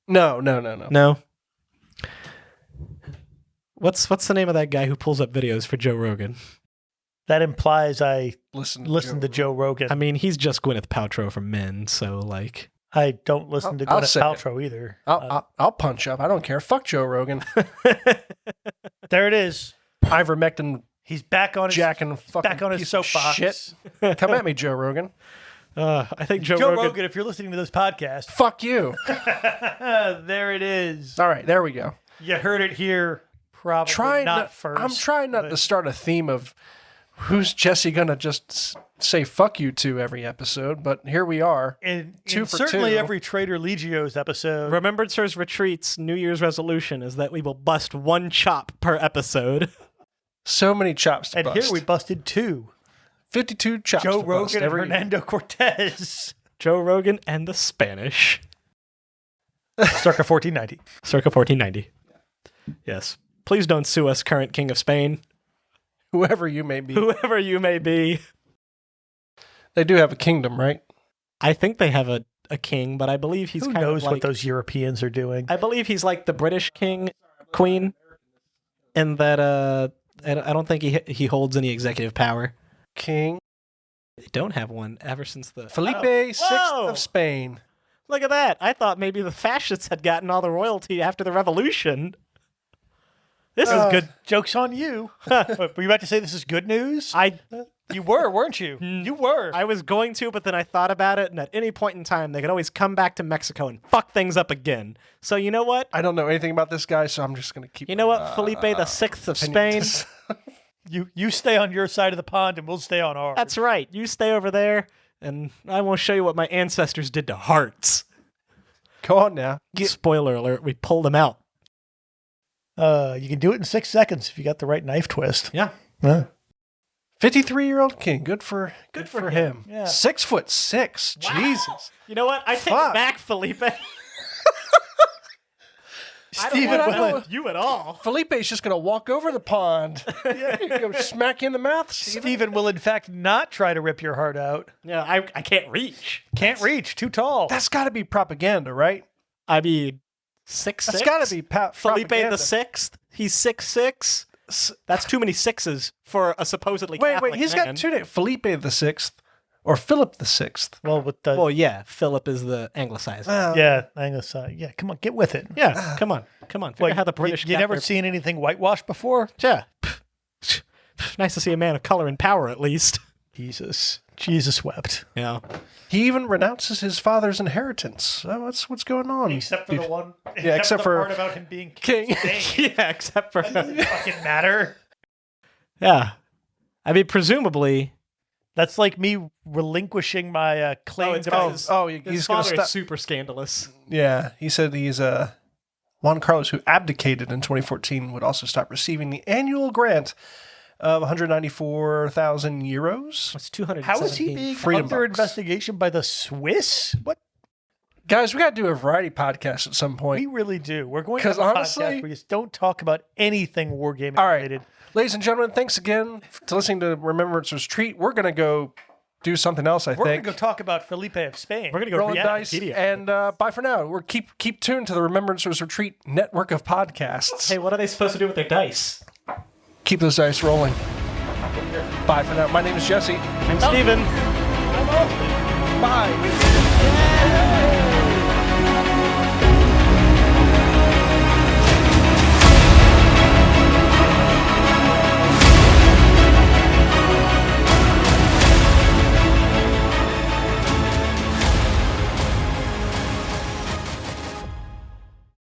[SPEAKER 2] No.
[SPEAKER 3] No? What's the name of that guy who pulls up videos for Joe Rogan?
[SPEAKER 4] That implies I
[SPEAKER 2] Listen
[SPEAKER 4] to Joe Rogan.
[SPEAKER 3] I mean, he's just Gwyneth Paltrow from Men, so like...
[SPEAKER 4] I don't listen to
[SPEAKER 2] I'll
[SPEAKER 4] Gwyneth
[SPEAKER 2] say
[SPEAKER 4] Paltrow either.
[SPEAKER 2] I'll punch up. I don't care. Fuck Joe Rogan.
[SPEAKER 4] There it is.
[SPEAKER 2] Ivermectin
[SPEAKER 4] He's back on his
[SPEAKER 2] jacking fucking
[SPEAKER 4] back on his
[SPEAKER 2] piece of
[SPEAKER 4] soapbox.
[SPEAKER 2] shit. Come at me, Joe Rogan.
[SPEAKER 3] I think Joe
[SPEAKER 4] Joe
[SPEAKER 3] Rogan.
[SPEAKER 4] Rogan, if you're listening to this podcast,
[SPEAKER 2] Fuck you.
[SPEAKER 4] there it is.
[SPEAKER 2] All right, there we go.
[SPEAKER 4] You heard it here. Probably not first.
[SPEAKER 2] I'm trying not to start a theme of who's Jesse gonna just say fuck you to every episode, but here we are.
[SPEAKER 4] And
[SPEAKER 2] Two for
[SPEAKER 4] certainly
[SPEAKER 2] two.
[SPEAKER 4] every Traitor Legio's episode.
[SPEAKER 3] Remembrancers Retreat's New Year's resolution is that we will bust one chop per episode.
[SPEAKER 2] So many chops to
[SPEAKER 4] And
[SPEAKER 2] bust.
[SPEAKER 4] here we busted 2.
[SPEAKER 2] 52 chops
[SPEAKER 4] Joe
[SPEAKER 2] to bust
[SPEAKER 4] Rogan and
[SPEAKER 2] every
[SPEAKER 4] Hernando Cortez.
[SPEAKER 3] Joe Rogan and the Spanish.
[SPEAKER 4] Circa 1490.
[SPEAKER 3] Circa 1490. Yes. Please don't sue us, current King of Spain.
[SPEAKER 2] whoever you may be.
[SPEAKER 3] Whoever you may be.
[SPEAKER 2] They do have a kingdom, right?
[SPEAKER 3] I think they have a king, but I believe he's
[SPEAKER 4] Who
[SPEAKER 3] kind
[SPEAKER 4] knows
[SPEAKER 3] of like,
[SPEAKER 4] what those Europeans are doing?
[SPEAKER 3] I believe he's like the British queen, and that I don't think he holds any executive power.
[SPEAKER 2] King
[SPEAKER 3] They don't have one ever since the
[SPEAKER 2] Felipe
[SPEAKER 3] Oh.
[SPEAKER 2] VI
[SPEAKER 3] Whoa!
[SPEAKER 2] of Spain.
[SPEAKER 3] Look at that! I thought maybe the fascists had gotten all the royalty after the revolution. This is good.
[SPEAKER 4] Joke's on you. Were you about to say this is good news? You were, weren't you? You were.
[SPEAKER 3] I was going to, but then I thought about it, and at any point in time, they could always come back to Mexico and fuck things up again. So you know what?
[SPEAKER 2] I don't know anything about this guy, so I'm just going to keep.
[SPEAKER 3] You know what? Felipe the Sixth of
[SPEAKER 2] opinion
[SPEAKER 3] Spain.
[SPEAKER 2] to-
[SPEAKER 4] You stay on your side of the pond, and we'll stay on ours.
[SPEAKER 3] That's right. You stay over there, and I won't show you what my ancestors did to hearts.
[SPEAKER 2] Go on now.
[SPEAKER 3] Spoiler alert: we pulled them out.
[SPEAKER 4] You can do it in 6 seconds if you got the right knife twist.
[SPEAKER 3] Yeah.
[SPEAKER 2] 53-year-old king. Good for him.
[SPEAKER 4] Yeah.
[SPEAKER 2] 6'6". Jesus.
[SPEAKER 3] You know what? I take
[SPEAKER 2] Fuck.
[SPEAKER 3] it back, Felipe. I
[SPEAKER 4] Stephen
[SPEAKER 3] don't
[SPEAKER 2] Willen.
[SPEAKER 3] want you at all.
[SPEAKER 2] Felipe's just going to walk over the pond. Go smack you in the mouth, Steven.
[SPEAKER 4] Stephen will, in fact, not try to rip your heart out.
[SPEAKER 3] Yeah, I can't reach.
[SPEAKER 4] Can't reach. Too tall.
[SPEAKER 2] That's got to be propaganda, right?
[SPEAKER 3] I mean, 6'6".
[SPEAKER 2] That's got to be
[SPEAKER 3] Felipe
[SPEAKER 2] propaganda.
[SPEAKER 3] the Sixth. He's 6'6". That's too many sixes for a supposedly
[SPEAKER 2] Wait,
[SPEAKER 3] Catholic
[SPEAKER 2] he's
[SPEAKER 3] man.
[SPEAKER 2] got two names. Felipe the Sixth or Philip the Sixth.
[SPEAKER 4] well, with the...
[SPEAKER 3] Well, yeah, Philip is the anglicized.
[SPEAKER 4] yeah, yeah, come on, get with it.
[SPEAKER 3] Yeah, come on. Figure
[SPEAKER 4] What,
[SPEAKER 3] out how the British
[SPEAKER 4] You
[SPEAKER 3] got
[SPEAKER 4] never
[SPEAKER 3] their-
[SPEAKER 4] seen anything whitewashed before?
[SPEAKER 3] Yeah. Nice to see a man of color in power, at least.
[SPEAKER 4] Jesus wept.
[SPEAKER 3] Yeah.
[SPEAKER 2] He even renounces his father's inheritance. So what's going on?
[SPEAKER 4] Except for
[SPEAKER 2] dude?
[SPEAKER 4] the one...
[SPEAKER 2] Yeah, except for-
[SPEAKER 4] the part about him being
[SPEAKER 2] King.
[SPEAKER 3] Yeah, except for...
[SPEAKER 4] Doesn't fucking matter.
[SPEAKER 3] Yeah. I mean, presumably...
[SPEAKER 4] That's like me relinquishing my claim
[SPEAKER 3] it's
[SPEAKER 4] to
[SPEAKER 3] about
[SPEAKER 4] my-
[SPEAKER 3] his-
[SPEAKER 2] Oh,
[SPEAKER 3] His
[SPEAKER 2] he's going to
[SPEAKER 3] father
[SPEAKER 2] stop.
[SPEAKER 3] is super scandalous.
[SPEAKER 2] Yeah, he said he's Juan Carlos, who abdicated in 2014, would also stop receiving the annual grant of 194,000 euros.
[SPEAKER 3] It's 217.
[SPEAKER 4] How is he being
[SPEAKER 2] Freedom
[SPEAKER 4] under
[SPEAKER 2] bucks.
[SPEAKER 4] investigation by the Swiss? What?
[SPEAKER 2] Guys, we got to do a variety podcast at some
[SPEAKER 4] We
[SPEAKER 2] point.
[SPEAKER 4] really do. We're going to
[SPEAKER 2] 'Cause
[SPEAKER 4] have a
[SPEAKER 2] honestly-
[SPEAKER 4] podcast where we just don't talk about anything wargaming
[SPEAKER 2] All right,
[SPEAKER 4] related.
[SPEAKER 2] ladies and gentlemen, thanks again to listening to Remembrancers Treat. We're going to go do something else, I
[SPEAKER 4] We're going
[SPEAKER 2] think.
[SPEAKER 4] to go talk about Felipe of Spain.
[SPEAKER 3] We're going to go
[SPEAKER 2] Rolling
[SPEAKER 3] read
[SPEAKER 2] dice,
[SPEAKER 3] Wikipedia.
[SPEAKER 2] and bye for now. We're keep tuned to the Remembrancers Retreat network of podcasts.
[SPEAKER 3] Hey, what are they supposed to do with their dice?
[SPEAKER 2] Keep those dice rolling. Bye for now. My name is Jesse.
[SPEAKER 3] I'm Steven.
[SPEAKER 2] Bye.